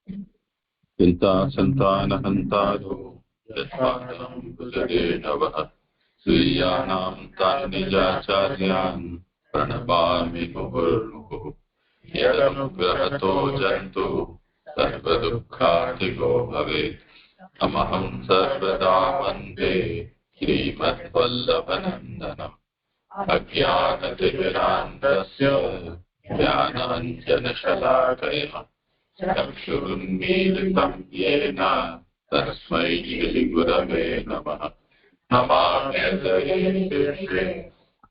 चिन्ता सन्तानहन्तारो यत्पादं भुजगे नवः स्वीयानां तान् निजाचार्यान् प्रणमामि मुहुर्मुहुः यदनुग्रहतो जन्तु सर्वदुःखातिगो भवेत् अमहं सर्वदा वन्दे श्रीमद्वल्लभनन्दनम् अज्ञानतिमिरान्धस्य ज्ञानाञ्जनशलाकया चक्षुरुन्मीलितं येन तस्मै श्रीगुरवे नमः नमामि हृदये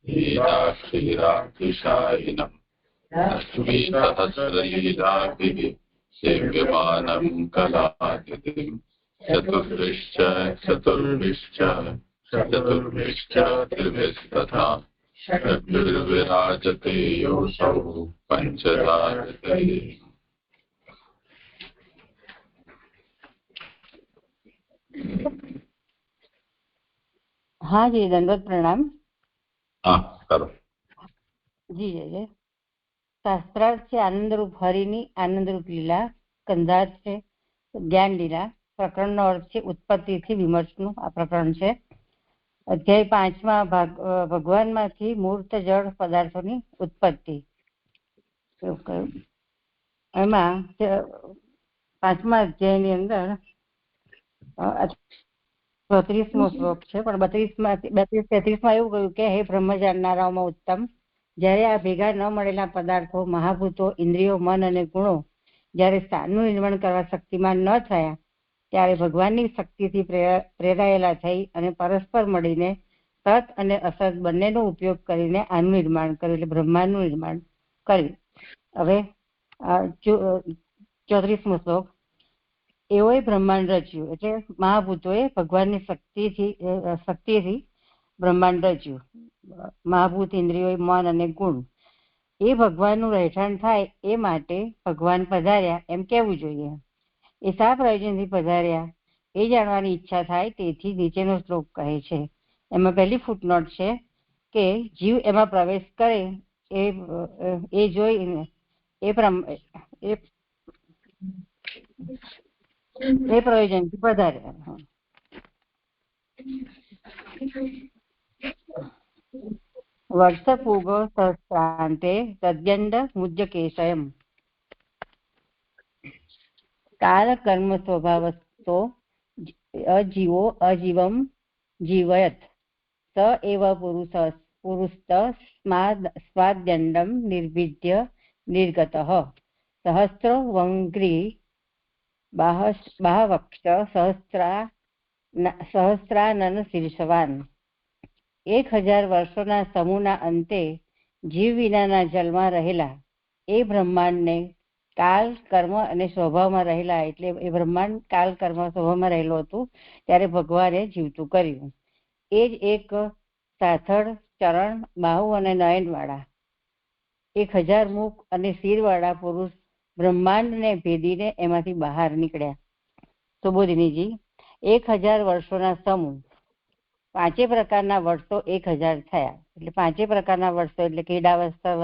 लीलाक्षीराक्षिशायिनम् लक्ष्मीसहस्रलीलाभिः सेव्यमानं कलाकृतिम् चतुर्भिश्च त्रिभिस्तथा षड्भिर्विराजते योऽसौ पञ्चधारतये। हाँ जी, दंडवत प्रणाम। हाँ करो जी जय जय। શાસ્ત્રાર્થ છે આનંદરૂપ હરિની આનંદરૂપ લીલા, કંધાર છે જ્ઞાન લીલા. પ્રકરણનો અર્થ છે ઉત્પત્તિથી વિમર્શનું આ પ્રકરણ છે. અધ્યાય 5માં ભગવાનમાંથી મૂર્ત જળ પદાર્થોની ઉત્પત્તિ. એમાં 5મા અધ્યાયની અંદર 34મો શ્લોક છે, પણ 32-33માં એવું કહ્યું કે હે બ્રહ્મ જાણનારાઓમાં ઉત્તમ, જ્યારે આ ભેગા ન મળેલા પદાર્થો, મહાભૂતો, ઇન્દ્રિયો, મન અને ગુણો જ્યારે સ્થાનનું નિર્માણ કરવા શક્તિમાન ન થયા, ત્યારે ભગવાનની શક્તિથી પ્રેરાયેલા થઈ અને પરસ્પર મળીને સત અને અસત બંનેનો ઉપયોગ કરીને આનું નિર્માણ કર્યું, એટલે બ્રહ્માંડનું નિર્માણ કર્યું. હવે 34મો શ્લોક. એઓએ બ્રહ્માંડ રચ્યું, એટલે મહાભૂતોએ ભગવાનની શક્તિથી બ્રહ્માંડ રચ્યું. મહાભૂત, ઇન્દ્રિયો, મન અને ગુણ એ ભગવાનનું રહેઠાણ થાય એ માટે ભગવાન પધાર્યા એમ કહેવું જોઈએ. એ શા પ્રયોજનથી પધાર્યા એ જાણવાની ઈચ્છા થાય, તેથી નીચેનો શ્લોક કહે છે. એમાં પહેલી ફૂટનોટ છે કે જીવ એમાં પ્રવેશ કરે એ જોઈને એ પ્રયોજનથી પધાર્યા. વર્ષપૂગો સહસ્રાંતે તદ્યંડ મુજ્જકેશયમ કાલ કર્મ સ્વભાવસ્તો અજીવો અજીવમ જીવયત સ એવ પુરુષ સ્વાદ્યંડમ નિર્વિદ્ય નિર્ગતઃ સહસ્રો વંગ્રી બાહવક્ષ સહસ્રાનન શીર્ષવાન. 1000 વર્ષોના સમૂહના અંતે જીવ વિનાના જલમાં રહેલા એ બ્રહ્માંડને કાલ, કર્મ અને સ્વભાવમાં રહેલા, એટલે એ બ્રહ્માંડ કાલ, કર્મ, સ્વભાવમાં રહેલું હતું ત્યારે ભગવાને જીવતું કર્યું. એ જ એક સાથળ, ચરણ, બાહુ અને નયન વાળા 1000 મુખ અને શિર વાળા પુરુષ બ્રહ્માંડને ભેદીને એમાંથી બહાર નીકળ્યા. સુબોધિનીજી, 1000 વર્ષોના સમૂહ, 5 પ્રકારના વર્ષો 1000 થયા, એટલે 5 પ્રકારના વર્ષો એટલે કે ઈડાવસ્તર,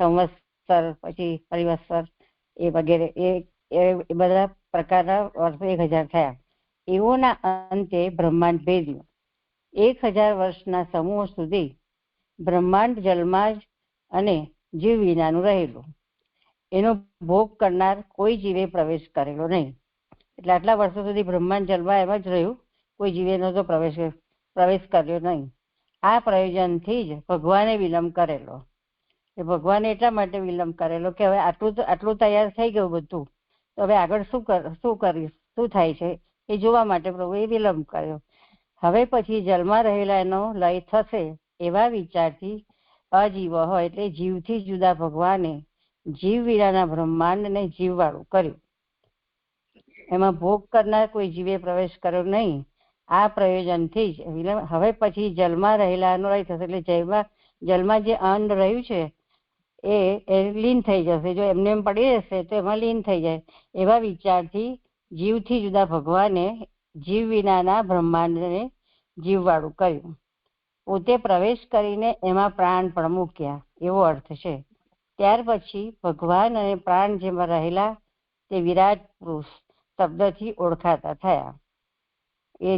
સંવત્સર, પછી પરિવત્સર એ વગેરે એ બધા પ્રકારના વર્ષો 1000 થયા. એઓના અંતે બ્રહ્માંડ ભેદ્યું. 1000 વર્ષના સમૂહ સુધી બ્રહ્માંડ જલમાં જ અને જીવ વિનાનું રહેલું. એનો ભોગ કરનાર કોઈ જીવે પ્રવેશ કરેલો નહીં. એટલે આટલા વર્ષો સુધી બ્રહ્માંડ જલમાં એમ જ રહ્યું, કોઈ જીવે નતો પ્રવેશ કર્યો નહીં. આ પ્રયોજનથી જ ભગવાને વિલંબ કરેલો. ભગવાને એટલા માટે વિલંબ કરેલો કે હવે આટલું તૈયાર થઈ ગયું બધું, તો હવે આગળ શું થાય છે એ જોવા માટે પ્રભુએ વિલંબ કર્યો. હવે પછી જલમાં રહેલા એનો લય થશે એવા વિચારથી અજીવ હોય એટલે જીવથી જુદા ભગવાને જીવ વિનાના બ્રહ્માંડને જીવવાળું કર્યું. એમાં ભોગ કરનાર કોઈ જીવે પ્રવેશ કર્યો નહીં. આ પ્રયોજનથી જ હવે પછી જલમાં રહેલાનો લય થશે, એટલે જલમાં જે અન્ન રહ્યું છે એ લીન થઈ જશે. જો એમને એમ પડી રહેશે તો એમાં લીન થઈ જાય. એવા વિચારથી જીવથી જુદા ભગવાને જીવ વિનાના બ્રહ્માંડને જીવવાળું કર્યું. પોતે પ્રવેશ કરીને એમાં પ્રાણ પણ મૂક્યા, એવો અર્થ છે. ત્યાર પછી ભગવાન અને પ્રાણ જેમાં રહેલા તે વિરાટ પુરુષ શબ્દથી ઓળખાતા થયા. એ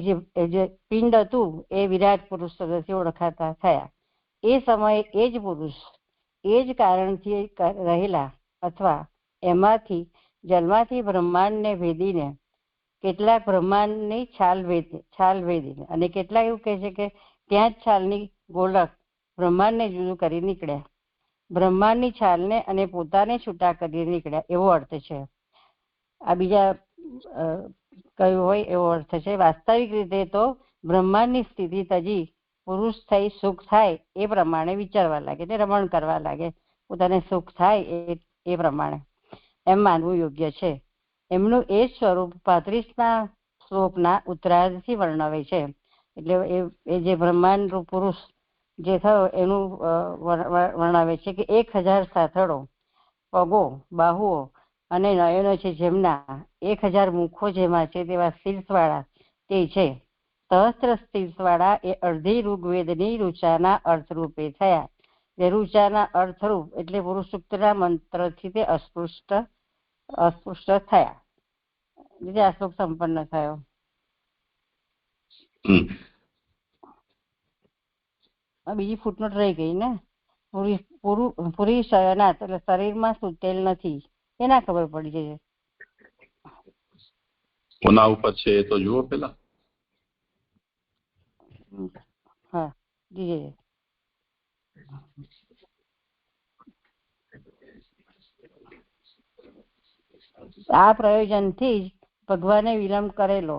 જે પિંડ હતું એ વિરાટ પુરુષ શબ્દથી ઓળખાતા થયા. એ સમયે એ જ પુરુષ એ જ કારણથી રહેલા અથવા એમાંથી જન્માથી બ્રહ્માંડને ભેદીને કેટલાક બ્રહ્માંડની છાલ ભેદીને અને કેટલાક એવું કહે છે કે ત્યાં જ છાલની ગોળખ બ્રહ્માંડને જુદું કરી નીકળ્યા. બ્રહ્માંડની છાલને અને પોતાને છૂટા કરી નીકળ્યા એવો અર્થ છે. આ બીજા કયું હોય એવો અર્થ છે. વાસ્તવિક રીતે તો બ્રહ્માંડની સ્થિતિ તજી પુરુષ થઈ સુખ થાય એ પ્રમાણે વિચારવા લાગે ને રમણ કરવા લાગે. પોતાને સુખ થાય એ પ્રમાણે એમ માનવું યોગ્ય છે. એમનું એ જ સ્વરૂપ 35મા શ્લોકના ઉત્તરાર્ધથી વર્ણવે છે. એટલે એ જે બ્રહ્માંડ પુરુષ જે થયો એનું વર્ણવે છે કે 1000 સાથળો, પગો, બાહુઓ અને નયનો છે જેમના 1000 મુખો જેમાં છે તેવા શીર્ષવાળા તે છે. સહસ્ત્ર શીર્ષવાળા એ અડધી ઋગ્વેદની ઋચાના અર્થરૂપે થયા. જે ઋચાના અર્થરૂપ એટલે પુરુષ સૂક્તના મંત્રથી તે અસ્પૃષ્ટ થયા. એટલે આ શ્લોક સંપન્ન થયો. બીજી ફૂટનોટ રહી ગઈ ને, પુરી શયનાત એટલે શરીરમાં સૂતેલ નથી. એ ના ખબર પડી જાય. કોના ઉપર છે એ તો જુઓ પેલા. હા જી. આ પ્રયોજનથી જ ભગવાને વિલંબ કરેલો.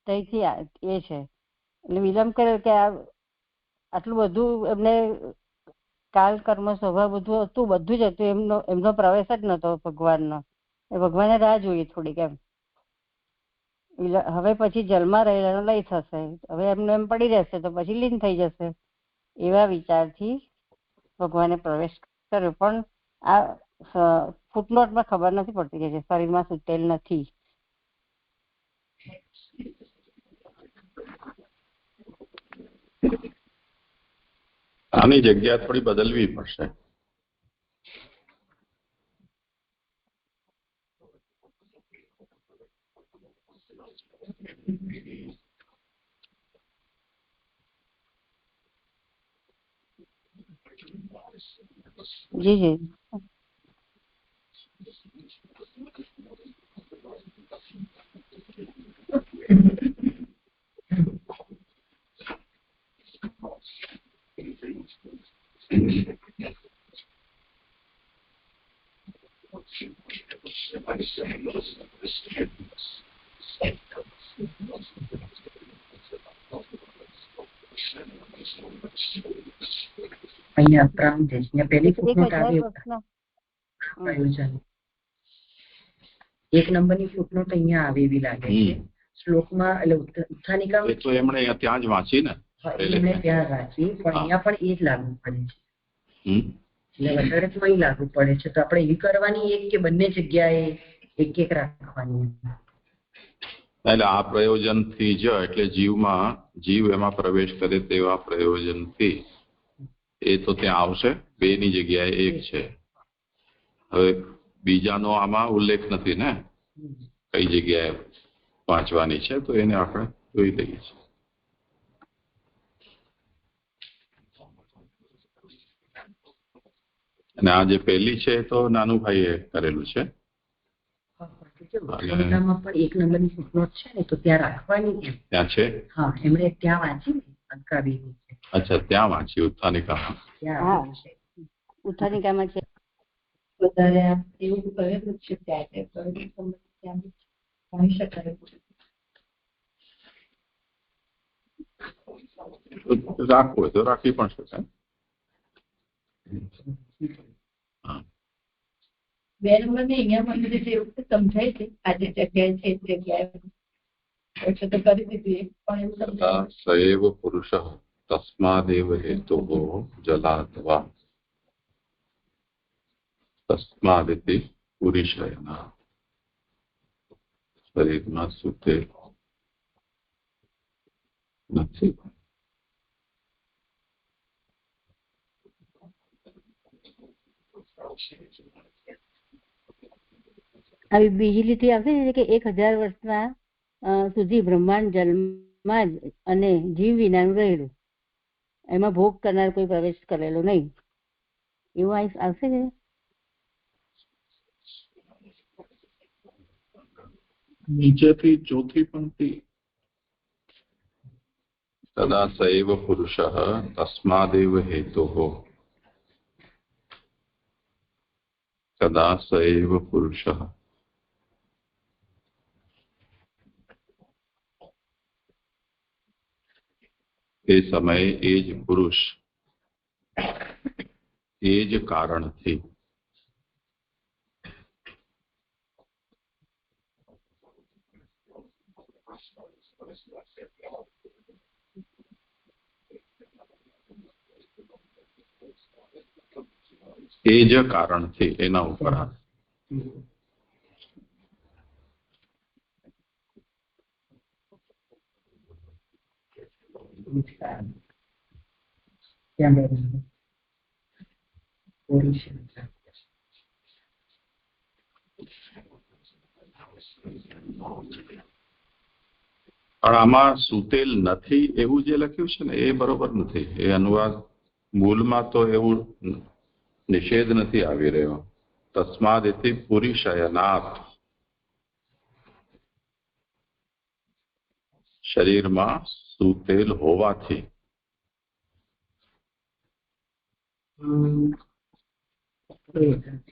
તેથી એ છે એટલે વિલંબ કર્યો કે આટલું બધું એમને કાલ કર્મ સ્વભાવ બધું હતું, બધું જ હતું. એમનો પ્રવેશ જ નતો ભગવાનનો. ભગવાને રાહ જોઈએ થોડીક એમ. હવે પછી જલમાં રહેલાનો લય થશે. હવે એમને એમ પડી રહેશે તો પછી લીન થઈ જશે. એવા વિચારથી ભગવાને પ્રવેશ કર્યો. પણ આ ફૂટનોટમાં ખબર નથી પડતી કે શરીરમાં સૂતેલ નથી. આની જગ્યા થોડી બદલવી પડશે. જી જી. અહીંયા પહેલી ફૂટનોટ આવી પ્રયોજન 1 નંબરની ફૂટનોટ અહીંયા આવે એવી લાગે છે શ્લોકમાં. એટલે ઉત્થાનિકા તો એમણે ત્યાં જ વાંચી ને, એમણે ત્યાં વાંચી, પણ અહીંયા પણ એ જ લાગુ પડે છે. એટલે વધારે તો અહીં લાગુ પડે છે. તો આપણે એવી કરવાની એક કે બંને જગ્યાએ એક એક રાખવાની? એટલે આ પ્રયોજનથી જ એટલે જીવ એમાં પ્રવેશ કરે તેવા પ્રયોજનથી એ તો ત્યાં આવશે. 2 ની જગ્યાએ 1 છે. હવે બીજાનો આમાં ઉલ્લેખ નથી ને કઈ જગ્યાએ વાંચવાની છે, તો એને આપણે જોઈ લઈએ છીએ. અને આ જે પહેલી છે તો નાનુભાઈએ કરેલું છે. પણ 1 નંબરની ફૂટનોટ છે ને, તો ત્યાં રાખવાની એમ. ત્યાં છે. હા, એમણે ત્યાં વાંચી ને અંકાબેની. અચ્છા, ત્યાં વાંચી ઉત્થાનિકામાં. ઉત્થાનિકામાં છે. વધારે એવું કરેલું છે ત્યાં ભણી શકાય. રાખવું હોય તો રાખી પણ શકાય. 2 નંબરની અહીંયા મને જેવું સમજાય છે. આજે જગ્યાએ છે જગ્યાએ તો કરી દીધી, પણ એવું સમજાય સએવ પુરુષ તસ્માદેવ હેતુઃ જલાત્વા તસ્માદિતિ પુરુષયના શરીરમાં સૂતે નથી. આવી બીજી લીટી આવશે ને કે 1000 વર્ષના સુધી બ્રહ્માંડ જલમાં જ અને જીવ વિનાનું રહેલું, એમાં ભોગ કરનાર કોઈ પ્રવેશ કરેલો નહીં, એવું આવશે ને? નીચેથી ચોથી પંક્તિ, તદા સૈવ પુરુષ તસ્માદેવ હેતોઃ, તદા સૈવ પુરુષ, એ સમયે એ જ પુરુષ, એ જ કારણથી એ જ કારણથી એના ઉપર પણ આમાં સુતેલ નથી એવું જે લખ્યું છે ને એ બરોબર નથી. એ અનુવાદ મૂળમાં તો એવું નિષેધ નથી આવી રહ્યો. તસ્માદેતિ પુરીશયનાથ, શરીરમાં સુતેલ હોવાથી.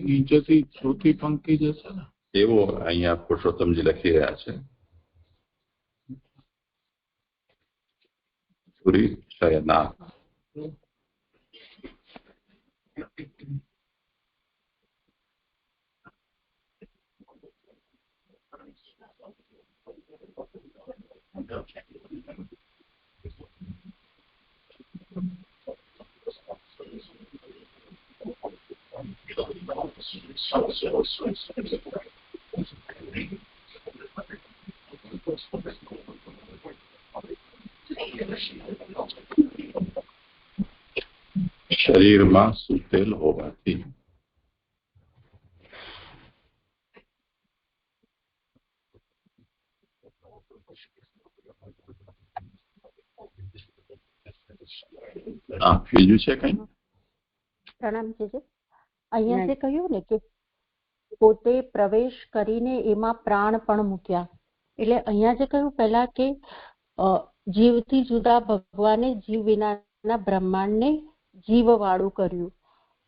નીચેથી ચોથી પંક્તિ જશે ને એવો અહીંયા પુરુષોત્તમજી લખી રહ્યા છે. પુરીશયનાથ, શરીરમાં સુતેલ હોવાથી. બીજું છે કઈ? પ્રણામ છે. અહીંયા જે કહ્યું ને કે પોતે પ્રવેશ કરીને એમાં પ્રાણ પણ મૂક્યા, એટલે અહીંયા જે કહ્યું પહેલા કે જીવથી જુદા ભગવાને જીવ વિનાના બ્રહ્માંડને જીવ વાળું કર્યું,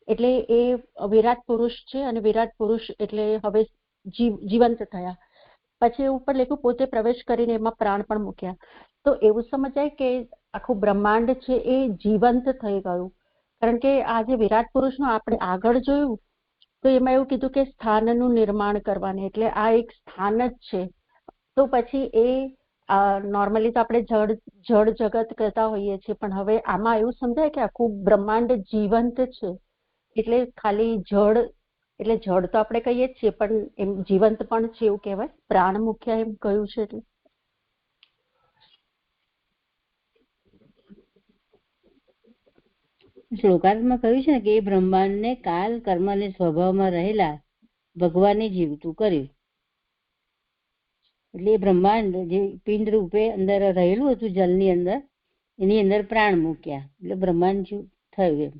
એટલે એ વિરાટ પુરુષ છે અને વિરાટ પુરુષ એટલે હવે જીવંત થયા. પછી ઉપર લખ્યું પોતે પ્રવેશ કરીને એમાં પ્રાણ પણ મૂક્યા. તો એવું સમજાય કે આખું બ્રહ્માંડ છે એ જીવંત થઈ ગયું, કારણ કે આ જે વિરાટ પુરુષનું આપણે આગળ જોયું તો એમાં એવું કીધું કે સ્થાનનું નિર્માણ કરવાનું, એટલે આ એક સ્થાન જ છે. તો પછી એ નોર્મલી તો આપણે જળ જગત કહેતા હોઈએ છીએ, પણ હવે આમાં એવું સમજાય કે આખું બ્રહ્માંડ જીવંત છે, એટલે ખાલી જળ એટલે જળ તો આપણે કહીએ જ છીએ પણ એમ જીવંત પણ છે એવું કહેવાય. પ્રાણ મુખ્ય એમ કહ્યું છે એટલે શ્લોકાર્થમાં કહ્યું છે ને કે એ બ્રહ્માંડને કાલ કર્મ અને સ્વભાવમાં રહેલા ભગવાને જીવતું કર્યું. એટલે એ બ્રહ્માંડ જે પિંડ રૂપે અંદર રહેલું હતું જલની અંદર, એની અંદર પ્રાણ મૂક્યા એટલે બ્રહ્માંડ થયું એમ.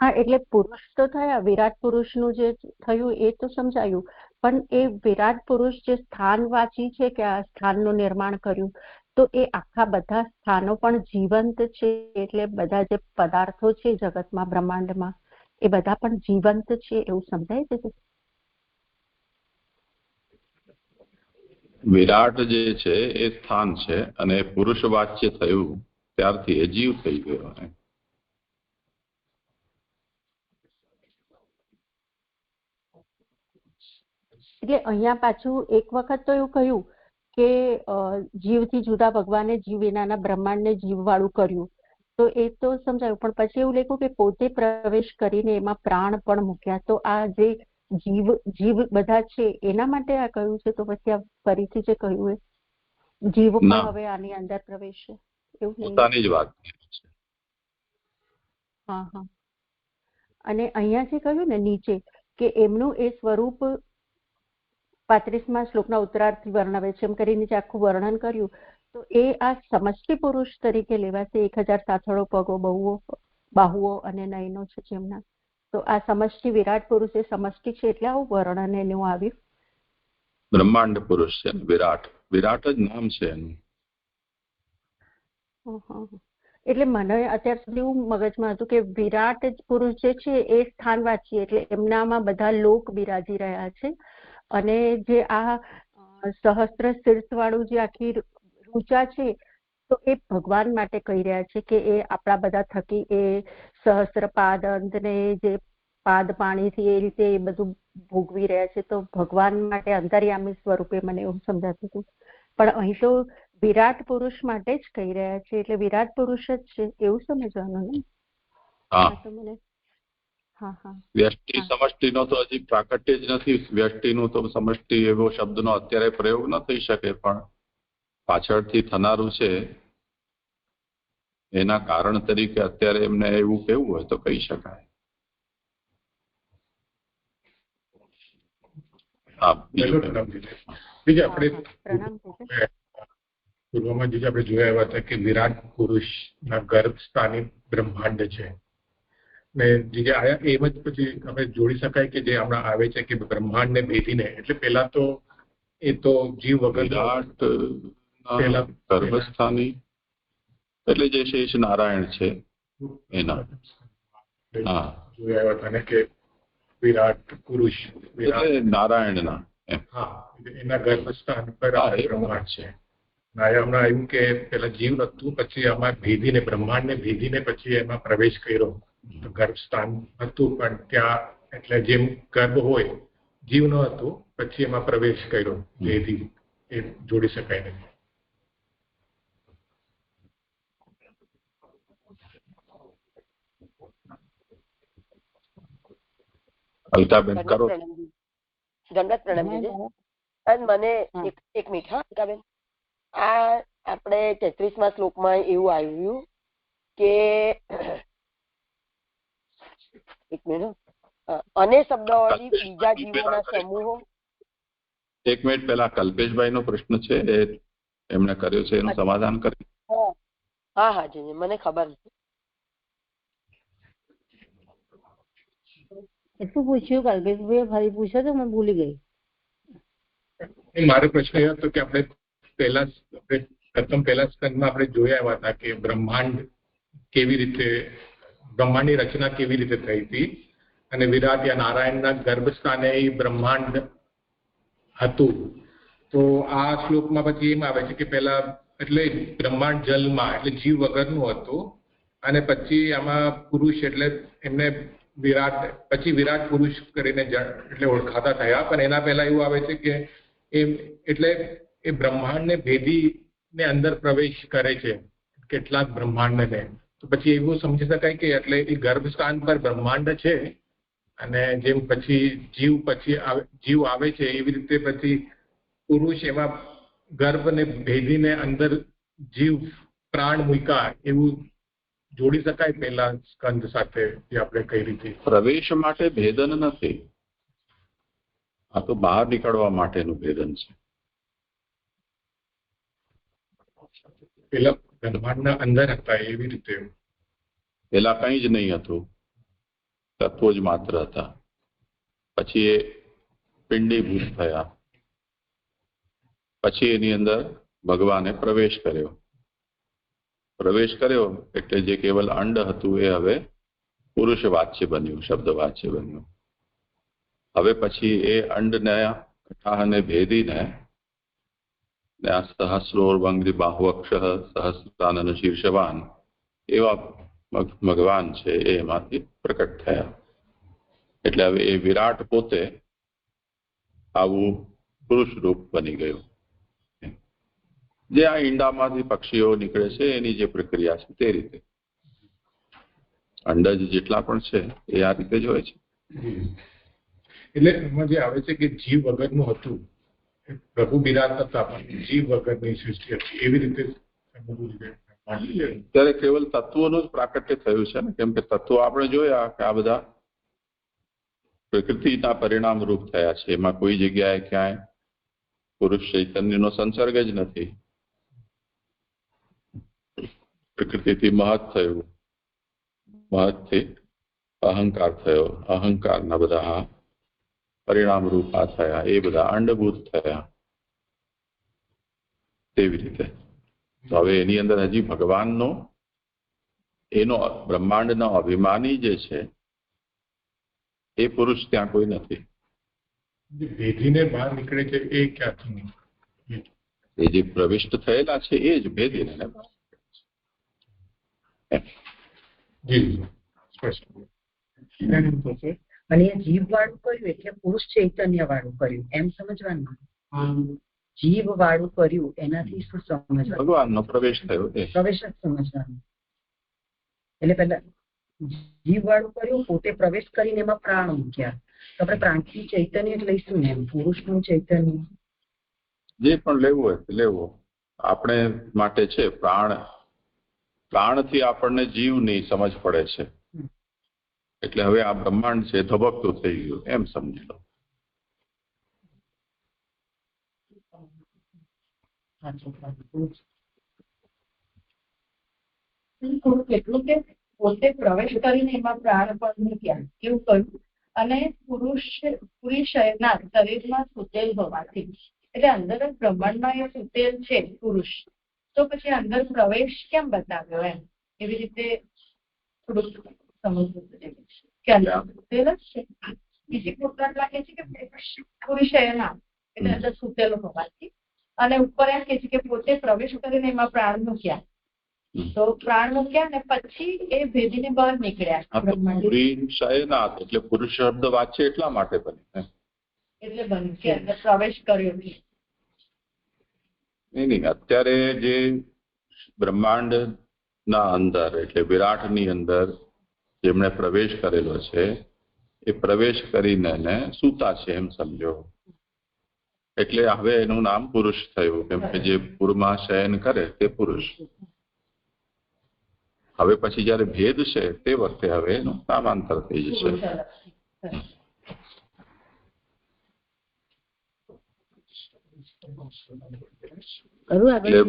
હા, એટલે પુરુષ તો થયા, વિરાટ પુરુષનું જે થયું એ તો સમજાયું, પણ એ વિરાટ પુરુષ જે સ્થાનવાચી છે કે આ સ્થાનનું નિર્માણ કર્યું, તો એ આખા બધા સ્થાનો પણ જીવંત છે, એટલે બધા જે પદાર્થો છે જગતમાં બ્રહ્માંડમાં એ બધા પણ જીવંત છે એવું સમજાય છે. વિરાટ જે છે એ સ્થાન છે અને પુરુષ વાચ્ય થયું ત્યારથી એ જીવ થઈ ગયો. એટલે અહીંયા પાછું એક વખત તો એવું કહ્યું કે જીવથી જુદા ભગવાને જીવ વિનાના બ્રહ્માંડને જીવવાળું કર્યું, તો એ તો સમજાયું, પણ પછી એવું લખ્યું કે પોતે પ્રવેશ કરીને એમાં પ્રાણ પણ મૂક્યા. તો આ જે જીવ બધા છે એના માટે આ કહ્યું છે, તો પછી આ ફરીથી જે કહ્યું એ જીવ પણ હવે આની અંદર પ્રવેશ છે એવું પોતાની જ વાત છે. હા હા. અને અહીંયા જે કહ્યું ને નીચે કે એમનું એ સ્વરૂપ 35મા શ્લોકના ઉત્તરાર્ધથી વર્ણવે છે એમ કરીને જે આખું વર્ણન કર્યું, તો એ આ સમષ્ટિ પુરુષ તરીકે લેવાશે. 1000 સાથળો, પગો, બાહુઓ અને નયનો છે જેમના. તો આ સમષ્ટિ વિરાટ પુરુષ એ સમષ્ટિ છે એટલે આવું વર્ણન એનું આવ્યું. બ્રહ્માંડ પુરુષ છે વિરાટ. વિરાટ જ નામ છે એનું. એટલે મને અત્યાર સુધી એવું મગજમાં હતું કે વિરાટ પુરુષ જે છે એ સ્થાન વાંચીએ એટલે એમનામાં બધા લોક બિરાજી રહ્યા છે. અને જે આ સહસ્ત્ર શીર્ષ વાળું જે આખી ઋચા છે તો એ ભગવાન માટે કહી રહ્યા છે કે એ આપણા બધા થકી એ સહસ્ત્ર પાદ અંત ને જે પાદ પાણીથી એ રીતે એ બધું ભોગવી રહ્યા છે. તો ભગવાન માટે અંતર્યામી સ્વરૂપે મને એવું સમજાતું હતું. પણ અહીં તો વિરાટ પુરુષ માટે જ કહી રહ્યા છે એટલે વિરાટ પુરુષ જ છે એવું સમજવાનું ને. વ્યષ્ટિ સમષ્ટિનો તો હજી પ્રાકટ્ય જ નથી. વ્યષ્ટિનું તો સમષ્ટિ એવો શબ્દનો અત્યારે પ્રયોગ ન થઈ શકે, પણ પાછળથી થનારું છે એના કારણ તરીકે અત્યારે એમને એવું કહેવું હોય તો કહી શકાય. પૂર્વમાં જે આપણે જોયા એવા હતા કે વિરાટ પુરુષના ગર્ભ સ્થાની બ્રહ્માંડ છે ને જે આયા એમ જ પછી આપણે જોડી શકાય કે જે હમણાં આવે છે કે બ્રહ્માંડ ને ભેદીને, એટલે પેલા તો એ તો જીવ વગર ગર્ભસ્થાની એટલે જે શેષ નારાયણ છે એના જોયા એવા હતા ને કે વિરાટ પુરુષ નારાયણના એના ગર્ભસ્થાન પર બ્રહ્માંડ છે. હમણાં આવ્યું કે પેલા જીવ નતું, પછી આમાં ભેદીને બ્રહ્માંડ ને ભેદીને પછી એમાં પ્રવેશ કર્યો. ગર્ભ સ્થાન હતું પણ ત્યાં એટલે જેમ ગર્ભ હોય જીવ ન હતું, પછી એમાં પ્રવેશ કર્યો. જેથી એ જોડી શકાય નહીં. અલકાબેન કરો. દંડવત પ્રણામજી. મને એક મિનિટ. હા અલકાબેન, આ આપણે 33મા શ્લોકમાં એવું આવ્યું કે એક મિનિટ, અને શબ્દાવલી બીજા જીવોના સમૂહો. એક મિનિટ પહેલા કલ્પેશભાઈ નો પ્રશ્ન છે એ એમણે કર્યો છે, એનું સમાધાન કરી. હા હા જી, મને ખબર નથી. શું પૂછ્યું કલ્પેશભાઈ? ફરી પૂછો તો હું ભૂલી ગઈ. મારો પ્રશ્ન એ હતો કે આપણે પહેલા સ્કંદમાં આપણે જોયા એવા હતા કે બ્રહ્માંડ કેવી રીતે, બ્રહ્માંડની રચના કેવી રીતે થઈ હતી, અને વિરાટ યા નારાયણના ગર્ભસ્થાને એ બ્રહ્માંડ હતું. તો આ શ્લોકમાં પછી એમ આવે છે કે પેલા એટલે બ્રહ્માંડ જલમાં એટલે જીવ વગરનું હતું, અને પછી આમાં પુરુષ એટલે એમને વિરાટ, પછી વિરાટ પુરુષ કરીને એટલે ઓળખાતા થયા. પણ એના પહેલા એવું આવે છે કે એટલે એ બ્રહ્માંડને ભેદીને અંદર પ્રવેશ કરે છે કેટલાક બ્રહ્માંડને. તો પછી એવું સમજી શકાય કે એટલે એ ગર્ભસ્થાન પર બ્રહ્માંડ છે, અને જેમ પછી જીવ આવે છે એવી રીતે પછી પુરુષ એમાં ગર્ભને ભેદીને અંદર જીવ પ્રાણ મૂક્યા, એવું જોડી શકાય પેલા સ્કંદ સાથે જે આપણે કઈ રીતે. પ્રવેશ માટે ભેદન નથી, આ તો બહાર નીકળવા માટેનું ભેદન છે. પેલા બ્રહ્માંડના અંદર હતા એવી રીતે. પેલા કંઈ જ નહીં હતું, તત્વો જ માત્ર હતા. પછી એ પિંડીભૂત થયા, પછી એની અંદર ભગવાને પ્રવેશ કર્યો. પ્રવેશ કર્યો એટલે જે કેવલ અંડ હતું એ હવે પુરુષ વાચ્ય બન્યું, શબ્દ વાચ્ય બન્યું. હવે પછી એ અંડને કઠાહને ભેદીને આ સહસ્રોર્વંગ્રી બાહુઅક્ષ સહસ્રાનન શીર્ષવાન એવા ભગવાન છે એ એમાંથી પ્રકટ થયા. એટલે હવે એ વિરાટ પોતે આવું પુરુષ રૂપ બની ગયું. જે આ ઈંડામાંથી પક્ષીઓ નીકળે છે એની જે પ્રક્રિયા છે તે રીતે અંડજ જેટલા પણ છે એ આ રીતે જ હોય છે. એટલે એમાં જે આવે છે કે જીવ વગરનું હતું, પ્રભુ બિરાજ હતા પણ જીવ વગરની સૃષ્ટિ હતી, એવી રીતે સમજવું જોઈએ. ત્યારે કેવલ તત્વોનું જ પ્રાકટ્ય થયું છે ને, કેમ કે તત્વો આપણે જોયા કે આ બધા પ્રકૃતિના પરિણામ રૂપ થયા છે. એમાં કોઈ જગ્યાએ ક્યાંય પુરુષ ચૈતન્યનો સંસર્ગ જ નથી. પ્રકૃતિથી મહત થયું, મહતથી અહંકાર થયો, અહંકારના બધા પરિણામ રૂપા થયા, એ બધા અંડભૂત થયા. તેવી રીતે તો હવે એની અંદર હજી ભગવાનનો એનો બ્રહ્માંડનો અભિમાની જે છે એ પુરુષ ત્યાં કોઈ નથી. ભેદીને બહાર નીકળે છે એ ક્યાંથી? એ જે પ્રવિષ્ટ થયેલા છે એ જ ભેદીને બહાર અને એ જીવ વાળું કર્યું એટલે પુરુષ ચૈતન્ય વાળું કર્યું એમ સમજવાનું. જીવ વાળું કર્યું એનાથી શું સમજવાનું? ભગવાનનો પ્રવેશ થયો, પ્રવેશ જ સમજવાનું. એટલે પેલા જીવ વાળું કર્યું, પોતે પ્રવેશ કરીને એમાં પ્રાણ મૂક્યા. તો આપણે પ્રાણથી ચૈતન્ય જ લઈશું ને, એમ પુરુષનું ચૈતન્ય જે પણ લેવું હોય લેવો. આપણે માટે છે પ્રાણ. પ્રાણથી આપણને જીવની સમજ પડે છે. એટલે હવે આ બ્રહ્માંડ છે ધબકતું થઈ ગયું એમ સમજી લો. કેટલું કે પોતે પ્રવેશ કરીને એમાં પ્રાણ પણ મૂક્યા એવું કહ્યું. અને પૂરી શરીરના શરીરમાં સુતેલ હોવાથી, એટલે અંદર જ બ્રહ્માંડમાં એ સુતેલ છે પુરુષ, તો પછી અંદર પ્રવેશ કેમ બતાવ્યો એમ? એવી રીતે થોડુંક સમજવું કે અંદર સુતેલ જ છે. બીજી પુસ્તક લાગે છે કે પૂરી શરીરના એટલે અંદર સુતેલ હોવાથી, અને ઉપર એમ કે છે કે પોતે પ્રવેશ કરીને એમાં પ્રાણ મૂક્યા. તો પ્રાણ મૂક્યા ને પછી એ ભેદીને બહાર નીકળ્યા. પૂરી શયનાથ એટલે પુરુષ શબ્દ વાંચે એટલા માટે બને, એટલે બન્યું કે અંદર પ્રવેશ કર્યો. નહીં, અત્યારે જે બ્રહ્માંડ ના અંદર એટલે વિરાટની અંદર જેમણે પ્રવેશ કરેલો છે એ પ્રવેશ કરીને સૂતા છે એમ સમજો. એટલે હવે એનું નામ પુરુષ થયું, કેમ કે જે પૂરમાં શયન કરે તે પુરુષ. હવે પછી જયારે ભેદ છે તે વખતે હવે એનું નામાંતર થઈ જશે. એટલે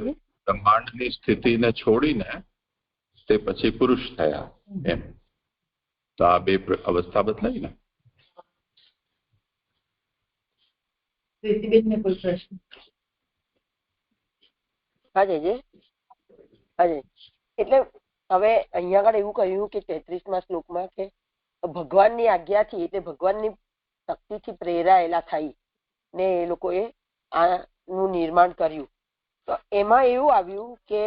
બ્રહ્માંડની સ્થિતિને છોડીને તે પછી પુરુષ થયા એમ. તો આ બે અવસ્થા બદલાઈ ને. પ્રીતિબેનને કોઈ પ્રશ્ન? એટલે હવે અહીંયા આગળ એવું કહ્યું કે 33મા શ્લોકમાં કે ભગવાનની આજ્ઞાથી એટલે ભગવાનની શક્તિથી પ્રેરાયેલા થઈ ને એ લોકોએ આનું નિર્માણ કર્યું. તો એમાં એવું આવ્યું કે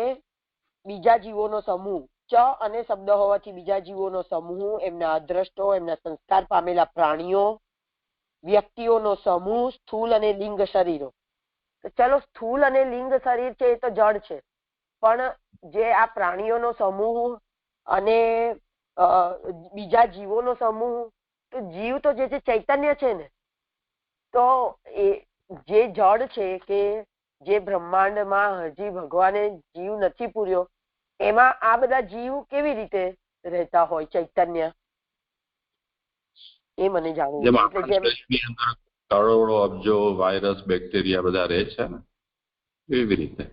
બીજા જીવોનો સમૂહ, ચ અને શબ્દ હોવાથી બીજા જીવોનો સમૂહ, એમના અદ્રષ્ટો, એમના સંસ્કાર પામેલા પ્રાણીઓ, વ્યક્તિઓનો સમૂહ, સ્થૂલ અને લિંગ શરીરો. તો ચલો સ્થૂલ અને લિંગ શરીર છે એ તો જડ છે, પણ જે આ પ્રાણીઓનો સમૂહ અને બીજા જીવોનો સમૂહ, તો જીવ તો જે ચૈતન્ય છે ને, તો એ જે જડ છે કે જે બ્રહ્માંડમાં હજી ભગવાને જીવ નથી પૂર્યો, એમાં આ બધા જીવ કેવી રીતે રહેતા હોય ચૈતન્ય? એ મને જાણવું છે. કરોડો અબજો વાયરસ બેક્ટેરિયા બધા રહે છે ને એવી રીતે.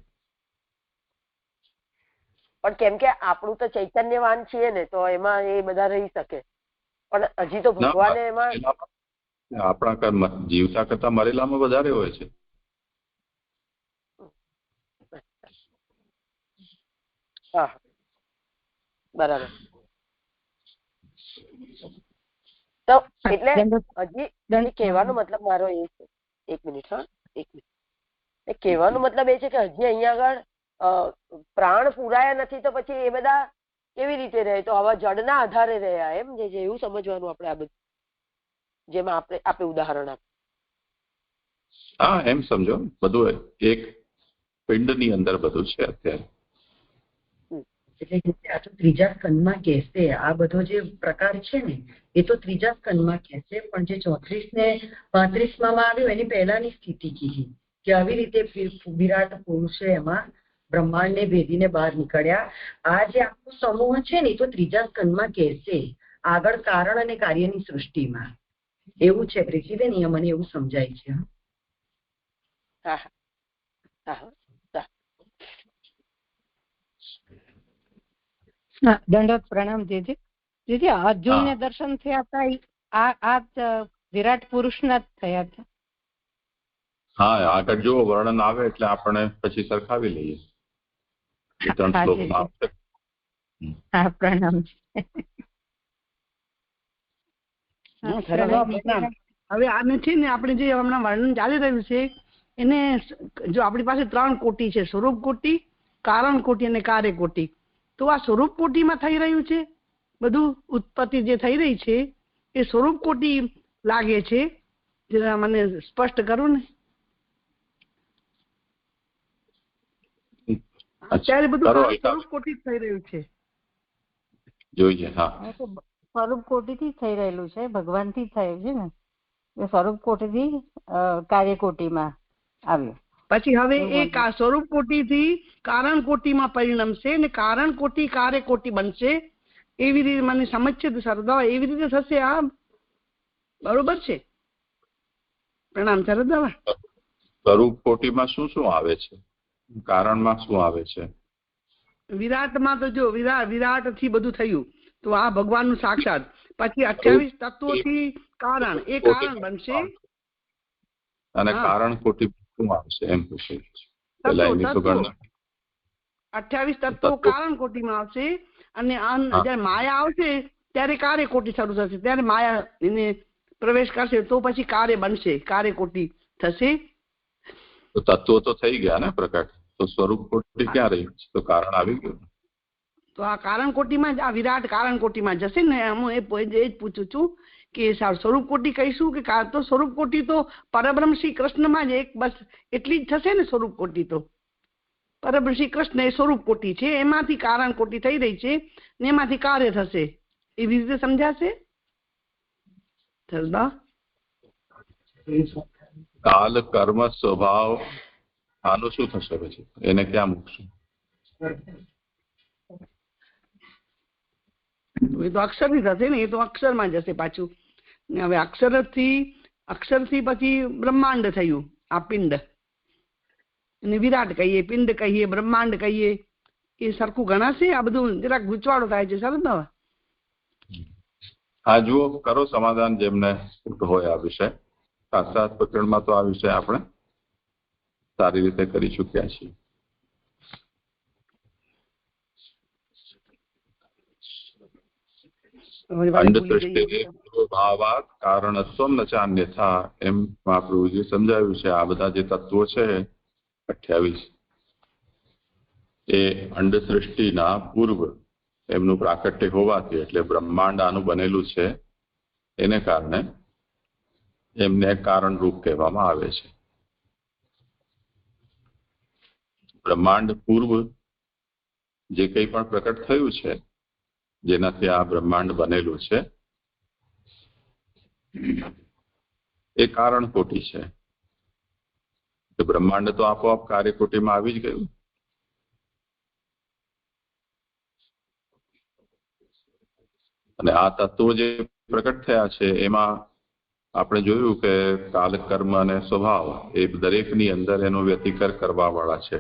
પણ કેમ કે આપણું તો ચૈતન્યવાન છીએ ને, તો એમાં એ બધા રહી શકે. પણ હજી તો ભગવાને એમાં આપણા જીવતા કરતા મરેલામાં વધારે હોય છે. હા, બરાબર. તો એટલે હજી કહેવાનો મતલબ મારો એ છે, એક મિનિટ, કહેવાનો મતલબ એ છે કે હજી અહીંયા આગળ પ્રાણ પૂરાયા નથી, તો પછી એ બધા કેવી રીતે રહે? તો આવા જડના આધારે રહ્યા એમ, જે એવું સમજવાનું આપણે આ બધું, જેમાં આપણે ઉદાહરણ આપ્યું. હા, એમ સમજો. બધું એક પિંડની અંદર બધું છે અત્યારે. એટલે આ તો ત્રીજા સ્કંદમાં કહેશે. આ બધો જે પ્રકાર છે ને એ તો ત્રીજા સ્કંદમાં કહેશે, પણ જે 34 ને 35માં આવ્યું એની પહેલાની સ્થિતિ કીધી કે આવી રીતે વિરાટ પુરુષે એમાં બ્રહ્માંડને ભેદીને બહાર નીકળ્યા. આ જે આખો સમૂહ છે ને એ તો ત્રીજા સ્કંદમાં કહેશે આગળ કારણ અને કાર્યની સૃષ્ટિમાં. એવું છે પ્રીતિબેન, અહીંયા મને એવું સમજાય છે. હા હા હા. દંડવત પ્રણામ દીદી. દીદી અર્જુનને દર્શન થયા હતા આ વિરાટ પુરુષના જ થયા હતા. હા, આગળ જો વર્ણન આવે એટલે આપણે પછી સરખાવી લઈએ. હા પ્રણામ. હવે આને છે ને આપણે જે હમણાં વર્ણન ચાલી રહ્યું છે એને જો આપણી પાસે 3 કોટી છે, સ્વરૂપ કોટી, કારણ કોટી અને કાર્ય કોટી. તો આ સ્વરૂપ કોટીમાં થઈ રહ્યું છે બધું ઉત્પત્તિ જે થઈ રહી છે એ સ્વરૂપ કોટી લાગે છે. જરા મને સ્પષ્ટ કરો ને. અત્યારે બધું સ્વરૂપ કોટી થઈ રહ્યું છે જોઈએ. હા, સ્વરૂપ કોટીથી થઈ રહેલું છે, ભગવાનથી થયું છે ને. સ્વરૂપ કોટીથી કાર્યકોટીમાં આવ્યું. પછી હવે એ સ્વરૂપ કોટીથી કારણ કોટીમાં પરિણમશે અને કારણ કોટી કાર્ય કોટી બનશે. એવી રીતે મને સમજ છે શારદા, એવી રીતે થશે. આ બરોબર છે? પ્રણામ શારદા. સ્વરૂપ કોટીમાં શું શું આવે છે, કારણમાં શું આવે છે? વિરાટમાં તો જો વિરાટ થી બધું થયું તો આ ભગવાનનું સાક્ષાત. પછી 28 તત્વોથી કારણ, એ કારણ બનશે. અને કારણ કોટી શું આવશે એમ પૂછે. 28 તત્વો કારણ કોટીમાં આવશે અને જયારે માયા આવશે ત્યારે કાર્ય કોટી શરૂ થશે. ત્યારે માયા એને પ્રવેશ કરશે તો પછી કાર્ય બનશે, કાર્ય કોટી થશે. તો તત્વો તો થઈ ગયા ને પ્રકટ, તો સ્વરૂપ કોટી ક્યાં રહી? તો કારણ આવી ગયું. તો આ કારણ કોટીમાં જ આ વિરાટ કારણ કોટીમાં જશે ને. હું એ જ પૂછું છું કે સ્વરૂપ કોટી કહીશું કે તો સ્વરૂપ કોટી તો પરબ્રહ્મ શ્રી કૃષ્ણમાં જ એક બસ એટલી જ થશે ને. સ્વરૂપ કોટી તો પરબ્રહ્મ શ્રી કૃષ્ણ એ સ્વરૂપ કોટી છે, એમાંથી કારણ કોટી થઈ રહી છે ને એમાંથી કાર્ય થશે. એવી રીતે સમજાશે? કાલ કર્મ સ્વભાવ આનું શું થશે પછી? એને ક્યાં મૂકશું? એ તો અક્ષર થી થશે ને. એ તો અક્ષરમાં જશે પાછું. હવે અક્ષરથી પછી બ્રહ્માંડ થયું, આ પિંડ. અને વિરાટ કહીએ, પિંડ કહીએ, બ્રહ્માંડ કહીએ, એ સરખું ગણાશે? આ બધું જરાક ગૂંચવાડો થાય છે સરસ. હા, જુઓ, કરો સમાધાન જેમને હોય આ વિષય. શાસ્ત્રાર્થ પ્રકરણમાં તો આ વિષય આપણે સારી રીતે કરી ચૂક્યા છીએ. ભાવાત કારણત્વમ ન ચાન્યથા એમ મહાપ્રભુજી સમજાવ્યું છે. આ બધા જે તત્વો છે 28 એ અંડ સૃષ્ટિના પૂર્વ એમનું પ્રાકટ્ય હોવાથી, એટલે બ્રહ્માંડ આનું બનેલું છે, એને કારણે એમને કારણ રૂપ કહેવામાં આવે છે. બ્રહ્માંડ પૂર્વ જે કંઈ પણ પ્રકટ થયું છે, જેનાથી આ બ્રહ્માંડ બનેલું છે, એ કારણ કોટી છે. બ્રહ્માંડ તો આપોઆપ કાર્યકોટીમાં આવી જ ગયું. અને આ તત્વો જે પ્રકટ થયા છે એમાં આપણે જોયું કે કાલ, કર્મ અને સ્વભાવ એ દરેકની અંદર એનો વ્યતિકર કરવા વાળા છે.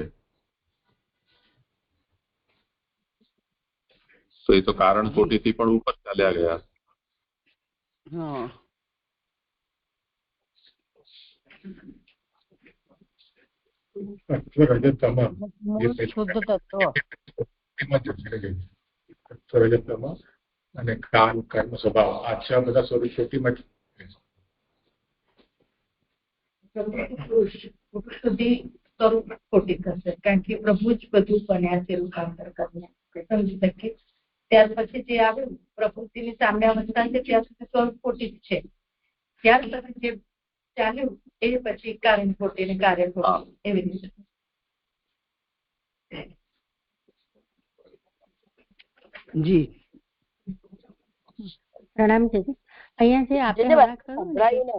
તો એ તો કારણ કોટીથી પણ ઉપર ચાલ્યા ગયા. અને કાન, કર્મ, સ્વભાવ આ 6 બધા સ્વરૂપ કોટીમાં સુધી સ્વરૂપ કોટી થશે. કારણ કે પ્રભુ જ બધું બન્યા છે રૂપાંતર કરીને સમજી શકીએ. ત્યાર પછી જે આવ્યું પ્રકૃતિની સામે અવસ્થા છે ત્યાં સુધી સ્વરૂપ કોટી જ છે. ત્યાર પછી જે ચાલ્યું એ પછી કારણ કોટી અને કાર્ય કોટી એવી રીતે. જી પ્રણામ છે. અહીંયા જે આપણે સંભળાયું ને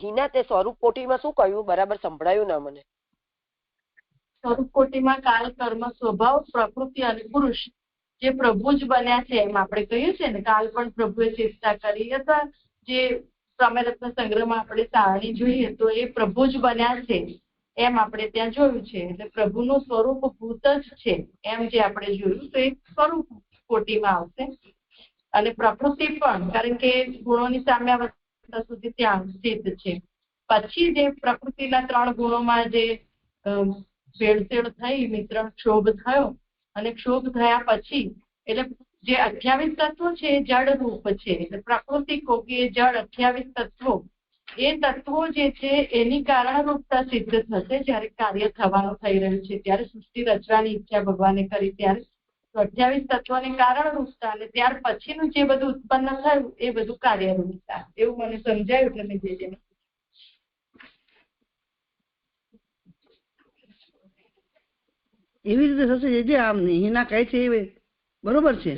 હિના, તે સ્વરૂપ કોટીમાં શું કહ્યું? બરાબર સંભળાયું ના મને. સ્વરૂપ કોટીમાં કાલ કર્મ સ્વભાવ પ્રકૃતિ અને પુરુષ જે પ્રભુ જ બન્યા છે એમ આપણે કહ્યું છે ને, કાલ પણ પ્રભુએ ચેષ્ટા કરી, અથવા જે સ્વામિરત્ન સંગ્રહમાં આપણે સારણી જોઈએ તો એ પ્રભુ જ બન્યા છે એમ આપણે ત્યાં જોયું છે. એટલે પ્રભુનું સ્વરૂપ ભૂત જ છે એમ જે આપણે જોયું તો એ સ્વરૂપ કોટીમાં આવશે. અને પ્રકૃતિ પણ, કારણ કે ગુણોની સામ્યાવસ્થા સુધી ત્યાં સ્થિત છે. પછી જે પ્રકૃતિના 3 ગુણોમાં જે ભેળસેળ થઈ, મિશ્રણ ક્ષોભ થયો, અને ક્ષોભ થયા પછી એટલે જે 28 તત્વો છે એ જળ રૂપ છે. એટલે પ્રકૃતિ કોકી એ જળ 28 તત્વો, એ તત્વો જે છે એની કારણરૂપતા સિદ્ધ થશે જ્યારે કાર્ય થવાનું થઈ રહ્યું છે, ત્યારે સૃષ્ટિ રચવાની ઈચ્છા ભગવાને કરી ત્યારે 28 તત્વોની કારણરૂપતા, અને ત્યાર પછીનું જે બધું ઉત્પન્ન થયું એ બધું કાર્યરૂપતા. એવું મને સમજાયું એટલે મેં જે એવી રીતે થશે જે આમ હિના કહે છે એ બરોબર છે.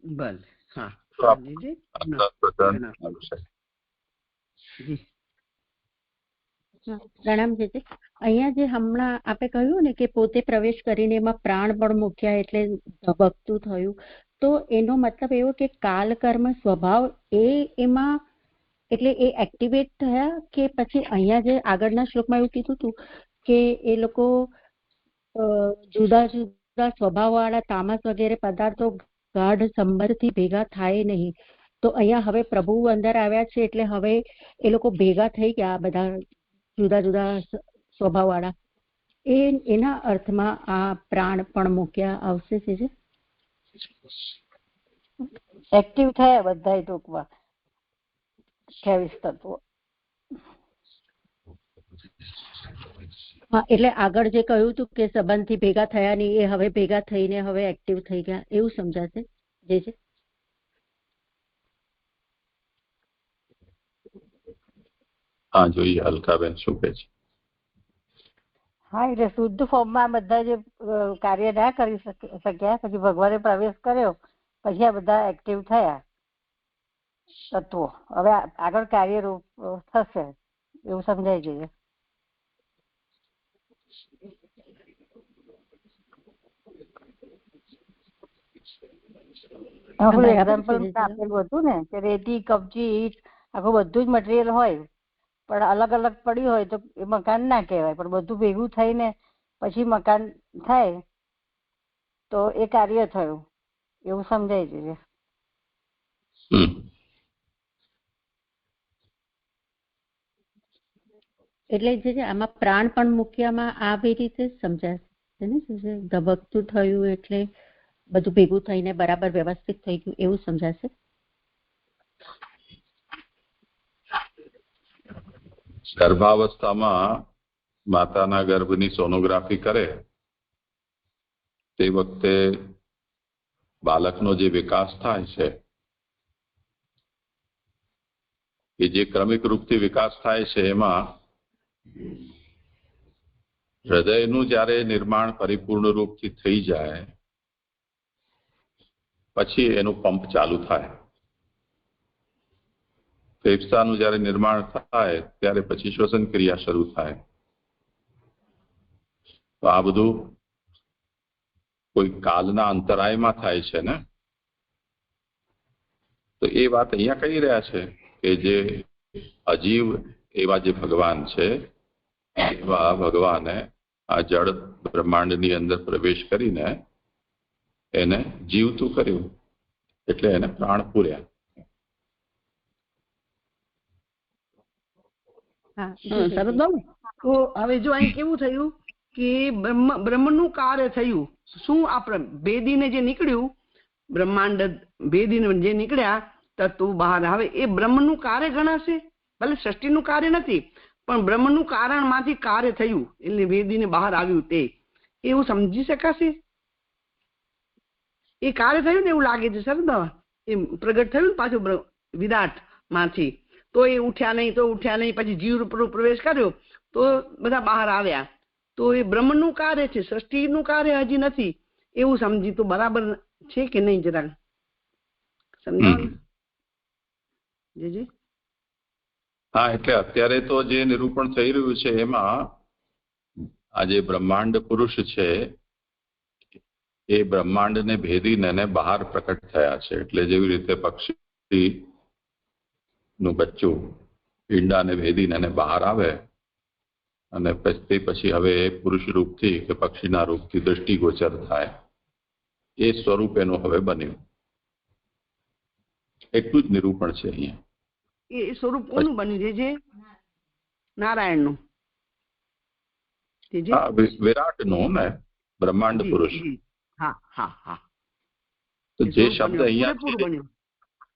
ભલે, હા. પ્રણામ છે. અહીંયા જે હમણાં આપણે કહ્યું ને કે પોતે પ્રવેશ કરીને એમાં પ્રાણ પણ મૂક્યા એટલે ધબકતું થયું, તો એનો મતલબ એવો કે કાલ કર્મ સ્વભાવ એમાં એટલે એ એક્ટિવેટ થયા કે પછી અહીંયા જે આગળના શ્લોકમાં એવું કીધું હતું કે એ લોકો જુદા જુદા સ્વભાવ વાળા તામસ વગેરે પદાર્થો ગાઢ સંબંધથી ભેગા થાય નહીં, તો અહીંયા હવે પ્રભુ અંદર આવ્યા છે એટલે હવે એ લોકો ભેગા થઈ ગયા બધા જુદા જુદા સ્વભાવ વાળા, એના અર્થમાં આ પ્રાણ પણ મૂક્યા આવશે છે. એક્ટિવ થયા બધા ટૂંકમાં 28 તત્વો. હા, એટલે આગળ જે કહ્યું હતું કે સંબંધથી ભેગા થયા નહીં, એ હવે ભેગા થઈને હવે એક્ટિવ થઈ ગયા એવું સમજાશે જે છે. હા, જોઈએ અલકાબેન શું કહે છે. હા, એટલે શુદ્ધ ફોર્મમાં બધા જે કાર્ય ના કરી શક્યા પછી ભગવાને પ્રવેશ કર્યો પછી આ બધા એક્ટિવ થયા તત્વો, હવે આગળ કાર્યરૂપ થશે એવું સમજાય જોઈએ. એક્ઝામ્પલ આપેલું હતું ને કે રેતી, કપચી, ઈટ આખું બધું જ મટીરિયલ હોય પણ અલગ અલગ પડ્યું હોય તો એ મકાન ના કહેવાય, પણ બધું ભેગું થઈને પછી મકાન થાય તો એ કાર્ય થયું એવું સમજાય છે. એટલે જે આમાં પ્રાણ પણ મૂક્યામાં આવી રીતે સમજાશે ને, ધબકતું થયું એટલે બધું ભેગું થઈને બરાબર વ્યવસ્થિત થઈ ગયું એવું સમજાશે. ગર્ભાવસ્થામાં માતાના ગર્ભની સોનોગ્રાફી કરે તે વખતે બાળકનો જે વિકાસ થાય છે એ જે ક્રમિક રૂપથી વિકાસ થાય છે એમાં હૃદયનું જ્યારે નિર્માણ પરિપૂર્ણ રૂપથી થઈ જાય પછી એનું પંપ ચાલુ થાય. ફેફસાનું જ્યારે નિર્માણ થાય ત્યારે પછી શ્વસન ક્રિયા શરૂ થાય. તો આ બધું કોઈ કાલના અંતરાયમાં થાય છે ને, તો એ વાત અહીંયા કહી રહ્યા છે કે જે અજીવ એવા જે ભગવાન છે એવા ભગવાને આ જળ બ્રહ્માંડની અંદર પ્રવેશ કરીને એને જીવતું કર્યું એટલે એને પ્રાણ પૂર્યા. તો હવે જો અહીં કેવું થયું કે બ્રહ્મનું કાર્ય થયું શું, આ ભેદીને જે નીકળ્યું બ્રહ્માંડ ભેદીને જે નીકળ્યા તત્વ બહાર આવે એ બ્રહ્મનું કાર્ય ગણાશે. ભલે સૃષ્ટિનું કાર્ય નથી પણ બ્રહ્મનું કારણમાંથી કાર્ય થયું એટલે ભેદીને બહાર આવ્યું તે એવું સમજી શકાશે. એ કાર્ય થયું ને એવું લાગે છે સર, એ પ્રગટ થયું ને પાછું વિરાટ માંથી, તો એ ઉઠ્યા નહીં પછી જીવ પ્રવેશ કર્યો તો બધા બહાર આવ્યા, તો એ બ્રહ્મનું કાર્ય છે, સૃષ્ટિનું કાર્ય હજી નથી એવું સમજી તો બરાબર છે કે નહીં જરાક સમજાવો. હા, એટલે અત્યારે તો જે નિરૂપણ થઈ રહ્યું છે એમાં આ જે બ્રહ્માંડ પુરુષ છે એ બ્રહ્માંડને ભેદીને એને બહાર પ્રકટ થયા છે. એટલે જેવી રીતે પક્ષીનું બચ્ચું ઈંડાને ભેદીને એને બહાર આવે અને તે પછી હવે એ પુરુષ રૂપથી કે પક્ષીના રૂપથી દ્રષ્ટિગોચર થાય, એ સ્વરૂપ એનું હવે બન્યું. એટલું જ નિરૂપણ છે અહીંયા. એ સ્વરૂપ કોનું બન્યું છે? જે નારાયણનું, વિરાટનું ને બ્રહ્માંડ પુરુષ. હા હા હા. તો જે શબ્દ અહીંયા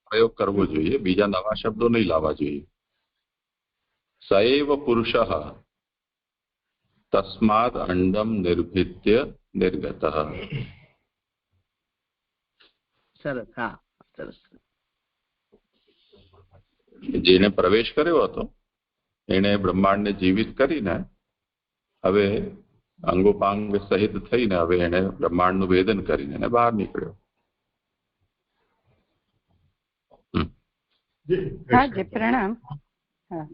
પ્રયોગ કરવો જોઈએ, બીજા નવા શબ્દો નહીં લાવવા જોઈએ. સએવ પુરુષ તસ્માદ અંડમ નિર્ભિત્ય નિર્ગત. સરસ. હા, સરસ. જેને પ્રવેશ કર્યો હતો એને બ્રહ્માંડને જીવિત કરીને હવે અંગોપાંગ સહિત થઈને હવે એને બ્રહ્માંડનું ભેદન કરીને એને બહાર નીકળ્યો. હા જી, પ્રણામ. હા,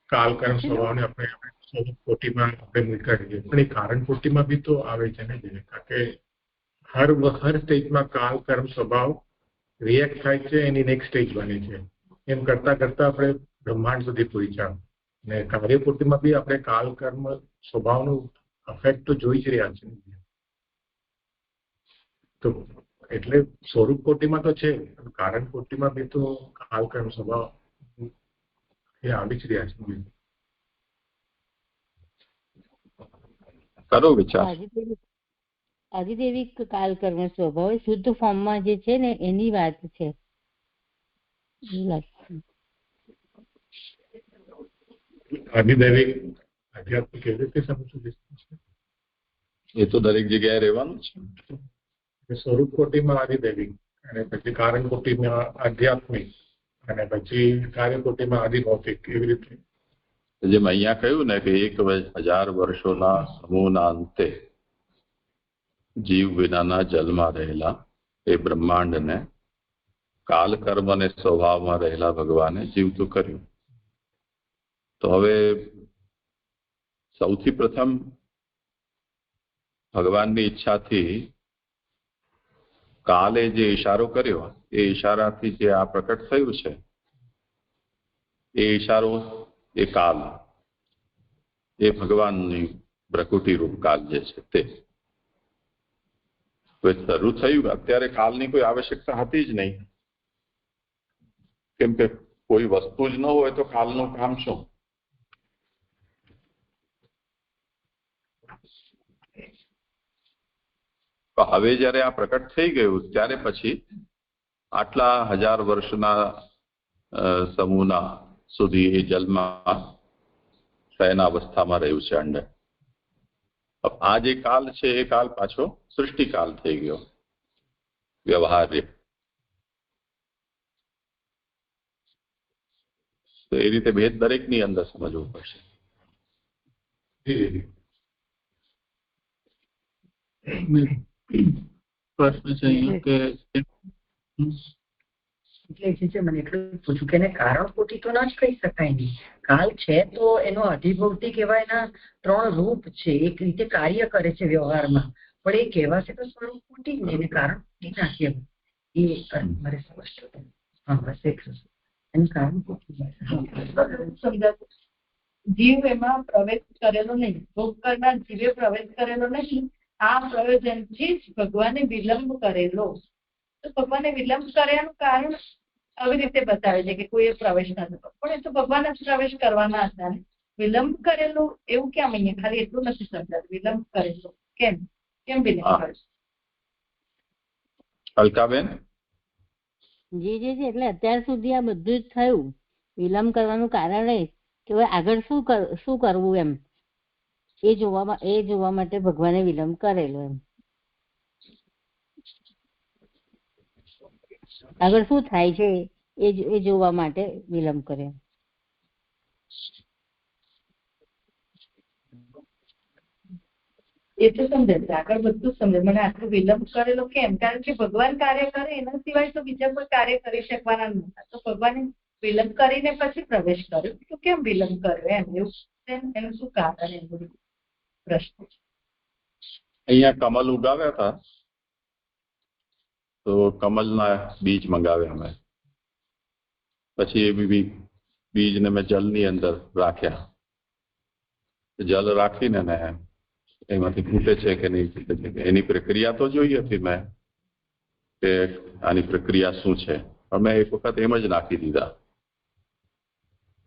કાલકર્મ સ્વભાવને આપણે સ્વરૂપ કોટીમાં આપણે મૂકી દઈએ, પણ એ કારણ કોટીમાં બી તો આવે છે ને, કારણ કે હર સ્ટેજમાં કાલ કર્મ સ્વભાવ રિએક્ટ થાય છે, એની નેક્સ્ટ સ્ટેજ બને છે. એમ કરતા કરતા આપણે બ્રહ્માંડ સુધી પહોંચ્યા ને કાર્યકોટીમાં બી આપણે કાલ કર્મ સ્વભાવનું અફેક્ટ તો જોઈ જ રહ્યા છે. તો એટલે સ્વરૂપ કોટીમાં તો છે, કારણ કોટીમાં બી તો કાલ કર્મ સ્વભાવ એ આવી જ રહ્યા છે. કરો વિચાર. આદિદેવિક કાલ કર્મ સ્વભાવ શુદ્ધ ફોર્મમાં જે છે ને એની વાત છે. આદિદૈવિક આધ્યાત્મિક કેવી રીતે સમજવું? એ તો દરેક જગ્યાએ રહેવાનું છે. સ્વરૂપ કોટીમાં આદિદૈવિક, અને પછી કારણ કોટીમાં આધ્યાત્મિક, અને પછી કાર્યકોટીમાં આદિભૌતિક, એવી રીતે. જેમ અહીંયા કહ્યું ને કે 1000 વર્ષોના સમૂહના અંતે જીવ વિનાના જલમાં રહેલા એ બ્રહ્માંડને કાલ કર્મ અને સ્વભાવમાં રહેલા ભગવાને જીવતું કર્યું. તો હવે સૌથી પ્રથમ ભગવાનની ઈચ્છાથી કાલે જે ઈશારો કર્યો એ ઈશારાથી જે આ પ્રકટ થયું છે એ ઈશારો એ કાલ, એ ભગવાનની પ્રકૃતિ રૂપ કાલ જે છે તે શરૂ થયું. અત્યારે કાલની કોઈ આવશ્યકતા હતી જ નહીં, કેમ કે કોઈ વસ્તુ જ ન હોય તો કાલનું કામ શું? હવે જયારે આ પ્રકટ થઈ ગયું ત્યારે પછી આટલા 1000 વર્ષના સમૂહના સુધી એ જલમાં શયન અવસ્થામાં રહ્યું છે અંડર. આ જે કાલ છે એ કાલ પાછો સૃષ્ટિકાલ થઈ ગયો વ્યવહાર્ય. તો એ રીતે ભેદ દરેકની અંદર સમજવું પડશે. પ્રશ્ન છે કે મને એટલું પૂછ્યું કે એને કારણ કોટી તો ના જ કહી શકાય નહીં. કાલ છે તો એનો અધિભૌતિક એવા એના 3 રૂપ છે, એક રીતે કાર્ય કરે છે વ્યવહારમાં, પણ એ કહેવાશે તો સ્વરૂપ કોટી જ એને કારણ કોટી ના કહેવાય. એ મારે સમજતું. હા, બસ એક એનું કારણ કોટી સમજાતું. જીવ એમાં પ્રવેશ કરેલો નહીં, ભોગ કરનાર જીવે પ્રવેશ કરેલો નહીં. આ પ્રયોજનથી જ ભગવાને વિલંબ કરેલો. તો ભગવાને વિલંબ કર્યાનું કારણ આવી રીતે બતાવે છે કે કોઈએ પ્રવેશ ન થતો, પણ એ તો ભગવાન જ પ્રવેશ કરવાના હતા ને. વિલંબ કરેલો એવું કેમ? અહીંયા ખાલી એટલું નથી સમજાતું. વિલંબ કરેલો કેમ વિલંબ કરેલો? અલકાબેન? જી જી જી, એટલે અત્યાર સુધી આ બધું જ થયું. વિલંબ કરવાનું કારણ એ કે હવે આગળ શું કરવું એમ એ જોવા માટે ભગવાને વિલંબ કરેલો. એમ આગળ શું થાય છે એ જોવા માટે વિલંબ કર્યો. એ તો સમજે છે, આગળ બધું સમજે. મને આટલું વિલંબ કરેલો કેમ? કારણ કે ભગવાન કાર્ય કરે એના સિવાય તો બીજા કોઈ કાર્ય કરી શકવાના નહોતા. તો ભગવાને વિલંબ કરીને પછી પ્રવેશ કર્યો તો કેમ વિલંબ કર્યો એમ એવું એનું શું કારણ એમ બધું પ્રશ્ન છે. અહીંયા કમલ ઉગાવ્યા હતા તો કમલના બીજ મંગાવ્યા અમે, પછી એ બીજને મેં જલની અંદર રાખ્યા. જલ રાખીને ને એમાંથી ફૂટે છે કે નહીં ફૂટે છે એની પ્રક્રિયા તો જોઈ હતી મેં કે આની પ્રક્રિયા શું છે, પણ મેં એક વખત એમ જ નાખી દીધા.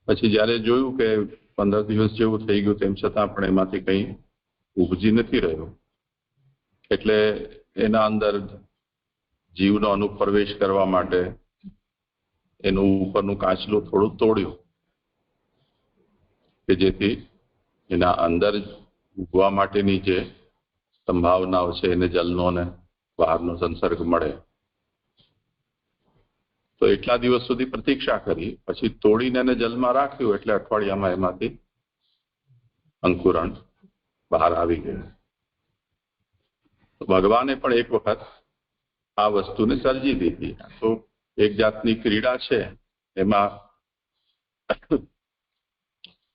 પછી જયારે જોયું કે 15 દિવસ જેવું થઈ ગયું તેમ છતાં પણ એમાંથી કંઈ ઉપજી નથી રહ્યું, એટલે એના અંદર જીવનો અનુપ્રવેશ કરવા માટે એનું ઉપરનું કાચલું થોડું તોડ્યું કે જેથી એના અંદર ઉગવા માટેની જે સંભાવનાઓ છે એને જલનો અને બહારનો સંસર્ગ મળે. તો એટલા દિવસ સુધી પ્રતીક્ષા કરી, પછી તોડીને એને જલમાં રાખ્યું એટલે અઠવાડિયામાં એમાંથી અંકુરણ બહાર આવી ગયું. ભગવાને પણ એક વખત આ વસ્તુને સર્જી દીધી. તો એક જાતની ક્રીડા છે, એમાં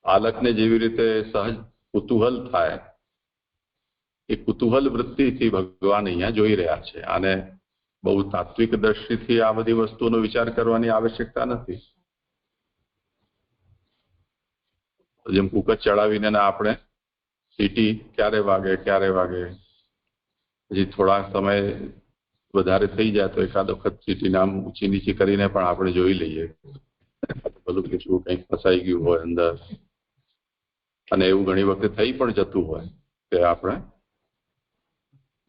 બાળકને જેવી રીતે સહજ કુતૂહલ થાય એ કુતૂહલ વૃત્તિથી ભગવાન અહીંયા જોઈ રહ્યા છે. અને બહુ તાત્વિક દ્રષ્ટિથી આ બધી વસ્તુનો વિચાર કરવાની આવશ્યકતા નથી. જેમ કુકર ચડાવીને આપણે સીટી ક્યારે વાગે પછી થોડા સમય વધારે થઈ જાય તો એકાદ વખત સીટીને આમ ઊંચી નીચી કરીને પણ આપણે જોઈ લઈએ ભલું કે શું કંઈક ફસાઈ ગયું હોય અંદર. અને એવું ઘણી વખતે થઈ પણ જતું હોય કે આપણે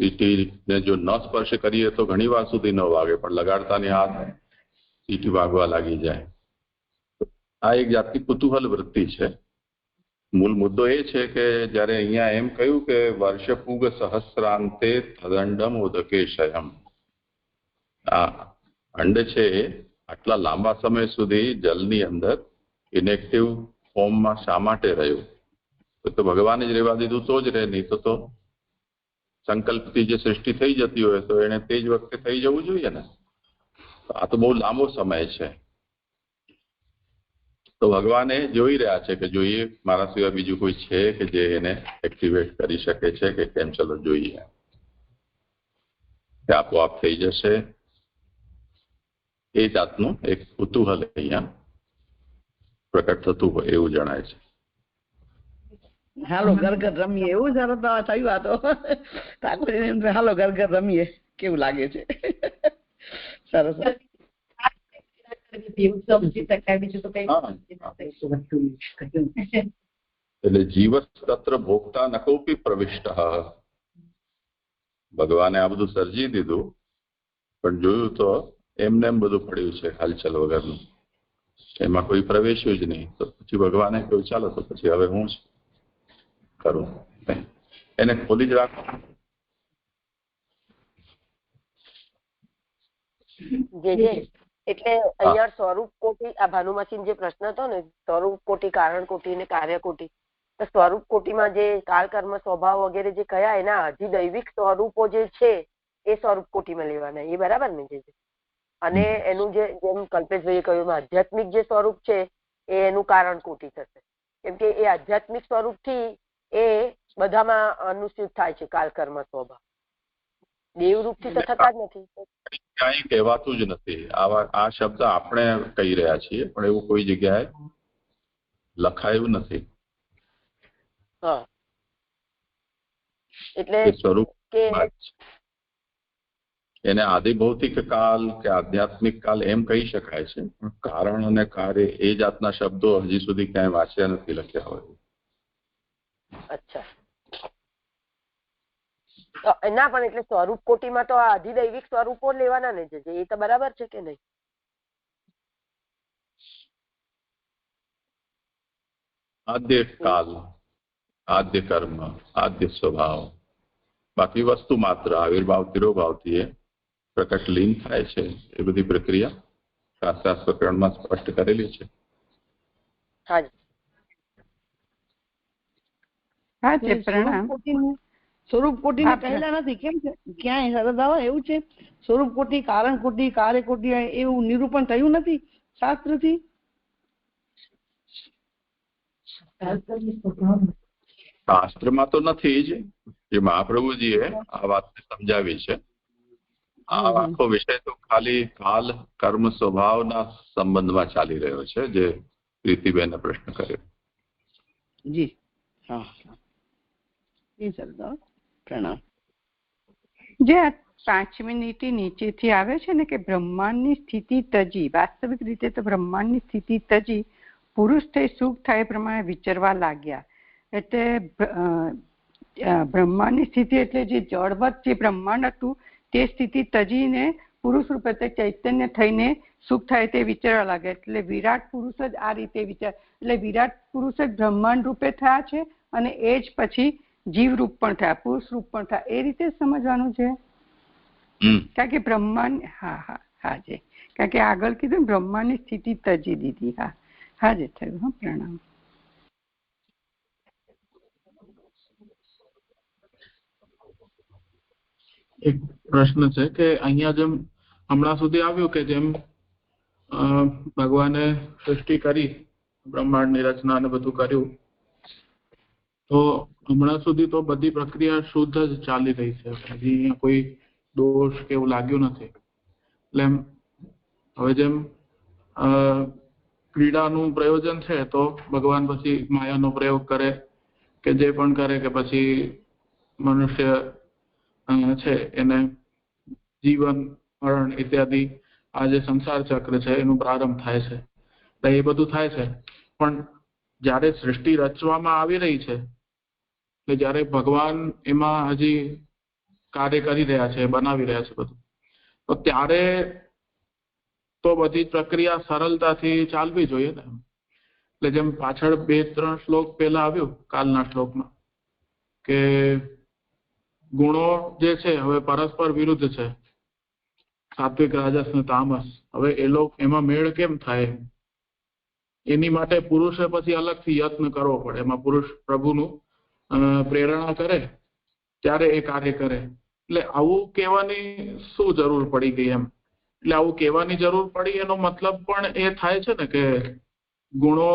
સીટીને જો ન સ્પર્શ કરીએ તો ઘણી વાર સુધી ન વાગે, પણ લગાડતાની હાથ સીટી વાગવા લાગી જાય. આ એક જાતની કુતૂહલ વૃત્તિ છે. મૂળ મુદ્દો એ છે કે જયારે અહીંયા એમ કહ્યું કે વર્ષપૂગ સહસ્રાંતે તદંડમ ઉદકેશયમ, આ અંડ છે આટલા લાંબા સમય સુધી જલની અંદર ઇનેક્ટિવ ફોર્મમાં શા માટે રહ્યું? તો ભગવાને જ રહેવા દીધું તો જ રહે, નહીં તો સંકલ્પથી જે સૃષ્ટિ થઈ જતી હોય તો એને તે જ વખતે થઈ જવું જોઈએ ને. આ તો બહુ લાંબો સમય છે. તો ભગવાને જોઈ રહ્યા છે કે જોઈએ મારા સિવાય બીજું કોઈ છે કે જે એને એક્ટિવેટ કરી શકે છે કે કેમ, ચલો જોઈએ કે આપોઆપ થઈ જશે. એ જાતનું એક કુતૂહલ અહીંયા પ્રકટ થતું હોય એવું જણાય છે. હાલો ઘર ઘર રમીએ એવું સરસ થયું. આ તો ઠાકોરજી હાલો ઘર ઘર રમીએ કેવું લાગે છે. સરસ. એટલે જીવસ્તત્ર ભોગતા ન કોપી પ્રવિષ્ટ. ભગવાને આ બધું સર્જી દીધું પણ જોયું તો એમને એમ બધું પડ્યું છે હાલચાલ વગરનું, એમાં કોઈ પ્રવેશ્યું જ નહીં. તો પછી ભગવાને કહ્યું ચાલો તો પછી હવે હું કરું, એને ખોલી જ રાખો. એટલે અહીંયા સ્વરૂપ કોટી, આ ભાનુમાસી જે પ્રશ્ન હતો ને સ્વરૂપ કોટી, કારણ કોટી ને કાર્ય કોટી, તો સ્વરૂપ કોટીમાં જે કાળ કર્મ સ્વભાવ વગેરે જે કયા એના અધિદૈવિક સ્વરૂપો જે છે એ સ્વરૂપ કોટીમાં લેવાના, એ બરાબર ને? જે અને એનું જે જેમ કલ્પેશભાઈએ કહ્યું આધ્યાત્મિક જે સ્વરૂપ છે એ એનું કારણ કોટી થશે, કેમ કે એ આધ્યાત્મિક સ્વરૂપથી એ બધામાં અનુસૂચિત થાય છે. કાળ કર્મ સ્વભાવ દેવરૂપથી તો થતા જ નથી, કઈ કહેવાતું જ નથી. આ શબ્દ આપણે કહી રહ્યા છીએ પણ એવું કોઈ જગ્યાએ લખાયું નથી. હા, એટલે સ્વરૂપ એને આદિભૌતિક કાલ કે આધ્યાત્મિક કાલ એમ કહી શકાય છે, પણ કારણ અને કાર્ય એ જાતના શબ્દો હજી સુધી ક્યાંય વાંચ્યા નથી, લખ્યા હોય. અચ્છા, ના પણ એટલે સ્વરૂપ કોટીમાં તો આ અધિદૈવિક સ્વરૂપો લેવાના ને છે, એ તો બરાબર છે કે નહીં? આદ્ય કાલ, આદ્ય કર્મ, આદ્ય સ્વભાવ, બાકી વસ્તુ માત્ર આવિર્ભાવ તિરોભાવથી એ પ્રકટ લીન થાય છે. એ બધી પ્રક્રિયા શાસ્ત્રાર્થ પ્રકરણમાં સ્પષ્ટ કરેલી છે. હા છે પ્રણામ. સ્વરૂપ કોટી કહેલા નથી કેમ છે ક્યાંય સરદાવા એવું છે? સ્વરૂપ કોટી, કારણ કોટી, કાર્ય કોટી એવું નિરૂપણ થયું નથી શાસ્ત્રથી. શાસ્ત્રમાં તો નથી જ, જે મહાપ્રભુજીએ આ વાત સમજાવી છે. આ આખો વિષય તો ખાલી કાલ કર્મ સ્વભાવના સંબંધમાં ચાલી રહ્યો છે, જે પ્રીતિબેને પ્રશ્ન કર્યો. જી હા જી સરદાર પ્રણામ. જે આ 5મી નીતિ નીચેથી આવે છે ને કે બ્રહ્માંડની સ્થિતિ તજી, વાસ્તવિક રીતે તો બ્રહ્માંડની સ્થિતિ તજી પુરુષ થઈ સુખ થાય એ પ્રમાણે વિચરવા લાગ્યા. એટલે બ્રહ્માંડની સ્થિતિ એટલે જે જળવત જે બ્રહ્માંડ હતું તે સ્થિતિ તજીને પુરુષ રૂપે ચૈતન્ય થઈને સુખ થાય તે વિચારવા લાગે. એટલે વિરાટ પુરુષ જ આ રીતે વિચાર, એટલે વિરાટ પુરુષ જ બ્રહ્માંડ રૂપે થયા છે અને એ જ પછી જીવ રૂપ પણ થયા, પુરુષ રૂપ પણ થયા, એ રીતે સમજવાનું છે. કારણ કે બ્રહ્માંડ હા જી, કારણ કે આગળ કીધું ને બ્રહ્માંડની સ્થિતિ તજી દીધી. હા જે થયું. હા પ્રણામ. એક પ્રશ્ન છે કે અહીંયા જેમ હમણાં સુધી આવ્યું કે જેમ ભગવાને સૃષ્ટિ કરી, બ્રહ્માંડની રચના ને બધું કર્યું, તો હમણાં સુધી તો બધી પ્રક્રિયા શુદ્ધ જ ચાલી રહી છે, હજી અહીંયા કોઈ દોષ કે એવું લાગ્યું નથી. એટલે હવે જેમ ક્રીડાનું પ્રયોજન છે તો ભગવાન પછી માયાનો પ્રયોગ કરે કે જે પણ કરે, કે પછી મનુષ્ય છે એને જીવન મરણ ઇત્યાદિ આ જે સંસાર ચક્ર છે એનું પ્રારંભ થાય છે. તો એ બધું થાય છે, પણ જ્યારે સૃષ્ટિ રચવામાં આવી રહી છે, એટલે જ્યારે ભગવાન એમાં હજી કાર્ય કરી રહ્યા છે, બનાવી રહ્યા છે બધું, તો ત્યારે તો બધી પ્રક્રિયા સરળતાથી ચાલવી જોઈએ ને. એટલે જેમ પાછળ 2-3 શ્લોક પહેલા આવ્યું કાલના શ્લોકમાં કે ગુણો જે છે હવે પરસ્પર વિરુદ્ધ છે, સાત્વિક, રાજસ ને તામસ. હવે એ લોકો એમાં મેળ કેમ થાય, એની માટે પુરુષે પછી અલગથી યત્ન કરવો પડે. એમાં પુરુષ પ્રભુનું પ્રેરણા કરે ત્યારે એ કાર્ય કરે. એટલે આવું કહેવાની શું જરૂર પડી ગઈ એમ? એટલે આવું કહેવાની જરૂર પડી એનો મતલબ પણ એ થાય છે ને કે ગુણો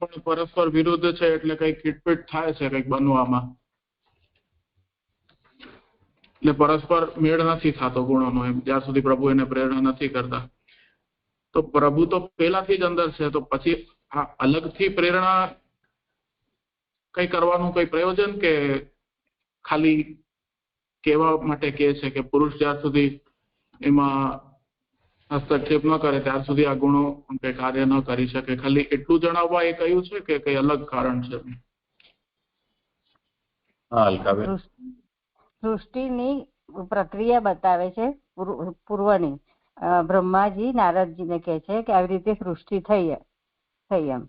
પણ પરસ્પર વિરુદ્ધ છે, એટલે કંઈક ખીટપીટ થાય છે કંઈક બનવામાં, એટલે પરસ્પર મેળ નથી થતો ગુણોનો એમ, જ્યાં સુધી પ્રભુ એને પ્રેરણા નથી કરતા. તો પ્રભુ તો પહેલાથી જ અંદર છે, તો પછી આ અલગથી પ્રેરણા કઈ કરવાનું કઈ પ્રયોજન, કે ખાલી કહેવા માટે કહે છે કે પુરુષ જ્યાં સુધી એમાં હસ્તક્ષેપ ન કરે ત્યાર સુધી આ ગુણો કઈ કાર્ય ન કરી શકે, ખાલી એટલું જણાવવા એ કહ્યું છે કે કઈ અલગ કારણ છે? હા અલકાબેન. સૃષ્ટિની પ્રક્રિયા બતાવે છે પૂર્વની. બ્રહ્માજી નારદજીને કહે છે કે આવી રીતે સૃષ્ટિ થઈ એમ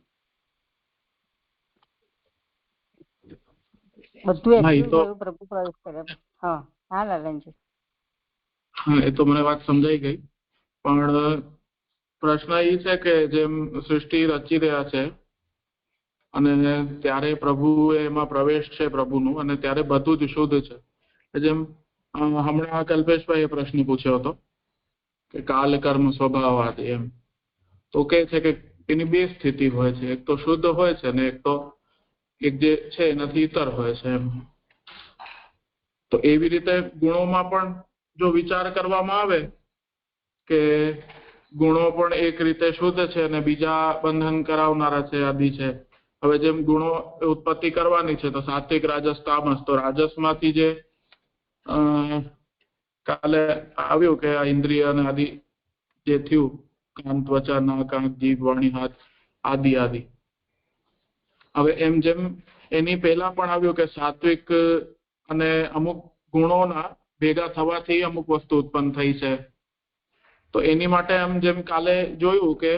બધું પ્રભુ પ્રવેશ કરે. હા લાલનજી. હા એ તો મને વાત સમજાઈ ગઈ, પણ પ્રશ્ન એ છે કે જેમ સૃષ્ટિ રચી રહ્યા છે અને ત્યારે પ્રભુ એમાં પ્રવેશ છે પ્રભુનું, અને ત્યારે બધું જ શુદ્ધ છે. જેમ હમણાં કલ્પેશભાઈએ પ્રશ્ન પૂછ્યો હતો કે કાલ કર્મ સ્વભાવવાદી એમ, તો કે છે કે એની 2 સ્થિતિ હોય છે, એક તો શુદ્ધ હોય છે ને એક તો એક જે છે એનાથી ઇતર હોય છે એમ. તો એવી રીતે ગુણોમાં પણ જો વિચાર કરવામાં આવે કે ગુણો પણ એક રીતે શુદ્ધ છે અને બીજા બંધન કરાવનારા છે, આદિ છે. હવે જેમ ગુણો ઉત્પત્તિ કરવાની છે તો સાત્વિક, રાજસ, તામસ. તો રાજસમાંથી જે કાલે આવ્યું કે આ ઇન્દ્રિય અને આદિ જે થયું, કાન, ત્વચા, નાક, આંખ, જીભ, વાણી, હાથ આદિ. હવે એમ જેમ એની પહેલા પણ આવ્યું કે સાત્વિક અને અમુક ગુણોના ભેગા થવાથી અમુક વસ્તુ ઉત્પન્ન થઈ છે, તો એની માટે એમ જેમ કાલે જોયું કે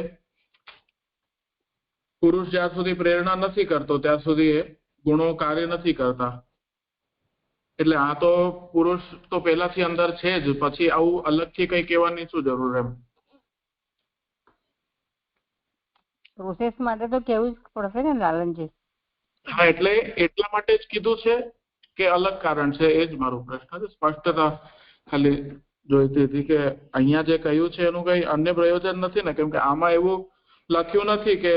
પુરુષ જ્યાં સુધી પ્રેરણા નથી કરતો ત્યાં સુધી એ ગુણો કાર્ય નથી કરતા. એટલે આ તો પુરુષ તો પહેલાથી અંદર છે જ, પછી આવું અલગથી કઈ કહેવાની શું જરૂર એમ? પ્રોસેસ માટે તો કેવું જ પડશે ને લાલનજી. હા એટલે એટલા માટે જ કીધું છે કે અલગ કારણ છે, એ જ મારો પ્રશ્ન છે. સ્પષ્ટતા ખાલી જોઈતી હતી કે અહીંયા જે કહ્યું છે એનું કઈ અન્ય પ્રયોજન નથી ને, કેમ કે આમાં એવું લખ્યું નથી કે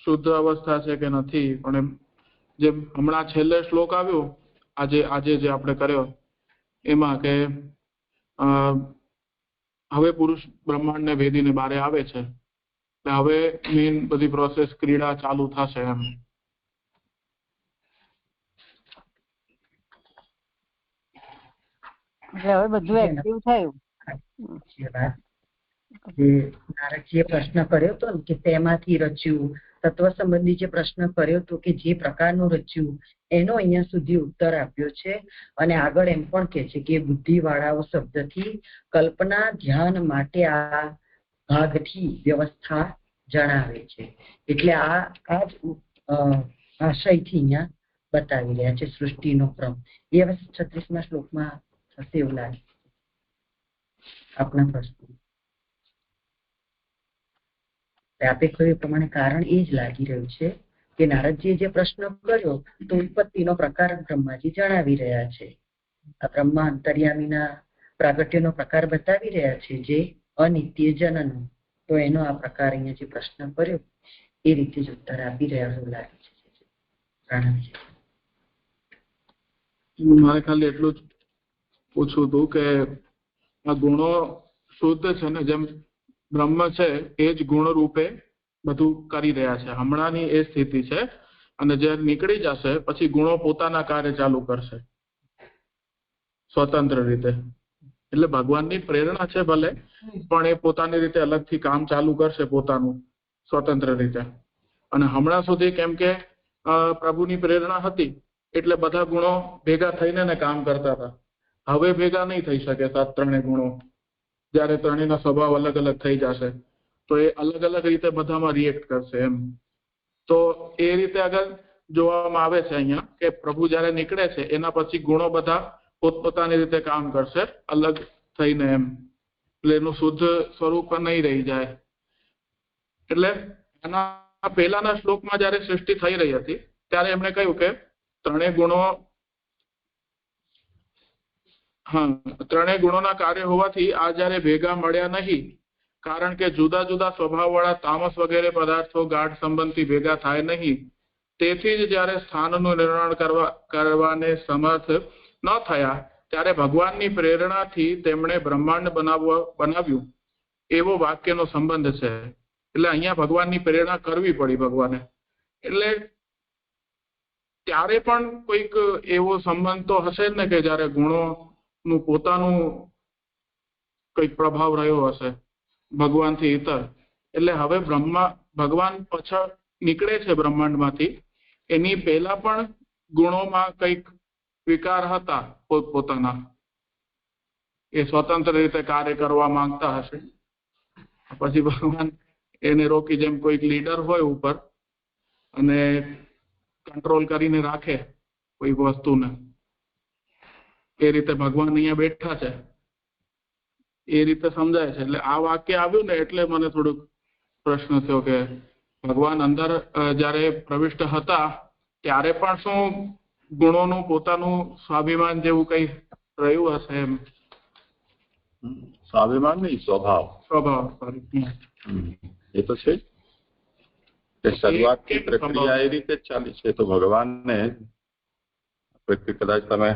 શુદ્ધ અવસ્થા છે કે નથી, પણ એમ જેમ હમણાં છેલ્લે શ્લોક આવ્યો આજે જે આપણે કર્યો એમાં કે હવે પુરુષ બ્રહ્માંડ ને ભેદીને બારે આવે છે, એટલે હવે મેઇન બધી પ્રોસેસ ક્રીડા ચાલુ થશે એમ. એટલે હવે બધું એક્ટિવ થયું. જે નારદજીએ પ્રશ્ન કર્યો હતો ને કે તેમાંથી રચ્યું, તત્વ સંબંધી જે પ્રશ્ન કર્યો હતો કે જે પ્રકારનું રચ્યું, એનો અહીંયા સુધી ઉત્તર આપ્યો છે. અને આગળ એમ પણ કે છે કે બુદ્ધિવાળાઓ શબ્દથી કલ્પના ધ્યાન માટે આ ભાગથી વ્યવસ્થા જણાવે છે. એટલે આ જ આશયથી અહીંયા બતાવી રહ્યા છે સૃષ્ટિનો ક્રમ. એ હવે 36મા શ્લોકમાં થશે એવું લાગે આપણા પ્રશ્ન. આપે કહ્યું એ પ્રમાણે કારણ એ જ લાગી રહ્યું છે કે નારદજીએ જે પ્રશ્ન કર્યો તો ઉત્પત્તિનો પ્રકાર બ્રહ્માજી જણાવી રહ્યા છે. આ બ્રહ્મા અંતર્યામીના પ્રાગટ્યનો પ્રકાર બતાવી રહ્યા છે જે અનિત્ય જનનો. તો એનો આ પ્રકાર અહીંયા જે પ્રશ્ન કર્યો એ રીતે જ ઉત્તર આપી રહ્યા એવું લાગે છે. મારે ખાલી એટલું જ પૂછવું હતું કે આ ગુણો શુદ્ધ છે ને, જેમ બ્રહ્મ છે એ જ ગુણ રૂપે બધું કરી રહ્યા છે, હમણાંની એ સ્થિતિ છે. અને જ્યારે નીકળી જશે પછી ગુણો પોતાના કાર્ય ચાલુ કરશે સ્વતંત્ર રીતે. એટલે ભગવાનની પ્રેરણા છે ભલે, પણ એ પોતાની રીતે અલગથી કામ ચાલુ કરશે પોતાનું સ્વતંત્ર રીતે. અને હમણાં સુધી કેમ કે પ્રભુની પ્રેરણા હતી એટલે બધા ગુણો ભેગા થઈને કામ કરતા હતા. હવે ભેગા નહીં થઈ શકે ત્રણેય ગુણો. જ્યારે ત્રણેયના સ્વભાવ અલગ અલગ થઈ જશે તો એ અલગ અલગ રીતે બધામાં રિએક્ટ કરશે એમ. તો એ રીતે આગળ જોવામાં આવે છે અહીંયા કે પ્રભુ જ્યારે નીકળે છે એના પછી ગુણો બધા પોતપોતાની રીતે કામ કરશે અલગ થઈને એમ. એટલે એનું શુદ્ધ સ્વરૂપ નહીં રહી જાય. એટલે આના પહેલાના શ્લોકમાં જ્યારે સૃષ્ટિ થઈ રહી હતી ત્યારે એમણે કહ્યું કે ત્રણેય ગુણોના કાર્ય હોવાથી આ જ્યારે ભેગા મળ્યા નહીં, કારણ કે જુદા જુદા સ્વભાવવાળા તામસ વગેરે પદાર્થો ગાઢ સંબંધથી ભેગા થાય નહીં, તેથી જ જ્યારે સ્થાનનું નિર્માણ કરવાને સમર્થ ન થયા ત્યારે ભગવાનની પ્રેરણાથી તેમણે બ્રહ્માંડ બનાવ્યું એવો વાક્યનો સંબંધ છે. એટલે અહીંયા ભગવાનની પ્રેરણા કરવી પડી ભગવાને. એટલે ત્યારે પણ કોઈક એવો સંબંધ તો હશે ને કે જ્યારે ગુણોનું પોતાનું કઈક પ્રભાવ રહ્યો હશે ભગવાનથી ઇતર. એટલે હવે ભગવાન પાછળ નીકળે છે બ્રહ્માંડમાંથી, એની પહેલા પણ ગુણોમાં કઈક વિકાર હતા પોતપોતાના, એ સ્વતંત્ર રીતે કાર્ય કરવા માંગતા હશે. પછી ભગવાન એને રોકી, જેમ કોઈક લીડર હોય ઉપર અને કંટ્રોલ કરીને રાખે કોઈ વસ્તુને, એ રીતે ભગવાન અહીંયા બેઠા છે એ રીતે સમજાય છે. એટલે આ વાક્ય આવ્યું ને એટલે મને થોડુંક પ્રશ્ન થયો કે ભગવાન અંદર જ્યારે પ્રવિષ્ટ હતા ત્યારે પણ શું ગુણોનું પોતાનું સ્વાભિમાન જેવું કઈ રહ્યું હશે એમ? સ્વાભિમાન નહીં, સ્વભાવ. એ તો છે જ. શરૂઆતની પ્રક્રિયા એ રીતે જ ચાલી છે. તો ભગવાનને કદાચ તમે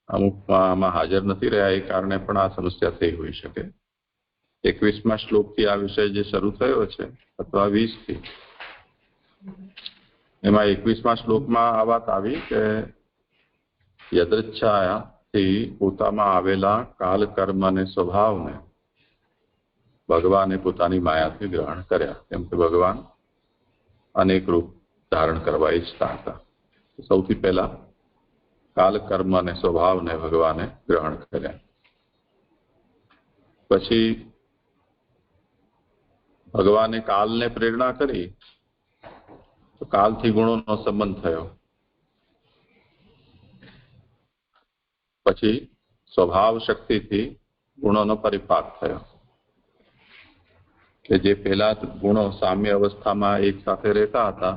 અમુકમાં હાજર નથી રહ્યા એ કારણે પણ આ સમસ્યા થઈ હોઈ શકે. 21મા શ્લોકથી આ વિષય જે શરૂ થયો છે અથવા 20 થી, એમાં 21મા શ્લોકમાં આ વાત આવી કે યદૃચ્છાથી પોતામાં આવેલા કાલ કર્મ અને સ્વભાવને ભગવાને પોતાની માયાથી ગ્રહણ કર્યા. કેમ કે ભગવાન અનેક રૂપ ધારણ કરવા ઈચ્છતા હતા. સૌથી પહેલા કાલ કર્મ અને સ્વભાવને ભગવાને ગ્રહણ કર્યા. પછી ભગવાને કાલને પ્રેરણા કરી તો કાલથી ગુણોનો સંબંધ થયો. પછી સ્વભાવ શક્તિથી ગુણોનો પરિપાક થયો કે જે પહેલા ગુણો સામ્ય અવસ્થામાં એક સાથે રહેતા હતા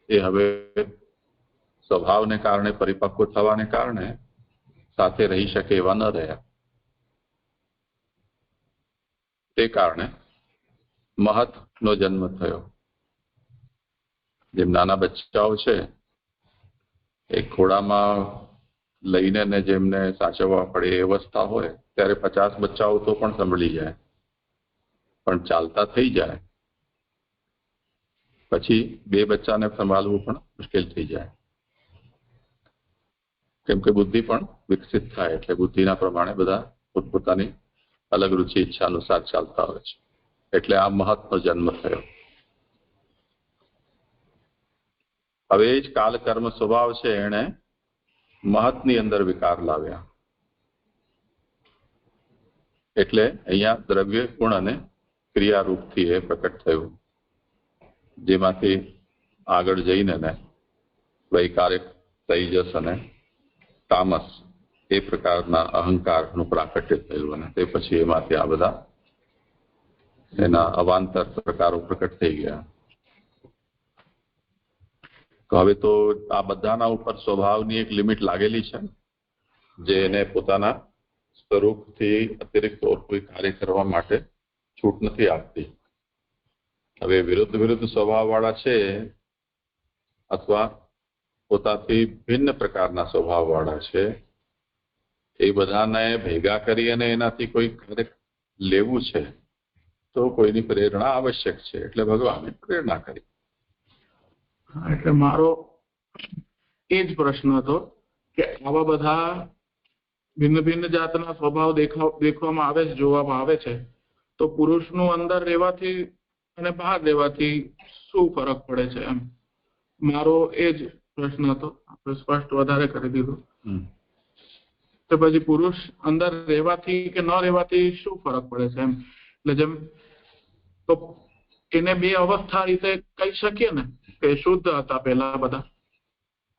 એ હવે સ્વભાવને કારણે પરિપક્વ થવાને કારણે સાથે રહી શકે એવા ન રહ્યા. તે કારણે મહતનો જન્મ થયો. જેમ નાના બચ્ચાઓ છે એ ખોળામાં લઈને ને જેમને સાચવવા પડે એ અવસ્થા હોય ત્યારે 50 બચ્ચાઓ તો પણ સંભળી જાય, પણ ચાલતા થઈ જાય પછી 2 બચ્ચાને સંભાળવું પણ મુશ્કેલ થઈ જાય, કેમ કે બુદ્ધિ પણ વિકસિત થાય એટલે બુદ્ધિના પ્રમાણે બધા પોતપોતાની અલગ રુચિ ઈચ્છા અનુસાર ચાલતા હોય છે. એટલે આ મહતનો જન્મ થયો. હવે એ જ કાલ કર્મ સ્વભાવ છે એણે મહતની અંદર વિકાર લાવ્યા. એટલે અહીંયા દ્રવ્ય ગુણ અને ક્રિયારૂપથી એ પ્રકટ થયું, જેમાંથી આગળ જઈને ને વૈકારિક તૈજસ અને તામસ એ પ્રકારના અહંકારનું પ્રાકટ્ય થયું અને તે પછી એમાંથી આ બધા એના અવાંતર પ્રકારો પ્રકટ થઈ ગયા. તો હવે તો આ બધાના ઉપર સ્વભાવની એક લિમિટ લાગેલી છે, જે એને પોતાના સ્વરૂપથી અતિરિક્ત કોઈ કાર્ય કરવા માટે છૂટ નથી આપતી. હવે વિરુદ્ધ સ્વભાવવાળા છે અથવા પોતાથી ભિન્ન પ્રકારના સ્વભાવવાળા છે, એ બધાને ભેગા કરી અને એનાથી કોઈ કાર્ય લેવું છે તો કોઈની પ્રેરણા આવશ્યક છે. એટલે ભગવાને પ્રેરણા કરી. એટલે મારો એ જ પ્રશ્ન હતો કે આવા બધા ભિન્ન જાતના સ્વભાવ દેખવામાં આવે છે, જોવામાં આવે છે, તો પુરુષનું અંદર રહેવાથી અને બહાર રહેવાથી શું ફરક પડે છે? એમ મારો એ જ પ્રશ્ન હતો. આપણે સ્પષ્ટ વધારે કરી દીધું. તો પછી પુરુષ અંદર રહેવાથી કે ન રહેવાથી શું ફરક પડે છે? એમ એટલે જેમ તો એને 2 અવસ્થા રીતે કહી શકીએ ને કે શુદ્ધ હતા પહેલા બધા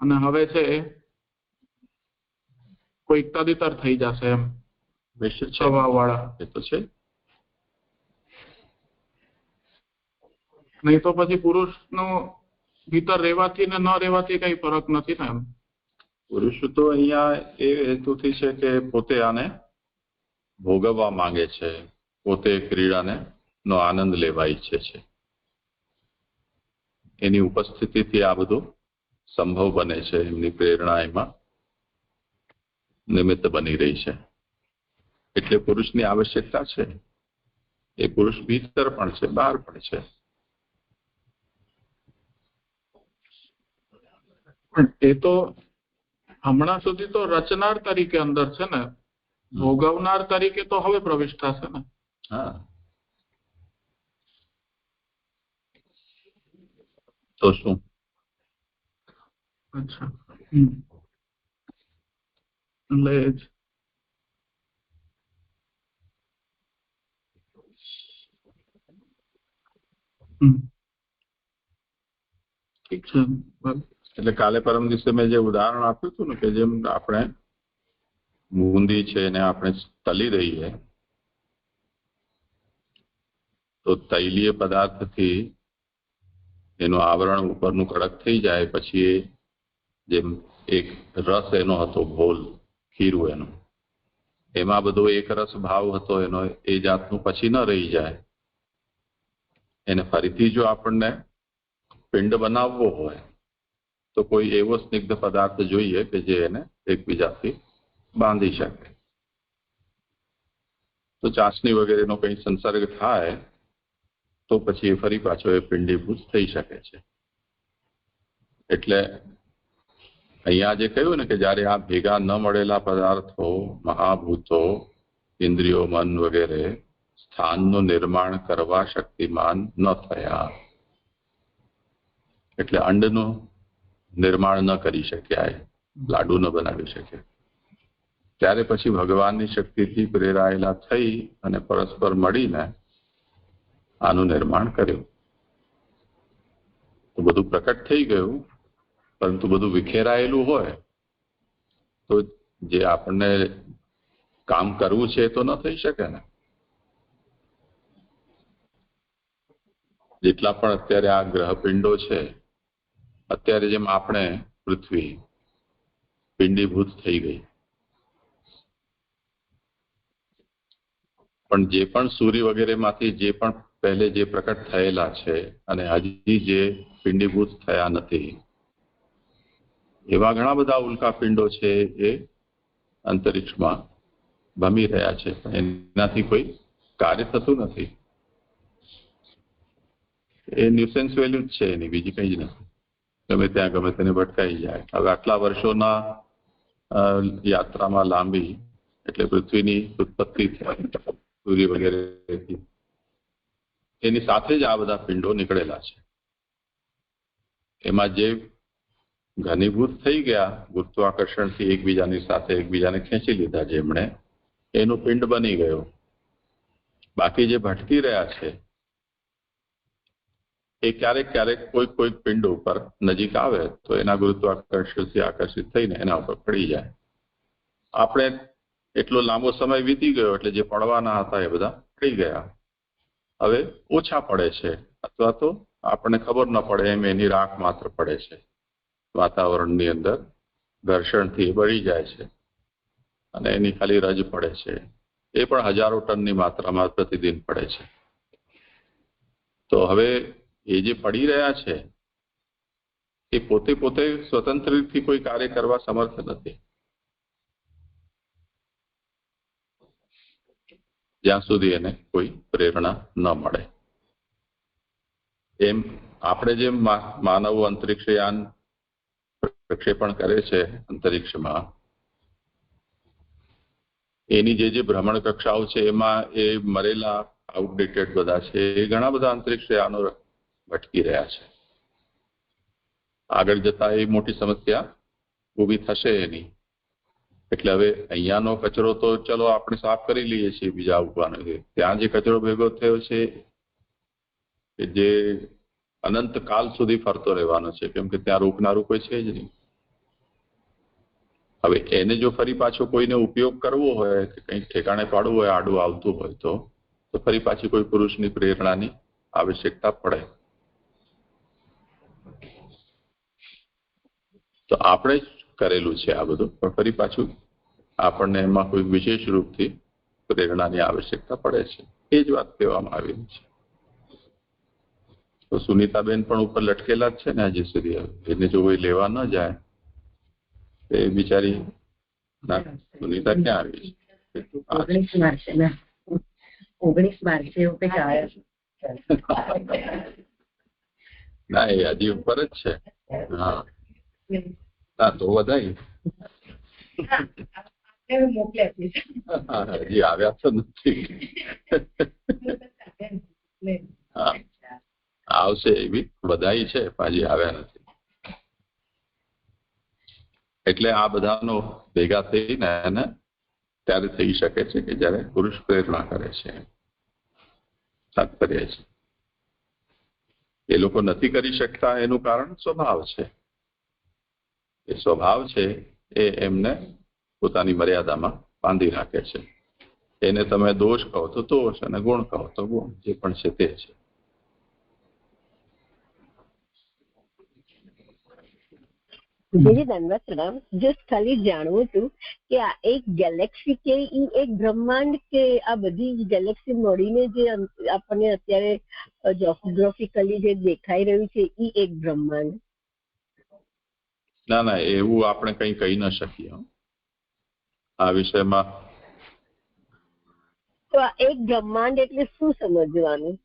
અને હવે છે કોઈ તદિતર થઈ જશે એમ સ્વભાવ વાળા. એ તો છે. નહીં તો પછી પુરુષનું ભીતર રહેવાથી ને ન રહેવાથી કઈ ફરક નથી ને? એમ પુરુષ તો અહીંયા એ હેતુથી છે કે પોતે આને ભોગવવા માંગે છે, પોતે ક્રીડાને નો આનંદ લેવા ઈચ્છે છે. એની ઉપસ્થિતિથી આ બધું સંભવ બને છે. એમની પ્રેરણા એમાં નિમિત્ત બની રહી છે. એટલે પુરુષની આવશ્યકતા છે. એ પુરુષ ભીતર પણ છે, બહાર પણ છે. પણ એ તો હમણાં સુધી તો રચનાર તરીકે અંદર છે ને, ભોગવનાર તરીકે તો હવે પ્રવિષ્ટ થશે ને? હા, તો શું? અચ્છા, એટલે જ ઠીક છે. એટલે કાલે પરમ દિવસે મેં જે ઉદાહરણ આપ્યું હતું ને કે જેમ આપણે બુંદી છે એને આપણે તલી દઈએ તો તૈલીય પદાર્થથી એનું આવરણ ઉપરનું કડક થઈ જાય, પછી જેમ એક રસ એનો હતો ઘોલ, ખીરું એનું, એમાં બધો એક રસ ભાવ હતો એનો, એ જાતનું પછી ન રહી જાય. એને ફરીથી જો આપણને પિંડ બનાવવો હોય તો કોઈ એવો સ્નિગ્ધ પદાર્થ જોઈએ કે જે એને એકબીજાથી બાંધી શકે. તો ચાસણી વગેરેનો કંઈ સંસર્ગ થાય તો પછી એ ફરી પાછો એ પિંડીભૂત થઈ શકે છે. એટલે અહીંયા જે કહ્યું ને કે જ્યારે આ ભેગા ન મળેલા પદાર્થો, મહાભૂતો, ઇન્દ્રિયો, મન વગેરે સ્થાનનું નિર્માણ કરવા શક્તિમાન ન થયા, એટલે અંડનું નિર્માણ ન કરી શક્યા, લાડુ ન બનાવી શક્યા, ત્યારે પછી ભગવાનની શક્તિથી પ્રેરાયેલા થઈ અને પરસ્પર મળીને આનું નિર્માણ કર્યું. તો બધું પ્રકટ થઈ ગયું, પરંતુ બધું વિખેરાયેલું હોય તો જે આપણને કામ કરવું છે તો ન થઈ શકે ને. જેટલા પણ અત્યારે આ ગ્રહપિંડો છે, અત્યારે જેમ આપણે પૃથ્વી પિંડીભૂત થઈ ગઈ, પણ જે પણ સૂર્ય વગેરેમાંથી જે પણ પહેલે જે પ્રકટ થયેલા છે અને હજી જે પિંડીભૂત થયા નથી. એવા ઘણા બધા ઉલ્કાપિંડો છે એ અંતરિક્ષમાં ભમી રહ્યા છે, એનાથી કોઈ કાર્ય થતું નથી. એ ન્યુસેન્સ વેલ્યુ જ છે એની, બીજી કઈ જ નથી. ગમે ત્યાં ગમે તેને ભટકાઈ જાય. હવે આટલા વર્ષોના યાત્રામાં લાંબી, એટલે પૃથ્વીની ઉત્પત્તિ સૂર્ય વગેરેથી, એની સાથે જ આ બધા પિંડો નીકળેલા છે. એમાં જે ઘનીભૂત થઈ ગયા ગુરુત્વાકર્ષણથી, એકબીજાની સાથે એકબીજાને ખેંચી લીધા જેમણે, એનું પિંડ બની ગયો. બાકી જે ભટકી રહ્યા છે એ ક્યારેક ક્યારેક કોઈક પિંડ ઉપર નજીક આવે તો એના ગુરુત્વાકર્ષણથી આકર્ષિત થઈને એના ઉપર પડી જાય. આપણે એટલો લાંબો સમય વીતી ગયો એટલે જે પડવાના હતા એ બધા પડી ગયા. હવે ઓછા પડે છે, અથવા તો આપણને ખબર ન પડે એમ એની રાખ માત્ર પડે છે. વાતાવરણની અંદર ઘર્ષણથી બળી જાય છે અને એની ખાલી રજ પડે છે. એ પણ હજારો ટનની માત્રામાં પ્રતિદિન પડે છે. તો હવે એ જે પડી રહ્યા છે એ પોતે સ્વતંત્ર રીતથી કોઈ કાર્ય કરવા સમર્થ નથી, જ્યાં સુધી એને કોઈ પ્રેરણા ન મળે. એમ આપણે જેમ માનવ અંતરિક્ષયાન પ્રક્ષેપણ કરે છે અંતરિક્ષમાં, એની જે ભ્રમણ કક્ષાઓ છે એમાં એ મરેલા આઉટડેટેડ બધા છે, એ ઘણા બધા અંતરિક્ષયાનો ભટકી રહ્યા છે. આગળ જતા એ મોટી સમસ્યા ઊભી થશે એની. એટલે હવે અહીંયાનો કચરો તો ચલો આપણે સાફ કરી લઈએ છીએ, બીજા ઉપવાનો ત્યાં જે કચરો ભેગો થયો છે કે જે અનંત કાલ સુધી ફરતો રહેવાનો છે, કેમ કે ત્યાં રોકનારું કોઈ છે જ નહીં. હવે એને જો ફરી પાછો કોઈને ઉપયોગ કરવો હોય કે કંઈક ઠેકાણે પાડવું હોય, આડું આવતું હોય તો ફરી પાછી કોઈ પુરુષની પ્રેરણાની આવશ્યકતા પડે. તો આપણે જ કરેલું છે આ બધું, પણ ફરી પાછું આપણને એમાં કોઈ વિશેષ રૂપથી પ્રેરણાની આવશ્યકતા પડે છે. એ જ વાત કહેવામાં આવેલી છે. તો સુનીતાબેન પણ ઉપર લટકેલા જ છે ને હજી સુધી. એને જો કોઈ લેવા ન જાય એ બિચારી, ના સુનીતા ક્યાં આવી? 19 માર્ચે એવું કંઈક આવે છે. ના, એ હજી ઉપર જ છે. હા, ના તો વધાઈ હજી આવ્યા તો નથી. હા, આવશે એવી વધાઈ છે, પાછી આવ્યા નથી. એટલે આ બધાનો ભેગા થઈને એને ત્યારે થઈ શકે છે કે જયારે પુરુષ પ્રેરણા કરે છે. તાત્પર્ય છે એ લોકો નથી કરી શકતા એનું કારણ સ્વભાવ છે. એ સ્વભાવ છે એ એમને પોતાની મર્યાદામાં બાંધી રાખે છે. એને તમે દોષ કહો તો દોષ અને ગુણ કહો તો ગુણ, જે પણ છે તે છે. ધન્યવાદ પ્રણામ. જસ્ટ ખાલી જાણવું હતું કે આ એક ગેલેક્સી કે ઈ એક બ્રહ્માંડ, કે આ બધી ગેલેક્સી મળીને જે આપણને અત્યારે જોગ્રાફિકલી જે દેખાઈ રહ્યું છે ઈ એક બ્રહ્માંડ? ના ના, એવું આપણે કંઈ કહી ન શકીએ આ વિષયમાં. તો આ એક બ્રહ્માંડ એટલે શું સમજવાનું?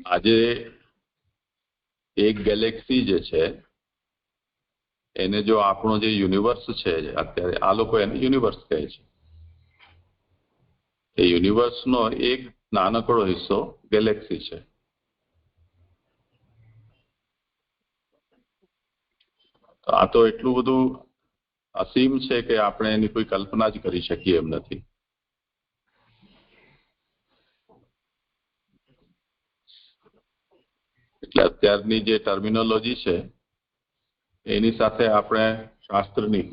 આજે એક ગેલેક્સી જે છે એને જો આપણો જે યુનિવર્સ છે અત્યારે, આ લોકો એને યુનિવર્સ કહે છે. એ યુનિવર્સનો એક નાનકડો હિસ્સો ગેલેક્સી છે. આ તો એટલું બધું અસીમ છે કે આપણે એની કોઈ કલ્પના જ કરી શકીએ એમ નથી. એટલે અત્યારની જે ટર્મિનોલોજી છે એની સાથે આપણે શાસ્ત્રની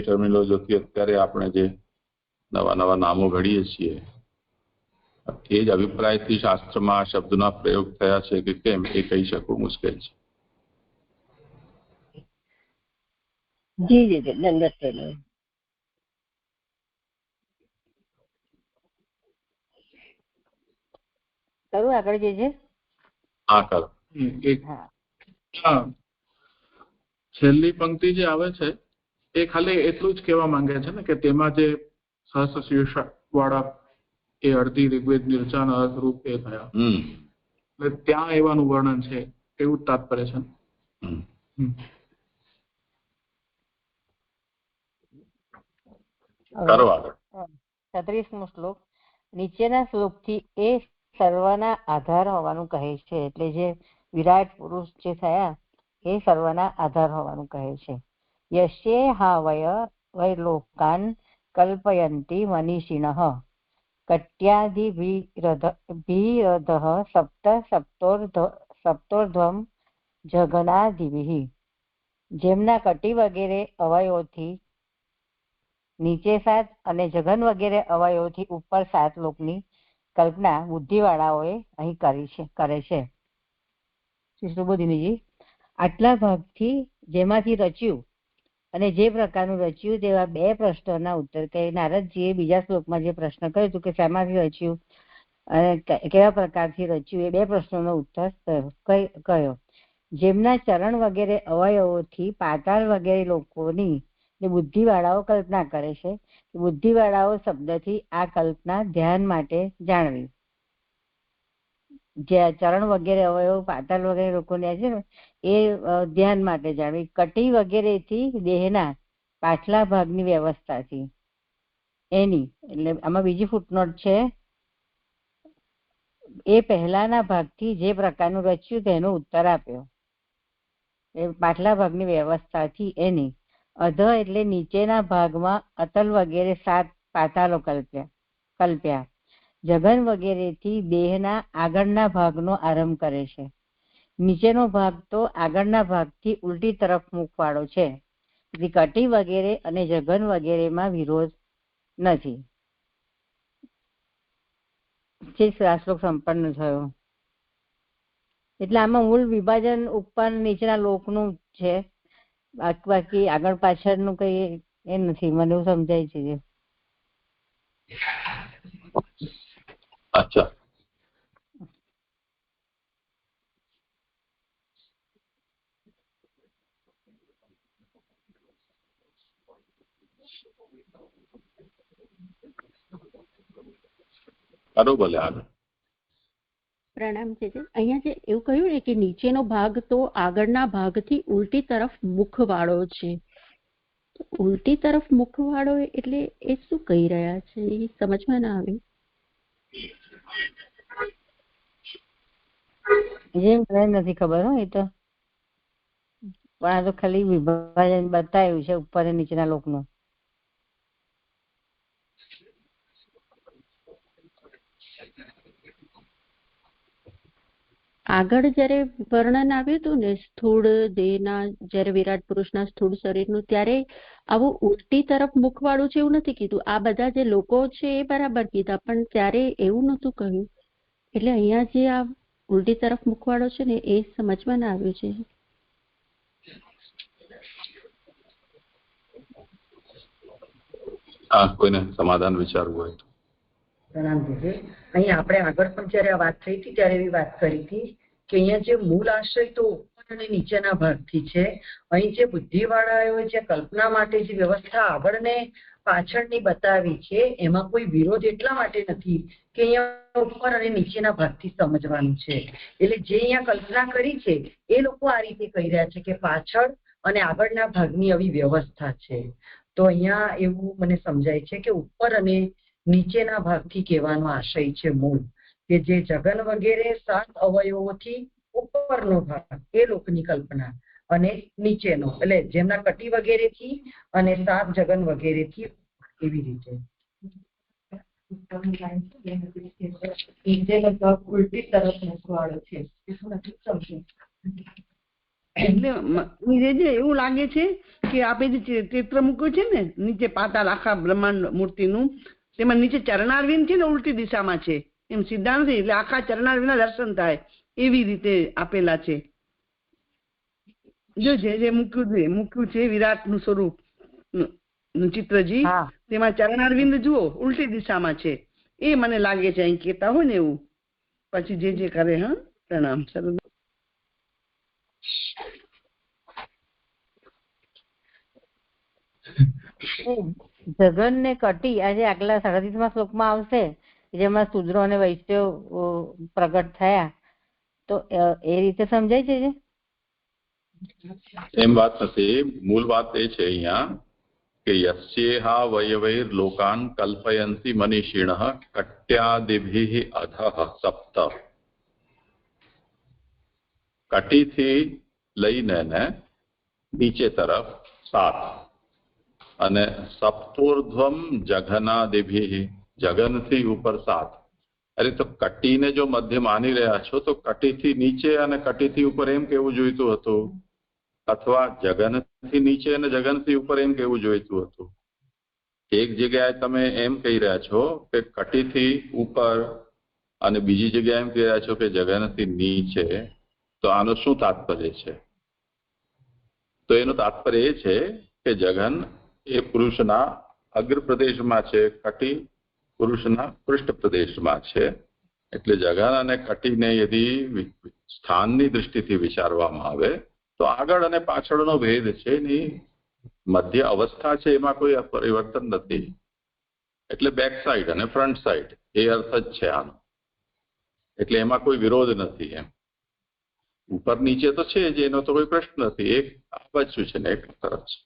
ટર્મિનોલોજીથી અત્યારે આપણે જે નવા નવા નામો ઘડીએ છીએ એ જ અભિપ્રાયથી શાસ્ત્રમાં આ શબ્દના પ્રયોગ થયા છે કે કેમ એ કહી શકવું મુશ્કેલ છે. જી જી જી, દંડવત પ્રણામ. કરું આગળ જે છે હા કરો. એક હા હા છેલ્લી પંક્તિ જે આવે છે એ ખાલી એટલું જ કહેવા માંગે છે ને કે તેમાં જે સહસ્ર વાળા એ અડધી ઋગ્વેદ નિર્ચાન અર્થરૂપ એ થયા, એટલે ત્યાં એવાનું વર્ણન છે એવું જ તાત્પર્ય છે. કરો આગળ. 36મો શ્લોક. નીચેના શ્લોકથી એ સર્વના આધાર હોવાનું કહે છે, એટલે જે વિરાટ પુરુષ જે થયા એ સર્વના આધાર હોવાનું કહે છે. યશ્યે હા વય લોકાન કલ્પયંતી મનીષિણઃ કટ્યાદિભીરધઃ સપ્તોર્ધ્વમ જગનાદિભિઃ. જેમના કટી વગેરે અવયવોથી નીચે 7 અને જગન વગેરે અવયવોથી ઉપર 7 લોકની કલ્પના બુદ્ધિવાળાઓએ અહીં કરે છે. શ્રી સુબોધિનીજી, આટલા ભાગથી જેમાંથી રચ્યું અને જે પ્રકારનું રચ્યું તેવા 2 પ્રશ્નોના ઉત્તર કે નારદજીએ બીજા શ્લોકમાં જે પ્રશ્ન કર્યો હતો કે શેમાંથી રચ્યું અને કેવા પ્રકારથી રચ્યું, એ 2 પ્રશ્નોનો ઉત્તર કયો. જેમના ચરણ વગેરે અવયવોથી પાતાળ વગેરે લોકોની બુદ્ધિવાળાઓ કલ્પના કરે છે. બુદ્ધિવાળાઓ શબ્દથી આ કલ્પના ધ્યાન માટે જાણવી. જે ચરણ વગેરે અવયવ પાતાળ વગેરે લોકોને છે ને એ ધ્યાન માટે જાણવી. કટી વગેરેથી દેહના પાછલા ભાગની વ્યવસ્થાથી એની, એટલે આમાં બીજી ફૂટનોટ છે, એ પહેલાના ભાગથી જે પ્રકારનું રચ્યું તેનો ઉત્તર આપ્યો. એ પાછલા ભાગની વ્યવસ્થાથી એની. અધ એટલે નીચેના ભાગમાં અતલ વગેરે 7 પાતાલો કલ્પ્યા. જગન વગેરેથી દેહના આગળના ભાગનો આરંભ કરે છે. નીચેનો ભાગ તો આગળના ભાગથી ઉલટી તરફ મુખવાળો છે. કટી વગેરે અને જગન વગેરેમાં વિરોધ નથી. જે શ્લોક સંપન્ન થયો. એટલે આમાં મૂળ વિભાજન ઉપર નીચેના લોકનું છે, બાકી આગળ પાછળનું કઈ એ નથી. મને એવું સમજાય છે. અચ્છા, કરો ભલે આગળ. પ્રણામ છે. અહીંયા જે એવું કહ્યું ને કે નીચેનો ભાગ તો આગળના ભાગથી ઉલટી તરફ મુખવાળો છે. ઉલટી તરફ મુખવાળો એટલે એ શું કહી રહ્યા છે એ સમજમાં ના આવ્યું. મને નથી ખબર હો, એ તો પણ આ તો ખાલી વિભાજન બતાવ્યું છે ઉપર અને નીચેના લોકનું. આગળ જયારે વર્ણન આવ્યું હતું ને સ્થૂળ દેહના, જયારે વિરાટ પુરુષના સ્થૂળ શરીરનું, ત્યારે આવું ઉલટી તરફ મુખવાળું છે એવું નથી કીધું. આ બધા જે લોકો છે એ બરાબર કીધા, પણ ત્યારે એવું નતું કહ્યું. એટલે અહીંયા જે આ ઉલટી તરફ મુખવાળો છે ને એ સમજમાં ના આવ્યું છે. કોઈને સમાધાન વિચારવું હોય તો. પ્રણામજી. અહીં આપણે આગળ પણ જયારે આ વાત થઈ હતી ત્યારે એવી વાત કરી હતી કે અહીંયા જે મૂળ આશય તો ઉપર અને નીચેના ભાગથી છે. અહીં જે બુદ્ધિવાળાઓએ જે કલ્પના માટે જે વ્યવસ્થા આગળ ને પાછળની બતાવી છે એમાં કોઈ વિરોધ એટલા માટે નથી કે અહીંયા ઉપર અને નીચેના ભાગથી સમજવાનું છે. એટલે જે અહીંયા કલ્પના કરી છે એ લોકો આ રીતે કહી રહ્યા છે કે પાછળ અને આગળના ભાગની આવી વ્યવસ્થા છે. તો અહીંયા એવું મને સમજાય છે કે ઉપર અને નીચેના ભાગથી કહેવાનો આશય છે મૂળ, કે જે જગન વગેરે 7 અવયવોથી ઉપરનો ભાગ એ લોકની કલ્પના, અને નીચેનો એટલે જેમના કટી વગેરેથી અને 7 જગન વગેરેથી એવી રીતે. ઉલટી તરફ મુખવાળો છે. એટલે એવું લાગે છે કે આપણે જે ચિત્ર મૂક્યું છે ને નીચે પાતાળ આખા બ્રહ્માંડ મૂર્તિનું, તેમાં નીચે ચરણારવિંદ છે ને ઉલટી દિશામાં છે, એમ સીધા નથી. એટલે આખા ચરણારવિંદના દર્શન થાય એવી રીતે આપેલા છે. જો જે મૂક્યું છે વિરાટનું સ્વરૂપ નું ચિત્રજી, તેમાં ચરણારવિંદ જુઓ ઉલટી દિશામાં છે. એ મને લાગે છે અહીં કેતા હોય ને એવું. પછી જે કરે. હા, પ્રણામ. સરસ. જગન ને કટી આજે આગલા 37મા શ્લોકમાં આવશે, જેમાં શૂદ્રો અને વૈશ્યો પ્રગટ થયા. તો એ રીતે સમજાય છે? એમ વાત નથી. મૂળ વાત એ છે અહીંયા કે યસ્યેહા વયવૈર લોકાન કલ્પયંતિ મનીષિણઃ કટ્યાદિભિઃ અધઃ સપ્ત. કટીથી લઈને નીચે તરફ 7 અને સપ્તોર્ધ્વમ જઘનાદિભિઃ, જગનથી ઉપર 7. અરે તો કટીને જો મધ્ય માની રહ્યા છો તો કટીથી નીચે અને કટીથી ઉપર એમ કેવું જોઈતું હતું, અથવા જગનથી નીચે અને જગનથી ઉપર એમ કેવું જોઈતું હતું. એક જગ્યાએ તમે એમ કહી રહ્યા છો કે કટીથી ઉપર અને બીજી જગ્યાએ એમ કહી રહ્યા છો કે જગનથી નીચે. તો આનું શું તાત્પર્ય છે? તો એનું તાત્પર્ય એ છે કે જગન એ પુરુષના અગ્ર પ્રદેશમાં છે, કટી પુરુષના પૃષ્ઠ પ્રદેશમાં છે. એટલે જગન અને કટીને યદી સ્થાનની દૃષ્ટિથી વિચારવામાં આવે તો આગળ અને પાછળનો ભેદ છે, એની મધ્ય અવસ્થા છે, એમાં કોઈ પરિવર્તન નથી. એટલે બેક સાઈડ અને ફ્રન્ટ સાઈડ એ અર્થ જ છે આનો. એટલે એમાં કોઈ વિરોધ નથી. એમ ઉપર નીચે તો છે જ, એનો તો કોઈ પ્રશ્ન નથી. એક આ બાજુ છે ને એક તરફ છે.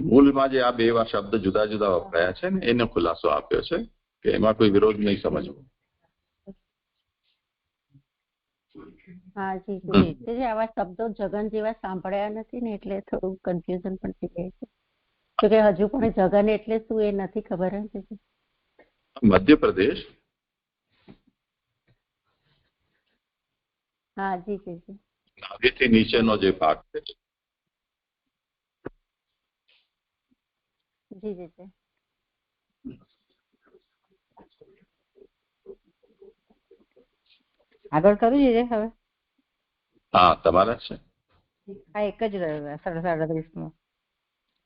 મૂળમાં જે આ બે શબ્દ જુદા જુદા વપરાયા છે ને એનો ખુલાસો આપ્યો છે કે એમાં કોઈ વિરોધ નહીં સમજવો. હા જી, આવા શબ્દો જગન જેવા સાંભળ્યા નથી ને એટલે થોડું કન્ફ્યુઝન પણ થઈ જાય છે. તો કે હજુ પણ જગન એટલે શું એ નથી ખબર. મધ્યપ્રદેશ. હા જી જી. નાભિથી નીચેનો જે ભાગ છે. જી જી. આગળ કરવું છે હવે? હા, તમારા છે. હા, એક જ રહ્યો 37મો.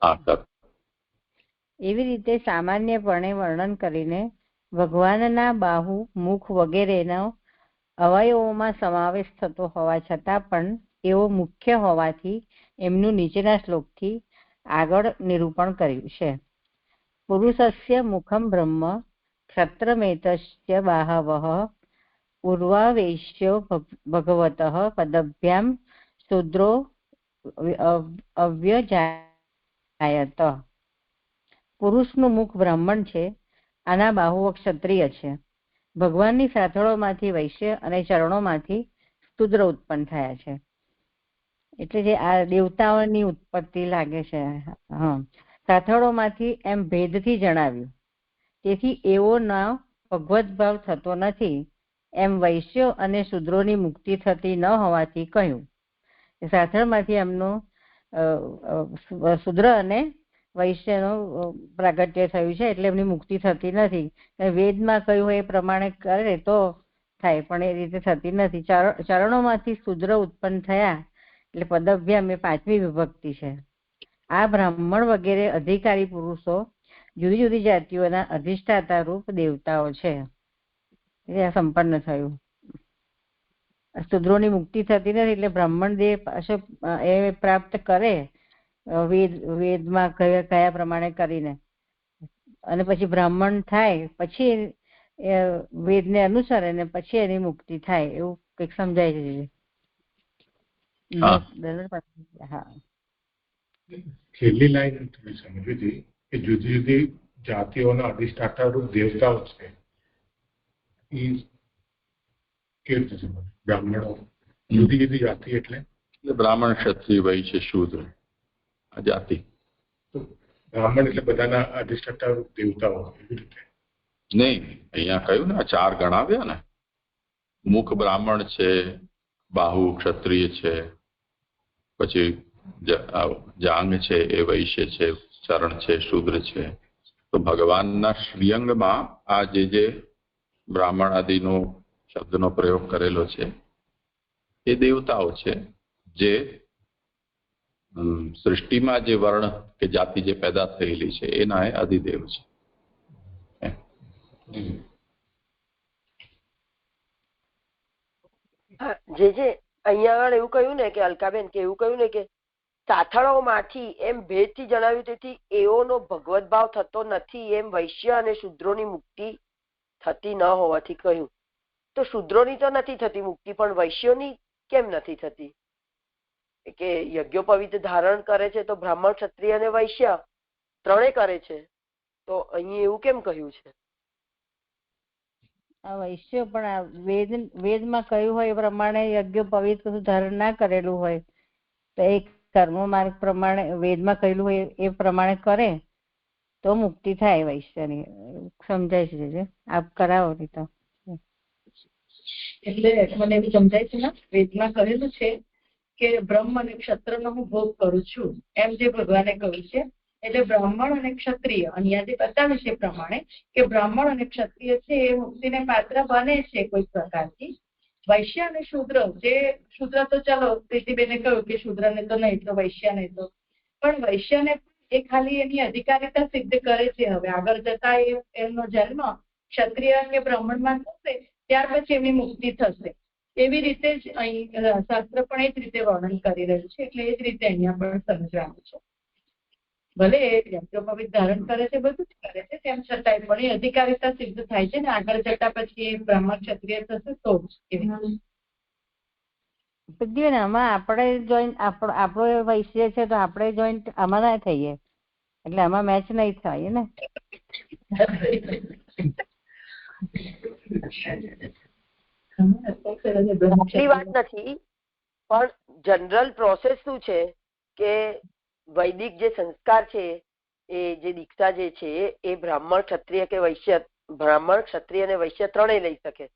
હા, કર. એવી રીતે સામાન્યપણે વર્ણન કરીને ભગવાનના બાહુ, મુખ વગેરેનો અવયવોમાં સમાવેશ થતો હોવા છતાં પણ એવો મુખ્ય હોવાથી એમનું નીચેના શ્લોકથી આગળ નિરૂપણ કર્યું છે. પુરુષસ્ય મુખમ બ્રહ્મ ક્ષત્રમેતસ્ય બાહવઃ પૂર્વાવેશ્યો ભગવતઃ પદભ્યામ શૂદ્રો અવ્યજાયત. પુરુષનું મુખ બ્રાહ્મણ છે, આના બાહુઓ ક્ષત્રિય છે. ભગવાનની સાથળોમાંથી વૈશ્ય અને ચરણોમાંથી શૂદ્ર ઉત્પન્ન થયા છે. એટલે જે આ દેવતાઓની ઉત્પત્તિ લાગે છે. હા, સાથળોમાંથી એમ ભેદથી જણાવ્યું. તેથી એવો ન ભગવત ભાવ થતો નથી એમ વૈશ્યો અને શૂદ્રોની મુક્તિ થતી ન હોવાથી કહ્યું. સાથળમાંથી એમનું શૂદ્ર અને વૈશ્યનું પ્રાગટ્ય થયું છે, એટલે એમની મુક્તિ થતી નથી. વેદમાં કહ્યું એ પ્રમાણે કરે તો થાય, પણ એ રીતે થતી નથી. ચરણોમાંથી શૂદ્ર ઉત્પન્ન થયા એટલે પદભ્યામ એ 5મી વિભક્તિ છે. આ બ્રાહ્મણ વગેરે અધિકારી પુરુષો જુદી જુદી જાતિઓના અધિષ્ઠાતા રૂપ દેવતાઓ છે. એટલે આ સંપન્ન થયું. શૂદ્રોની મુક્તિ થતી નથી એટલે બ્રાહ્મણ દેહ એ પ્રાપ્ત કરે વેદમાં કયા પ્રમાણે કરીને, અને પછી બ્રાહ્મણ થાય પછી વેદને અનુસરે ને પછી એની મુક્તિ થાય, એવું કંઈક સમજાય છે. હા, છેલ્લી લાઈન સમજવી હતી કે જુદી જુદી જાતિઓના અધિષ્ઠાતા રૂપ દેવતાઓ છે. કેવી રીતે સમજ? બ્રાહ્મણો જુદી જુદી જાતિ એટલે બ્રાહ્મણ, ક્ષત્રિય, વૈશ્ય, શૂદ્ર આ જાતિ. બ્રાહ્મણ એટલે બધાના અધિષ્ઠાતા રૂપ દેવતાઓ એવી રીતે નહીં. અહીંયા કહ્યું ને, આ 4 ગણાવ્યા ને. મુખ બ્રાહ્મણ છે, બાહુ ક્ષત્રિય છે, પછી જાંગ છે એ વૈશ્ય છે, ચરણ છે શૂદ્ર છે. તો ભગવાનના શ્રીઅંગમાં આ જે બ્રાહ્મણ આદિનો શબ્દનો પ્રયોગ કરેલો છે એ દેવતાઓ છે, જે સૃષ્ટિમાં જે વર્ણ કે જાતિ જે પેદા થયેલી છે એના એ અધિદેવ છે. જે અહીંયા આગળ એવું કહ્યું ને કે અલકાબેન કે એવું કહ્યું ને કે સાથળોમાંથી એમ ભેદથી જણાવ્યું, તેથી એઓનો ભગવત ભાવ થતો નથી એમ વૈશ્ય અને શૂદ્રોની મુક્તિ થતી ન હોવાથી કહ્યું. તો શૂદ્રોની તો નથી થતી મુક્તિ, પણ વૈશ્યોની કેમ નથી થતી? કે યજ્ઞોપવિત ધારણ કરે છે તો બ્રાહ્મણ, ક્ષત્રિય અને વૈશ્ય ત્રણે કરે છે, તો અહીં એવું કેમ કહ્યું છે? આ વૈશ્ય પણ આ વેદમાં કહ્યું હોય એ પ્રમાણે યજ્ઞોપવિત ધારણ ના કરેલું હોય તો એ કર્મ માર્ગ પ્રમાણે વેદમાં કહેલું હોય એ પ્રમાણે કરે તો મુક્તિ થાય વૈશ્યની. સમજાય છે? આપ કરાવો નહીં તો. એટલે મને એવું સમજાય છે ને, વેદમાં કહેલું છે કે બ્રહ્મ અને ક્ષત્રનો હું ભોગ કરું છું, એમ જે ભગવાને કહ્યું છે. એટલે બ્રાહ્મણ અને ક્ષત્રિય અહીંયા જે બતાવ્યું છે પ્રમાણે કે બ્રાહ્મણ અને ક્ષત્રિય છે એ મુક્તિને પાત્ર બને છે કોઈ પ્રકારથી. વૈશ્ય અને શૂદ્ર, જે શૂદ્ર તો ચાલો પ્રીતિબેને કહ્યું કે શૂદ્રને તો નહીં, તો વૈશ્યને તો, પણ વૈશ્યને એ ખાલી એની અધિકારીતા સિદ્ધ કરે છે. હવે આગળ જતા એમનો જન્મ ક્ષત્રિય કે બ્રાહ્મણમાં થશે ત્યાર પછી એમની મુક્તિ થશે. એવી રીતે જ અહીં શાસ્ત્ર પણ એ જ રીતે વર્ણન કરી રહ્યું છે. એટલે એ જ રીતે અહીંયા પણ સમજવાનું છે. ભલે યજ્ઞોપવિત ધારણ કરે છે, બધું જ કરે છે, તેમ છતાંય પણ એ અધિકારીતા સિદ્ધ થાય છે ને આગળ જતા પછી એ બ્રાહ્મણ ક્ષત્રિય થશે તો જ. આમાં આપણે જોઈન્ટ આપણો વૈશ્ય છે તો આપણે જોઈન્ટ આમાં ના થઈએ, એટલે આમાં મેચ નહીં થાય ને. એટલી વાત નથી, પણ જનરલ પ્રોસેસ શું છે કે વૈદિક જે સંસ્કાર છે, એ જે દીક્ષા જે છે એ બ્રાહ્મણ, ક્ષત્રિય કે વૈશ્ય, બ્રાહ્મણ, ક્ષત્રિય અને વૈશ્ય ત્રણેય લઈ શકે.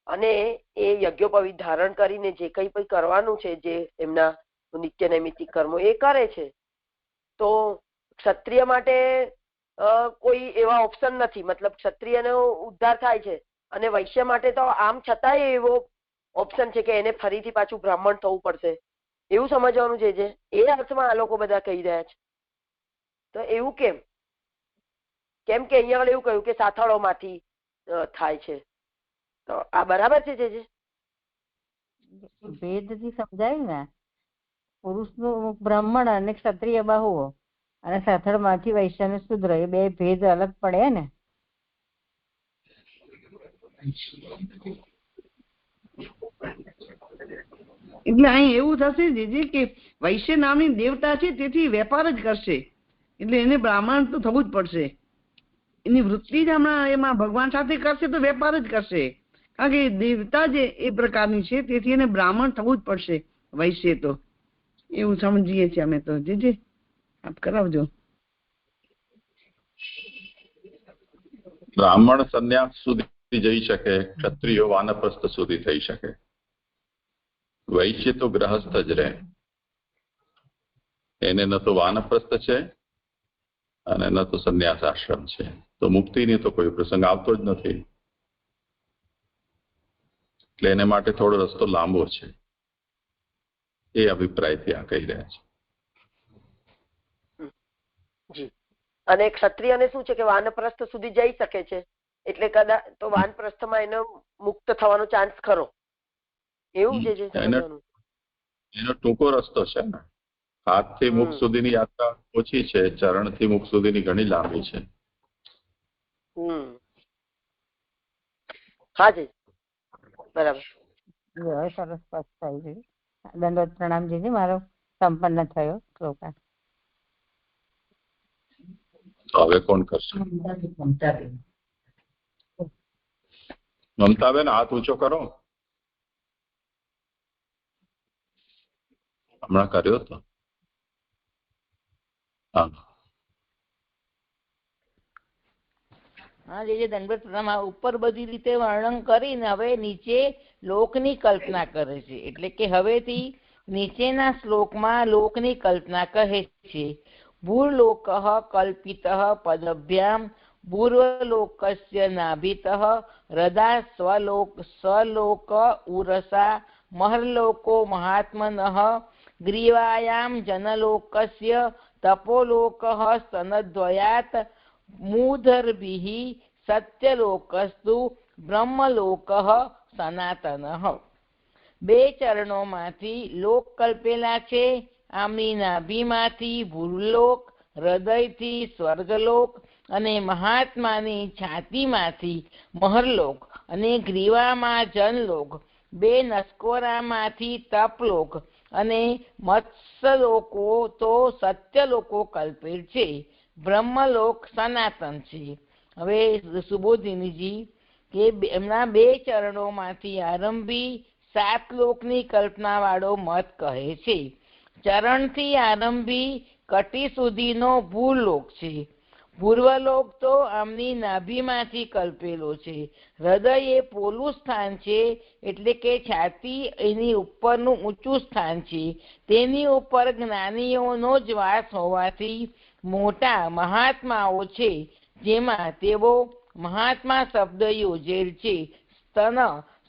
અને એ યજ્ઞોપવિત ધારણ કરીને જે કંઈ પણ કરવાનું છે, જે એમના નિત્ય નૈમિત્તિક કર્મો એ કરે છે. તો ક્ષત્રિય માટે કોઈ એવા ઓપ્શન નથી, મતલબ ક્ષત્રિયનો ઉદ્ધાર થાય છે, અને વૈશ્ય માટે તો આમ છતાંય એવો ઓપ્શન છે કે એને ફરીથી પાછું બ્રાહ્મણ થવું પડશે. એવું સમજવાનું છે. એ અર્થમાં આ લોકો બધા કહી રહ્યા છે. તો એવું કેમ? કેમ કે અહીંયા એવું કહ્યું કે સાથળોમાંથી થાય છે, તો આ બરાબર છે? જે ભેદથી સમજાયું ને, પુરુષનું બ્રાહ્મણ અને ક્ષત્રિય બાહુઓ અને સાથળમાંથી વૈશ્ય અને શૂદ્ર, એ બે ભેદ અલગ પડે ને. એટલે અહીં એવું થશે કે વૈશ્ય નામની દેવતા છે તેથી વેપાર જ કરશે, એટલે એને બ્રાહ્મણ તો થવું જ પડશે. એની વૃત્તિ જ હમણાં એમાં ભગવાન સાથે કરશે તો વેપાર જ કરશે, કારણ કે દેવતા જે એ પ્રકારની છે તેથી એને બ્રાહ્મણ થવું જ પડશે વૈશ્ય તો. એવું સમજીએ છીએ અમે તો. જે આપ કરાવજો. બ્રાહ્મણ સંન્યાસ સુધી જઈ શકે, ક્ષત્રિયો વાનપ્રસ્થ સુધી થઈ શકે, વૈશ્ય તો ગ્રહસ્થ જ રહે. એને ન તો વાનપ્રસ્થ છે અને ન તો સંન્યાસ આશ્રમ છે, તો મુક્તિની તો કોઈ પ્રસંગ આવતો જ નથી. એટલે એને માટે થોડો રસ્તો લાંબો છે, એ અભિપ્રાયથી આ કહી રહ્યા છે. અને ક્ષત્રિયને શું છે કે વાનપ્રસ્થ સુધી જઈ શકે છે, એટલે કદાચ તો વાનપ્રસ્થમાં એનો મુક્ત થવાનો ચાન્સ ખરો. એવું છે એનો ટૂંકો રસ્તો છે ને. હાથથી મુખ સુધીની યાત્રા ઓછી છે, ચરણથી મુખ સુધીની ઘણી લાંબી છે. હાજી, બરાબર. સરસ સ્પષ્ટ થઈ ગયું. દંડવત પ્રણામ જીજી, મારો સંપન્ન થયો શ્લોક. હવે કોણ કરશે? મમતાબેન, હાથ ઊંચો કરો. હમણાં કર્યો હતો. હા જે દંડવત પ્રણામ ઉપર બધી રીતે વર્ણન કરીને હવે નીચે લોકની કલ્પના કરે છે. એટલે કે હવેથી નીચેના શ્લોકમાં લોકની કલ્પના કહે છે. ભૂર્લોક કલ્પિત પદભ્યામ પૂર્વલોકસ્ય નાભિત હૃદા સ્વલોક ઉરસા મહર્લોકો મહાત્મનઃ ગ્રીવાયામ જનલોકસ્ય તપોલોક સ્તનદ્વયાત મૂઢર્ભિઃ સત્યલોકસ્તુ બ્રહ્મલોક સનાતનઃ. બે ચરણોમાંથી લોક કલ્પેલા છે. આમની નાભીમાંથી ભૂલોક, હૃદયથી સ્વર્ગલોક અને મહાત્માની છાતીમાંથી મહરલોક અને ગ્રીવામાં જનલોક, બે નસકોરામાંથી તપલોક અને મત્સ્યલોકો તો સત્યલોકો કલ્પેલ છે. બ્રહ્મલોક સનાતન છે. હવે સુબોધિનીજી કે એમના બે ચરણોમાંથી આરંભી 7 લોકની કલ્પના વાળો મત કહે છે. ચરણથી આરંભી કટી સુધીનો ભૂલોક છે. પૂર્વલોક તો આમની નાભીમાંથી કલ્પેલો છે. હૃદય એ પોલું સ્થાન છે, એટલે કે છાતી એની ઉપરનું ઊંચું સ્થાન છે. તેની ઉપર જ્ઞાનીઓનો જ વાસ હોવાથી મોટા મહાત્માઓ છે, જેમાં તેઓ મહાત્મા શબ્દ યોજેલ છે. સ્તન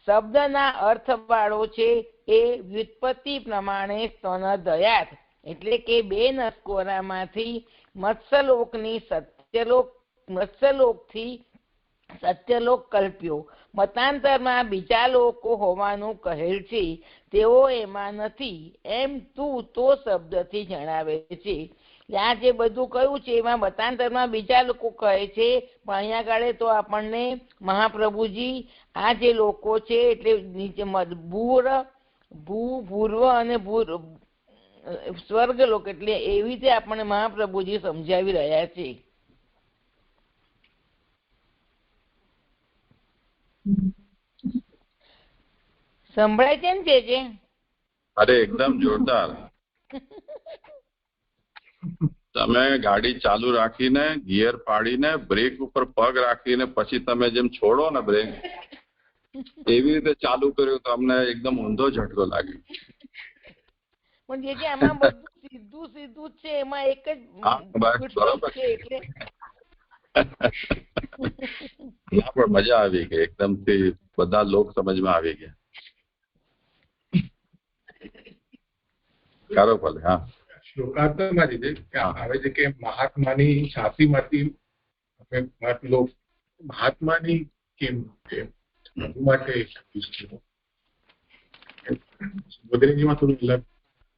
શબ્દના અર્થ વાળો છે, એ વ્યુત્પત્તિ પ્રમાણે સ્તન દયાત, એટલે કે બે નસકોરામાંથી મત્સ્યલોકથી સત્યલોક કલ્પ્યો. મતાંતરમાં બીજા લોકો હોવાનું કહેલ છે, તેઓ એમાં નથી એમ તું તો શબ્દથી જણાવે છે. આ જે બધું કહ્યું છે એમાં મતાંતરમાં બીજા લોકો કહે છે, પણ અહીંયા આગળ તો આપણને મહાપ્રભુજી આ જે લોકો છે એટલે નીચે ભૂર્વ અને સ્વર્ગલોક એટલે એવી રીતે આપણને મહાપ્રભુજી સમજાવી રહ્યા છે. સંભળાય છે ને જે? અરે એકદમ જોરદાર. તમે ગાડી ચાલુ રાખીને ગિયર પાડીને બ્રેક ઉપર પગ રાખીને પછી તમે જેમ છોડો ને બ્રેક, એવી રીતે ચાલુ કર્યું તો અમને એકદમ ઊંધો ઝટકો લાગ્યો. પણ જે આમાં બધું સીધું સીધું છે, એમાં એક જ છે એટલે પણ મજા આવી ગઈ એકદમ થી, બધા લોક સમજમાં આવી ગયા. કરો ભલે. હા, શ્લોકાર્થમાં આવે છે કે મહાત્માની છાતીમાંથી મહાત્માની કેમ માટે સુભદ્રીજીમાં થોડું અલગ,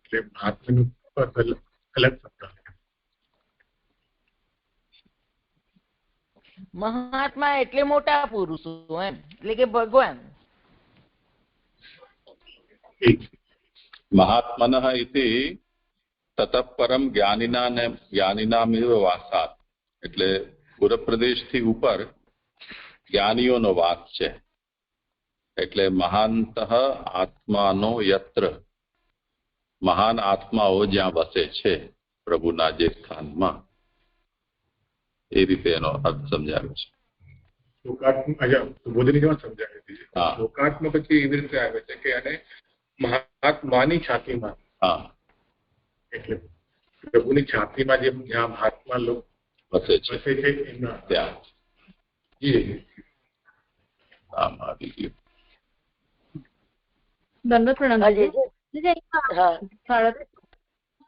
એટલે મહાત્માનું અલગ શબ્દ. મહાત્મા એટલે મોટા પુરુષો એમ, એટલે કે ભગવાન. મહાત્મન ઇતિ તતઃ પરમ જ્ઞાનિનામિવ વાસાત, એટલે પૂર્વપ્રદેશથી ઉપર જ્ઞાનીઓનો વાસ છે. એટલે મહાંતઃ આત્માનો યત્ર, મહાન આત્માઓ જ્યાં વસે છે પ્રભુના જે સ્થાનમાં, એ રીતે એનો અર્થ સમજાવ્યો છે. સુબોધિનીમાં સમજાવી દીધી. શ્લોકાર્થમાં પછી એવી રીતે આવે છે કે અને મહાત્માની છાતીમાં, હા, એટલે પ્રભુની છાતીમાં જે જ્યાં મહાત્મા લોક વસે છે એમના ત્યાં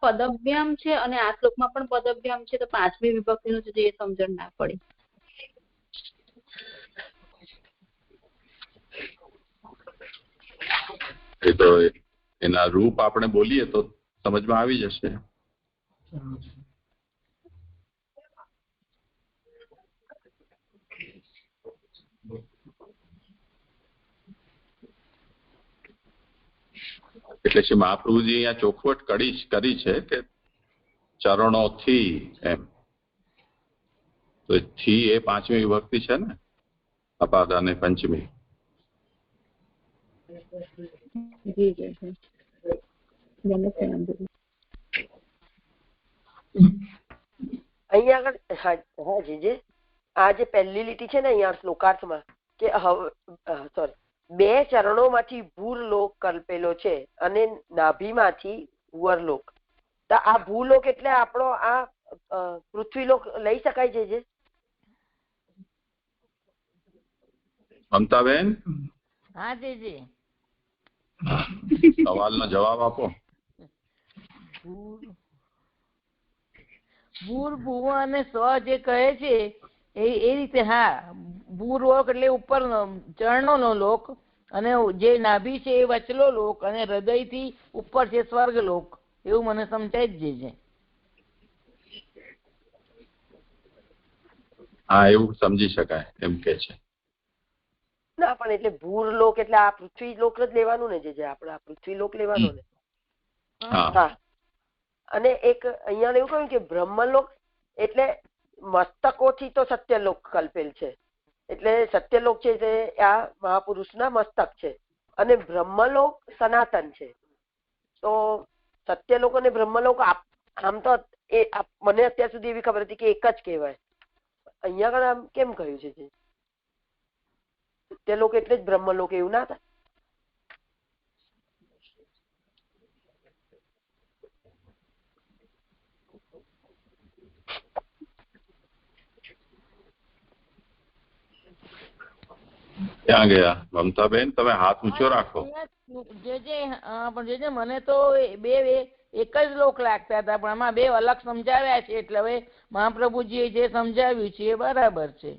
પદભ્યામ છે અને આ શ્લોકમાં પણ પદભ્યામ છે, તો 5મી વિભક્તિનું જે સમજણ ના પડી. એ તો એના રૂપ આપણે બોલીએ તો સમજમાં આવી જશે. એટલે શ્રી મહાપ્રભુજી અહીંયા ચોખવટ કરી છે કે ચરણોથી એમ, તો થી એ 5મી વિભક્તિ છે ને, અપાદાને પંચમી. અહીંયા આગળ હા જીજે, આ જે પહેલી લીટી છે ને અહીંયા શ્લોકાર્થમાં કે સોરી, 2 ચરણોમાંથી ભૂરલોક કલ્પેલો છે અને નાભીમાંથી ભુવરલોક. તો આ ભૂલોક એટલે આપણો આ પૃથ્વીલોક લઈ શકાય છે જે? મમતાબેન, હા જીજી, સવાલનો જવાબ આપો. ભૂર ભુવ અને સ્વ જે કહે છે એ રીતે. હા, ભૂલોક એટલે ઉપર ચરણોનો લોક અને જે નાભી છે એ વચલો લોક અને હૃદયથી ઉપર છે સ્વર્ગ લોક, એવું મને સમજાય જ છે. હા, એવું સમજી શકાય એમ કે છે. ના પણ એટલે ભૂર લોક એટલે આ પૃથ્વી લોક જ લેવાનું ને, જે આપણે આ પૃથ્વી લોક લેવાનો ને. હા. અને એક અહીંયા એવું કહ્યું કે બ્રહ્મલોક એટલે મસ્તકોથી તો સત્યલોક કલ્પેલ છે, એટલે સત્યલોક છે તે આ મહાપુરુષના મસ્તક છે, અને બ્રહ્મલોક સનાતન છે. તો સત્યલોક અને બ્રહ્મલોક આમ તો એ મને અત્યાર સુધી એવી ખબર હતી કે એક જ કહેવાય. અહીંયા આગળ આમ કેમ કહ્યું છે? સત્યલોક એટલે જ બ્રહ્મલોક એવું ના થાય? ક્યાં ગયા મમતાબેન? તમે હાથ ઊંચો રાખો. જે મને તો બે એક જ લોક લાગતા હતા, પણ આમાં બે અલગ સમજાવ્યા છે, એટલે હવે મહાપ્રભુજીએ જે સમજાવ્યું છે એ બરાબર છે.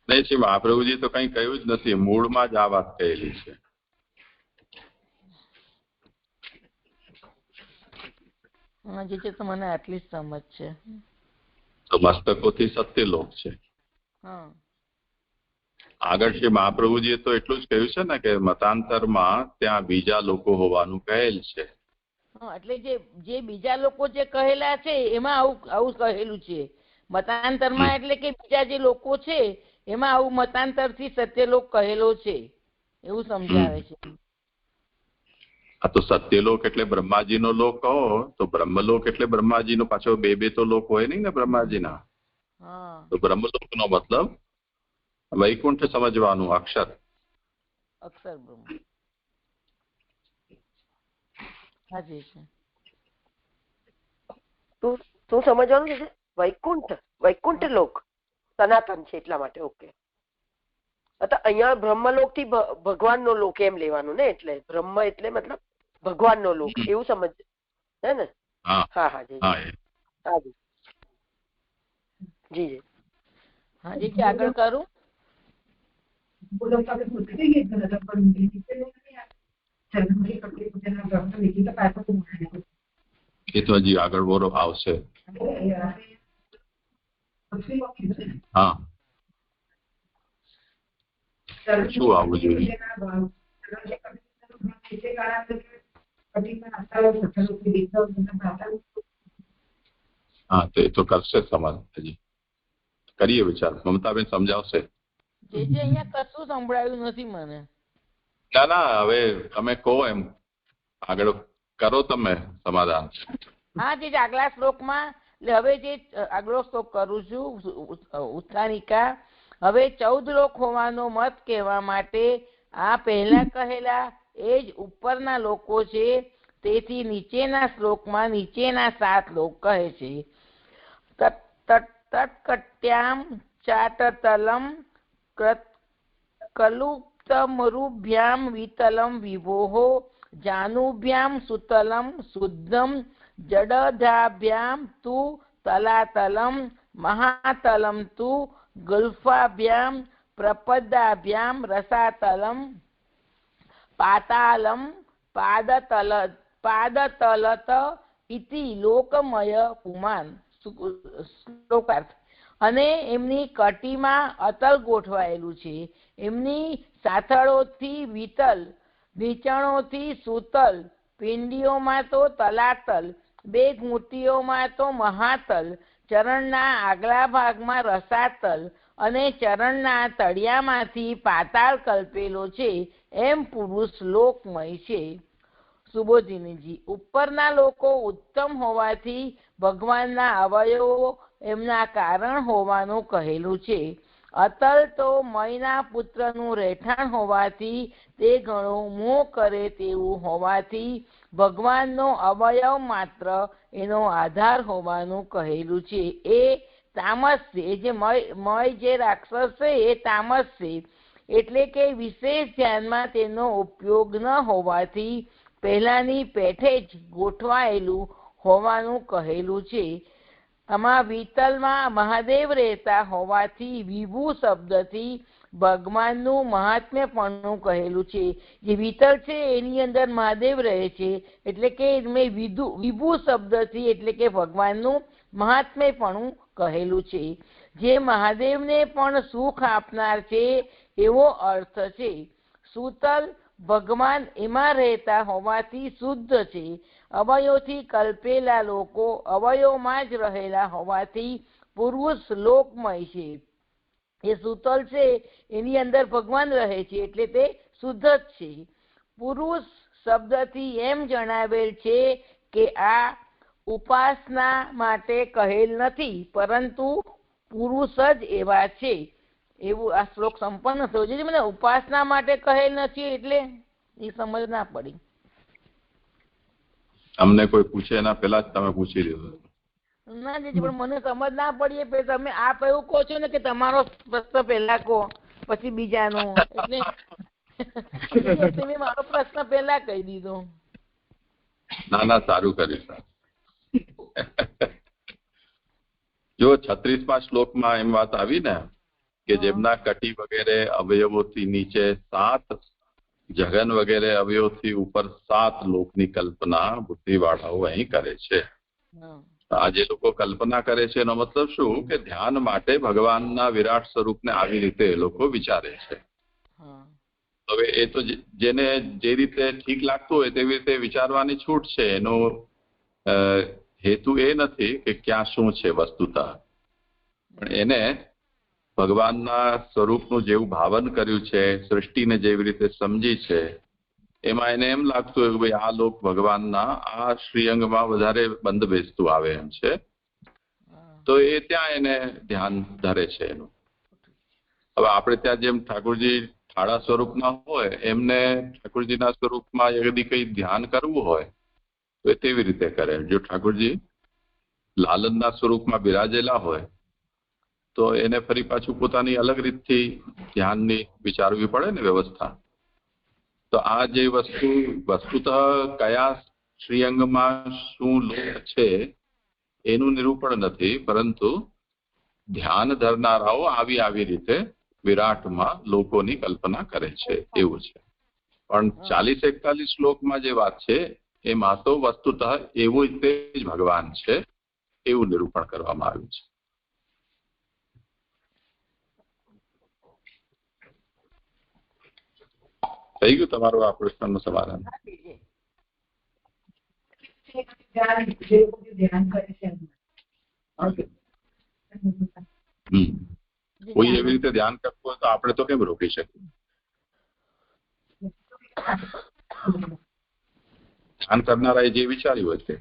નહીં, શ્રી મહાપ્રભુજી તો કઈ કહ્યું જ નથી, મૂળમાં જ આ વાત કહેલી છે. જે છે તો મને આટલી જ સમજ છે. તો મસ્તકોથી સત્યલોક છે. આગળ શ્રી મહાપ્રભુજીએ તો એટલું જ કહ્યું છે ને કે મતાંતરમાં ત્યાં બીજા લોકો હોવાનું કહેલ છે. એટલે જે બીજા લોકો જે કહેલા છે એમાં આવું કહેલું છે મતાંતરમાં, એટલે કે બીજા જે લોકો છે એમાં આવું મતાંતરથી સત્યલોક કહેલો છે એવું સમજાવે છે. આ તો સત્યલોક એટલે બ્રહ્માજીનો લોક કહો, તો બ્રહ્મલોક એટલે બ્રહ્માજીનો પાછો બે તો લોક હોય નહીં ને બ્રહ્માજીના. તો બ્રહ્મલોકનો મતલબ વૈકુંઠ સમજવાનું, અક્ષર બ્રહ્મ. હાજી છે. શું સમજવાનું છે? વૈકુંઠ લોક સનાતન છે એટલા માટે. ઓકે. અહીંયા બ્રહ્મલોક થી ભગવાનનો લોક એમ લેવાનું ને, એટલે બ્રહ્મ એટલે મતલબ ભગવાનનો લોક એવું સમજ હે ને? હા હા જી હા જી જી. હાજી આગળ કરું. એ તો હજી આગળ બોરો આવશે. હા, શું આવવું જોઈએ? હા, તો એ તો કરશે સમાજ. હજી કરીએ વિચાર. મમતાબેન સમજાવશે. જે અહીંયા કશું સંભળાયું નથી મને. ના, હવે તમે કહો એમ આગળ કરો તમે સમાધાન. હા, જે આગલા શ્લોકમાં, હવે જે આગલો શ્લોક કરું છું ઉત્થાનિકા. હવે 14 લોક હોવાનો મત કહેવા માટે આ પહેલા કહેલા એ જ ઉપરના લોકો છે, તેથી નીચેના શ્લોકમાં નીચેના 7 લોક કહે છે. તત્કટ્યામ ચાટતલમ કલુપ્તમરુભ્યામ વિતલમ વિભોઃ જાનુભ્યામ સુતલમ શુદ્ધમ જડધાભ્યામ તુ તલાતલમ મહાતલમ તુ ગુલ્ફાભ્યામ પ્રપદાભ્યામ રસાતલમ પાતાલમ પાદતલત ઇતિ લોકમય પુમાન. શ્લોકાર્થ. અને એમની કટીમાં અતલ ગોઠવાયેલું છે, એમની સાથળોથી વિતલ, નીચણોથી સુતલ, પિંડીઓમાં તો તલાતલ, 2 ઘૂંટીઓમાં તો મહાતલ, ચરણના આગલા ભાગમાં રસાતલ અને ચરણના તળિયામાંથી પાતાળ કલ્પેલો છે, એમ પુરુષ લોકમય છે. સુબોધિનીજી, ઉપરના લોકો ઉત્તમ હોવાથી ભગવાનના અવયવો એમના કારણ હોવાનું કહેલું છે. અતલ તો મયના પુત્રનું રહેઠાણ હોવાથી તે ઘણો મોહ કરે તેવું હોવાથી ભગવાનનો અવયવ માત્ર એનો આધાર હોવાનું કહેલું છે. એ તામસ છે, જે મય જે રાક્ષસ છે એ તામસ છે, એટલે કે વિશેષ ધ્યાનમાં તેનો ઉપયોગ ન હોવાથી પહેલાની પેઠે જ ગોઠવાયેલું હોવાનું કહેલું છે. આમાં વિતલમાં મહાદેવ રહેતા હોવાથી વિભુ શબ્દથી ભગવાનનું મહાત્મ્યપણું કહેલું છે. જે વિતળ છે એની અંદર મહાદેવ રહે છે, એટલે કે મેં વિભુ શબ્દથી એટલે કે ભગવાનનું મહાત્મ્યપણું કહેલું છે. જે મહાદેવને પણ સુખ આપનાર છે એવો અર્થ છે. સૂતલ ભગવાન એમાં રહેતા હોવાથી શુદ્ધ છે. અવયવથી કલ્પેલા લોકો અવયવમાં જ રહેલા હોવાથી પુરુષ લોકમય છે. એ સૂતલ છે એની અંદર ભગવાન રહે છે એટલે તે શુદ્ધ જ છે. પુરુષ શબ્દથી એમ જણાવેલ છે કે આ ઉપાસના માટે કહેલ નથી, પરંતુ પુરુષ જ એવા છે. એવું આ શ્લોક સંપન્ન થયો છે. મને ઉપાસના માટે કહેલ નથી એટલે એ સમજ ના પડી. અમને કોઈ પૂછે એના પહેલા જ તમે પૂછી લીધું. ના જીજી, પણ મને સમજ ના પડી એટલે તમે આપ એવું કહો છો ને કે તમારો પ્રશ્ન પહેલા કહો પછી બીજાનો, એટલે તમે મારો પ્રશ્ન પહેલા કહી દીધો. ના સારું કર્યું. જો 36મા શ્લોકમાં એમ વાત આવી ને કે જેમના કટી વગેરે અવયવોથી નીચે 7, જગન વગેરે અવયવોથી ઉપર 7 લોકની કલ્પના બુદ્ધિવાળાઓ અહીં કરે છે. આ જે લોકો કલ્પના કરે છે એનો મતલબ શું કે ધ્યાન માટે ભગવાનના વિરાટ સ્વરૂપને આવી રીતે એ લોકો વિચારે છે. હવે એ તો જેને જે રીતે ઠીક લાગતું હોય તેવી રીતે વિચારવાની છૂટ છે. એનો હેતુ એ નથી કે ક્યાં શું છે વસ્તુતા, પણ એને ભગવાનના સ્વરૂપનું જેવું ભાવન કર્યું છે, સૃષ્ટિને જેવી રીતે સમજી છે, એમાં એને એમ લાગતું હોય કે ભાઈ આ લોક ભગવાનના આ શ્રીઅંગમાં વધારે બંધ બેસતું આવે એમ છે, તો એ ત્યાં એને ધ્યાન ધરે છે એનું. હવે આપણે ત્યાં જેમ ઠાકોરજી ઠાળા સ્વરૂપના હોય એમને ઠાકોરજીના સ્વરૂપમાં યદી કંઈ ધ્યાન કરવું હોય તો એ તેવી રીતે કરે. જો ઠાકોરજી લાલનના સ્વરૂપમાં બિરાજેલા હોય તો એને ફરી પાછું પોતાની અલગ રીતથી ધ્યાનની વિચારવી પડે ને વ્યવસ્થા. તો આ જે વસ્તુતઃ કયા શ્રીઅંગમાં શું લોક છે એનું નિરૂપણ નથી, પરંતુ ધ્યાન ધરનારાઓ આવી રીતે વિરાટમાં લોકોની કલ્પના કરે છે એવું છે. પણ 40-41 શ્લોકમાં જે વાત છે એમાં તો વસ્તુતઃ એવું જ ભગવાન છે એવું નિરૂપણ કરવામાં આવ્યું છે. થઈ ગયું તમારું આ પ્રશ્નનું સમાધાન? કોઈ એવી રીતે ધ્યાન કરતું હોય તો આપણે તો કેમ રોકી શકીએ? ધ્યાન કરનારા જે વિચાર્યું હોય તે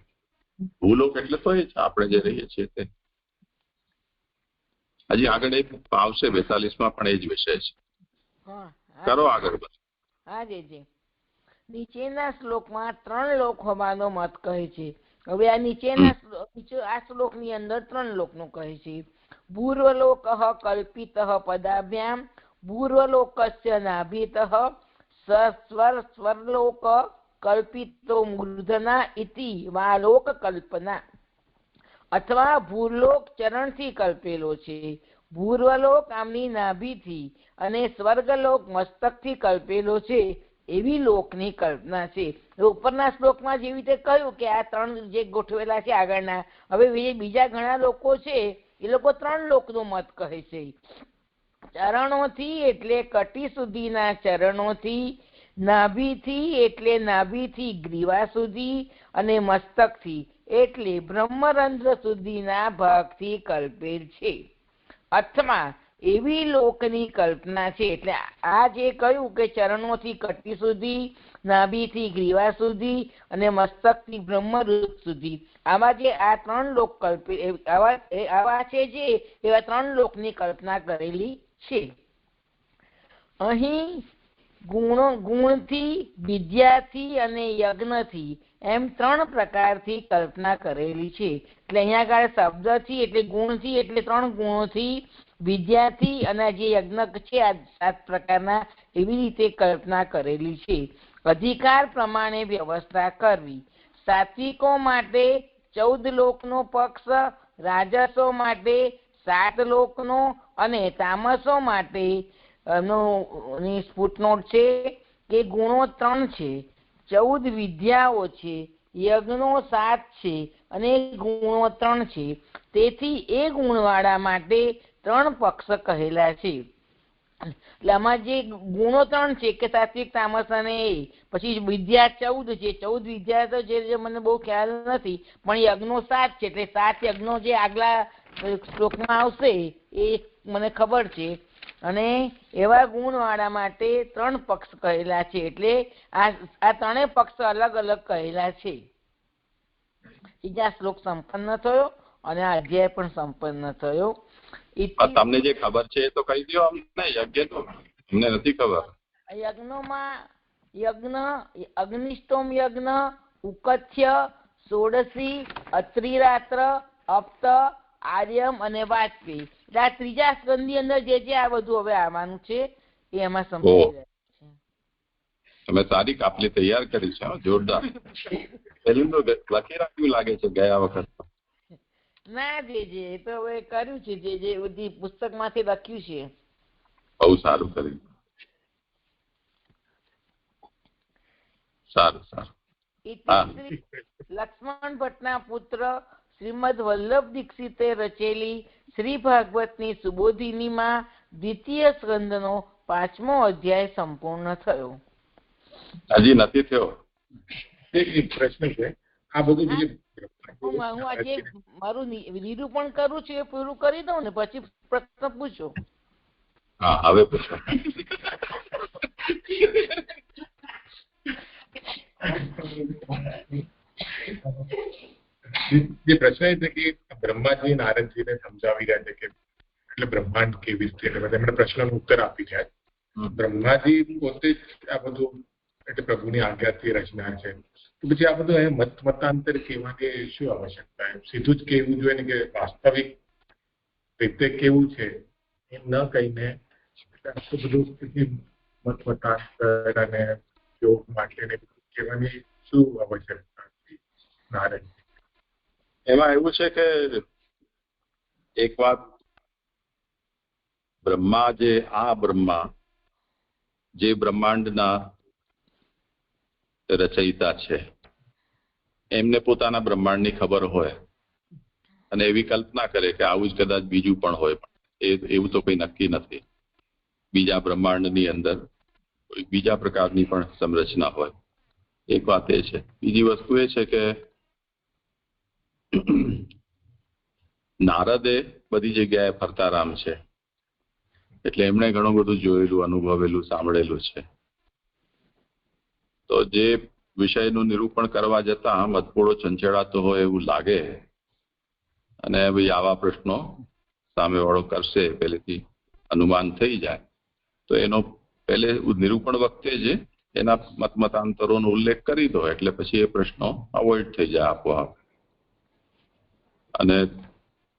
ભૂલો એટલે તો એ જ આપણે જે રહીએ છીએ તે. હજી આગળ એક આવશે 42માં પણ એ જ વિષય છે. કરો આગળ. હા જીજી, નીચેના શ્લોકમાં 3 લોક હોવાનો મત કહે છે. હવે આ આ શ્લોકની અંદર 3 લોકનું કહે છે. પૂર્વલોક કલ્પિત પદાભ્યામ પૂર્વલોકસ્ય નાભિત સ્વરલોક કલ્પિતો મૂર્ધના ઇતિ વા લોક કલ્પના. અથવા ભૂલોક ચરણથી કલ્પેલો છે, ભૂર્વલોક આમની નાભીથી અને સ્વર્ગલોક મસ્તકથી કલ્પેલો છે એવી લોકની કલ્પના છે. ઉપરના શ્લોકમાં જેવી રીતે કહ્યું કે આ 3 જે ગોઠવેલા છે આગળના, હવે બીજા ઘણા લોકો છે એ લોકો 3 લોકનું મત કહે છે. ચરણોથી એટલે કટી સુધીના ચરણોથી, નાભીથી એટલે નાભીથી ગ્રીવા સુધી, અને મસ્તકથી એટલે બ્રહ્મરંધ્ર સુધીના ભાગથી કલ્પેલ છે. અથવા એવી લોકની કલ્પના છે. એટલે આ જે કહ્યું કે ચરણોથી કટી સુધી, નાભીથી ગ્રીવા સુધી અને મસ્તકથી બ્રહ્મરૂપ સુધી, આવા જે આ 3 લોક આવા છે જે એવા 3 લોકની કલ્પના કરેલી છે. અહીં ગુણથી, વિદ્યાથી અને યજ્ઞથી એમ 3 પ્રકારથી કલ્પના કરેલી છે. એટલે અહીંયા આગળ શબ્દથી એટલે ગુણથી એટલે 3 ગુણોથી, વિદ્યાથી અને જે યજ્ઞ છે આ 7 પ્રકારના એવી રીતે કલ્પના કરેલી છે. અધિકાર પ્રમાણે વ્યવસ્થા કરવી. સાત્વિકો માટે 14 લોકનો પક્ષ, રાજસો માટે 7 લોકનો અને તામસો માટે એમનો ફૂટનોટ છે કે ગુણો 3 છે, 14 વિદ્યાઓ છે, યજ્ઞો 7 છે અને ગુણો 3 છે. તેથી એ ગુણવાળા માટે 3 પક્ષ કહેલા છે. એટલે આમાં જે ગુણો 3 છે કે સાત્વિક, તામસ અને એ, પછી વિદ્યા 14 છે. 14 વિદ્યા તો જે મને બહુ ખ્યાલ નથી, પણ યજ્ઞો 7 છે. એટલે 7 યજ્ઞો જે આગલા શ્લોકમાં આવશે એ મને ખબર છે. અને એવા ગુણવાળા માટે 3 પક્ષ કહેલા છે. એટલે આ 3 પક્ષ અલગ અલગ કહેલા છે. બીજા શ્લોક સંપન્ન થયો અને આ અધ્યાય પણ સંપન્ન થયો. તમને જે ખબર છે એ તો કહી દો અમને. યજ્ઞ તો અમને નથી ખબર. યજ્ઞોમાં યજ્ઞ, અગ્નિષ્ટોમ યજ્ઞ, ઉકથ્ય, ષોડશી, અત્રિરાત્ર, અપ્ત, આર્યમ અને વાજપેયી. એટલે આ ત્રીજા સ્કંદની અંદર જે આ બધું હવે આવવાનું છે એ એમાં સમજાઈ રહ્યા છે. તમે સારી કાપલી તૈયાર કરી છે, જોરદાર. પેલું તો લખી રાખ્યું લાગે છે ગયા વખત. ના જે તો હવે કર્યું છે, જે બધી પુસ્તકમાંથી લખ્યું છે. બહુ સારું કર્યું. સારું. લક્ષ્મણ ભટ્ટના પુત્ર શ્રીમદ વલ્લભ દીક્ષિતે રચેલી શ્રી ભાગવતની સુબોધિનીમાં દ્વિતીય સ્કંદનો 5મો અધ્યાય સંપૂર્ણ થયો. હજી નથી થયો. એક પ્રશ્ન છે, આ બધું જે હું આજે મારું નિરૂપણ કરું છું એ પૂરું કરી દઉં ને પછી પ્રશ્ન પૂછો. હા, હવે પૂછો. જે પ્રશ્ન એ છે કે બ્રહ્માજી નારદજીને સમજાવી રહ્યા છે કે એટલે બ્રહ્માંડ કેવી રીતે, એમણે પ્રશ્નનો ઉત્તર આપી રહ્યા. બ્રહ્માજી પોતે જ આ બધું એટલે પ્રભુની આજ્ઞાથી રચના છે. પછી આ બધું મતાંતર કહેવાની શું આવશ્યકતા? સીધું જ કહેવું જોઈએ ને કે વાસ્તવિક રીતે કેવું છે એમ ન કહીને આટલું બધું મતાંતર અને યોગ માટે કહેવાની શું આવશ્યકતા નારદ? એમાં એવું છે કે એક વાત, બ્રહ્મા જે બ્રહ્માંડના રચયિતા છે, એમને પોતાના બ્રહ્માંડની ખબર હોય અને એવી કલ્પના કરે કે આવું જ કદાચ બીજું પણ હોય, પણ એવું તો કોઈ નક્કી નથી. બીજા બ્રહ્માંડની અંદર બીજા પ્રકારની પણ સંરચના હોય. એક વાત એ છે. બીજી વસ્તુ એ છે કે નારદે બધી જગ્યાએ ફરતારામ છે, એટલે એમણે ઘણું બધું જોયેલું, અનુભવેલું, સાંભળેલું છે. તો જે વિષયનું નિરૂપણ કરવા જતા મતપોળો ચંચળાતો હોય એવું લાગે અને ભાઈ આવા પ્રશ્નો સામેવાળો કરશે પહેલેથી અનુમાન થઈ જાય, તો એનો પહેલે નિરૂપણ વખતે જ એના મતાંતરોનો ઉલ્લેખ કરી દો, એટલે પછી એ પ્રશ્નો અવોઇડ થઈ જાય આપોઆપ. અને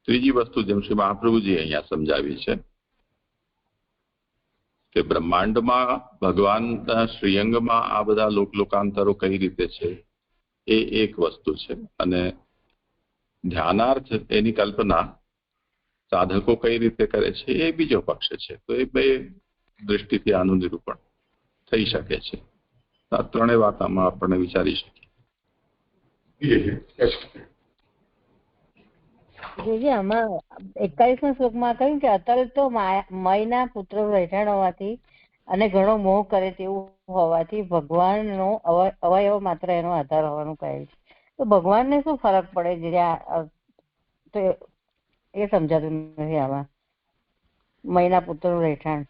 ત્રીજી વસ્તુ જેમ શ્રી મહાપ્રભુજી અહીંયા સમજાવી છે કે બ્રહ્માંડમાં ભગવાનના શ્રીઅંગમાં આ બધા લોકલોકાંતરો કઈ રીતે છે એ એક વસ્તુ છે, અને ધ્યાનાર્થ એની કલ્પના સાધકો કઈ રીતે કરે છે એ બીજો પક્ષ છે. તો એ બે દૃષ્ટિથી આનું નિરૂપણ થઈ શકે છે. આ ત્રણેય વાત આમાં આપણે વિચારી શકીએ. આમાં 41મા શ્લોકમાં કહ્યું કે અતલ તો મયના પુત્ર રહેઠાણ હોવાથી અને ઘણો મોહ કરે તેવું હોવાથી ભગવાનનો અવયવ માત્ર એનો આધાર હોવાનું કહે છે. તો ભગવાનને શું ફરક પડે? તો એ સમજાતું નથી આમાં. મયના પુત્ર રહેઠાણ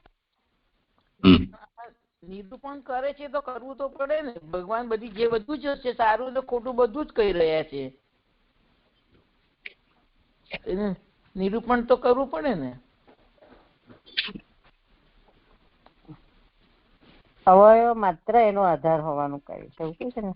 નિરૂપણ કરે છે તો કરવું તો પડે ને. ભગવાન બધી જે બધું જ છે, સારું ને ખોટું બધું જ કહી રહ્યા છે, નિરૂપણ તો કરવું પડે ને. અવયવ માત્ર એનો આધાર હોવાનું કહે છે, એવું કે છે ને.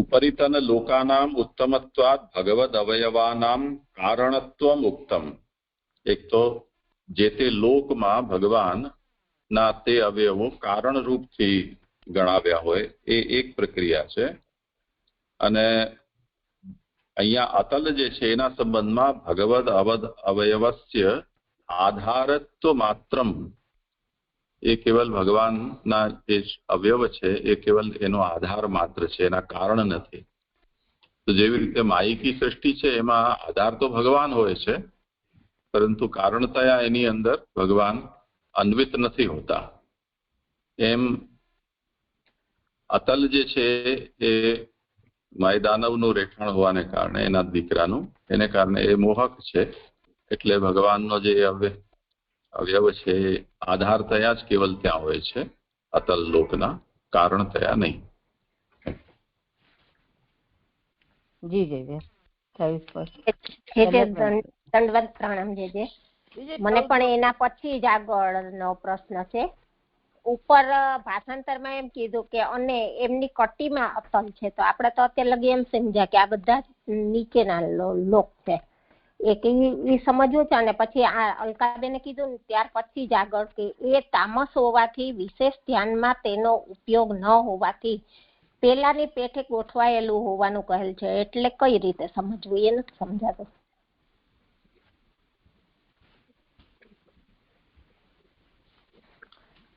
ઉપરિતન લોકાનામ ઉત્તમત્વાદ ભગવદ અવયવાનામ કારણત્વમ ઉક્તમ. એક તો જે તે લોકમાં ભગવાનના તે અવયવો કારણ રૂપથી ગણાવ્યા હોય એ એક પ્રક્રિયા છે. અને અહીંયા અતલ જે છે એના સંબંધમાં ભગવદ અવદ અવયવસ્ય આધારત્વ માત્રમ, એ કેવલ ભગવાનના જે અવયવ છે એ કેવલ એનો આધાર માત્ર છે, એના કારણ નથી. તો જેવી રીતે માયિકી સૃષ્ટિ છે એમાં આધાર તો ભગવાન હોય છે, પરંતુ કારણતયા એની અંદર ભગવાન અન્વિત નથી હોતા. એમ અતલ જે છે એ માયદાનવનું રહેઠાણ હોવાને કારણે, એના દીકરાનું, એને કારણે એ મોહક છે. એટલે ભગવાનનો જે અવયવ છે એ આધાર થયા જ કેવલ ત્યાં હોય છે, અતલ લોકના, કારણ થયા નહીં. જી જી દંડવત પ્રણામ. જે મને પણ એના પછી જ આગળનો પ્રશ્ન છે. ઉપર ભાષાંતરમાં એમ કીધું કે અને એમની કટીમાં અતલ છે, તો આપણે તો અત્યારે લગી એમ સમજ્યા કે આ બધા નીચેના લોક છે, એક એ સમજવું છે. અને પછી આ અલકાબેને કીધું ને ત્યાર પછી જ આગળ કે એ તામસ હોવાથી, વિશેષ ધ્યાનમાં તેનો ઉપયોગ ન હોવાથી પેલાની પેઠે ગોઠવાયેલું હોવાનું કહેલ છે, એટલે કઈ રીતે સમજવું એ નથી સમજાતું.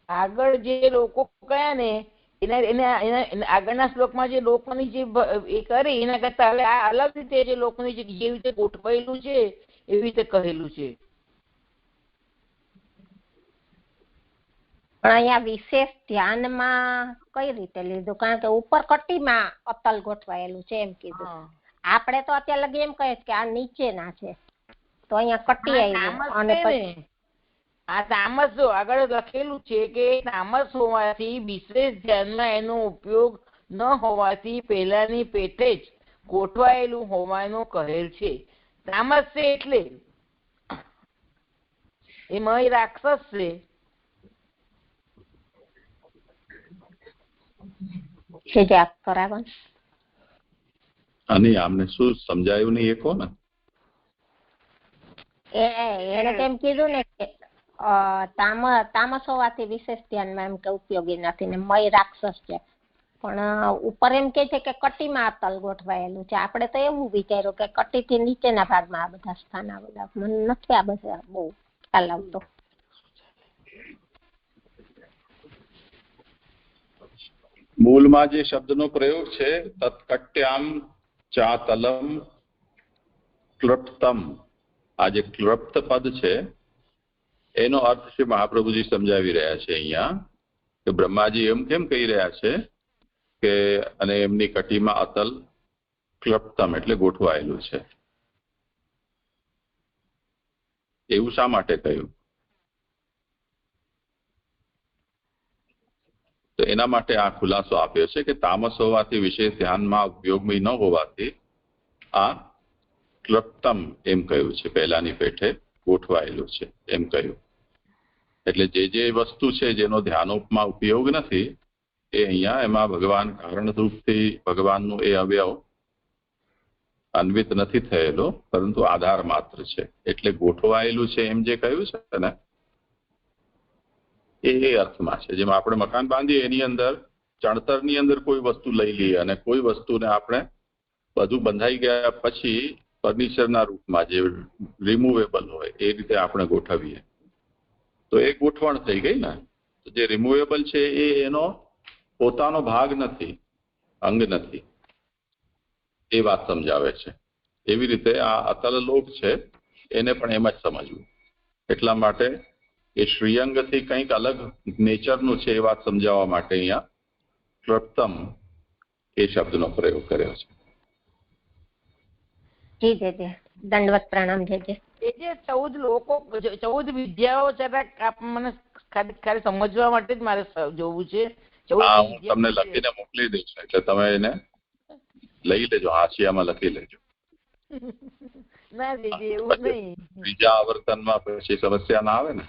આગળ જે લોકો કયા ને એના આગળના શ્લોકમાં જે લોકોની જે એ કરી એના કરતા હવે આ અલગ રીતે જે લોકોની જે રીતે ગોઠવાયેલું છે એવી રીતે કહેલું છે. પણ અહીંયા વિશેષ ધ્યાનમાં કઈ રીતે લીધું? કારણ કે ઉપર કટીમાં અતલ ગોઠવાયેલું છે એમ કીધું. આપણે તો અત્યારે લગી એમ કહે કે આ નીચેના છે, તો અહીંયા કટી આવ્યું. અને પછી આ તામસ જો આગળ લખેલું છે કે તામસ હોવાથી, વિશેષ ધ્યાનમાં એનો ઉપયોગ ન હોવાથી પહેલાની પેટે જ ગોઠવાયેલું હોવાનું કહેલ છે. તામસ છે એટલે એમાં રાક્ષસ છે. અને આમને શું સમજાયું નહીં એ કહો ને. એને તેમ કીધું ને કે તામસ હોવાથી વિશેષ ધ્યાનમાં એમ કે ઉપયોગી નથી ને મય રાક્ષસ છે, પણ ઉપર એમ કે છે કે કટીમાં અતલ ગોઠવાયેલું છે. આપણે તો એવું વિચાર્યું કે કટી થી નીચેના ભાગમાં આ બધા સ્થાન આવેલા. મને નથી આ બધા બહુ ખ્યાલ આવતો. મૂળમાં જે શબ્દનો પ્રયોગ છે તત્કટ્યામ ચાતલમ ક્લપ્તમ, આ જે ક્લપ્ત પદ છે એનો અર્થ શ્રી મહાપ્રભુજી સમજાવી રહ્યા છે અહીંયા કે બ્રહ્માજી એમ કેમ કહી રહ્યા છે કે અને એમની કટીમાં અતલ ક્લપ્તમ એટલે ગોઠવાયેલું છે, એવું શા માટે કહ્યું? તો એના માટે આ ખુલાસો આપ્યો છે કે તામસ હોવાથી, વિશેષ ધ્યાનમાં ઉપયોગમાં ન હોવાથી આ ક્લપ્તમ એમ કહ્યું છે, પહેલાની પેઠે ગોઠવાયેલું છે એમ કહ્યું. એટલે જે વસ્તુ છે જેનો ધ્યાનોપમાં ઉપયોગ નથી એ અહીંયા એમાં ભગવાન કારણરૂપથી ભગવાનનું એ અવયવ અન્વિત નથી થયેલો, પરંતુ આધાર માત્ર છે એટલે ગોઠવાયેલું છે એમ જે કહ્યું છે ને એ અર્થમાં છે. જેમ આપણે મકાન બાંધીએ એની અંદર ચણતરની અંદર કોઈ વસ્તુ લઈ લઈએ અને કોઈ વસ્તુને આપણે બધું બંધાઈ ગયા પછી ફર્નિચરના રૂપમાં જે રિમૂવેબલ હોય એ રીતે આપણે ગોઠવીએ તો એ ગોઠવણ થઈ ગઈ ને. તો જે રિમૂવેબલ છે એ એનો પોતાનો ભાગ નથી, અંગ નથી, એ વાત સમજાવે છે. એવી રીતે આ અતલ લોક છે એને પણ એમ જ સમજવું. એટલા માટે એ શ્રીઅંગથી કંઈક અલગ નેચરનું છે એ વાત સમજાવવા માટે અહીંયા ક્લપ્તમ એ શબ્દનો પ્રયોગ કર્યો છે. જી જય દંડવત પ્રણામ. જય એ જે 14 લોકો 14 વિદ્યાઓ જરાક મને ખાલી સમજવા માટે જ મારે જોવું છે. હું તમને લખીને મોકલી દઈશ એટલે તમે એને લઈ લેજો, હાંસિયામાં લખી લેજો. ના દીદી એવું નહીં, બીજા આવર્તનમાં પછી સમસ્યા ના આવે ને.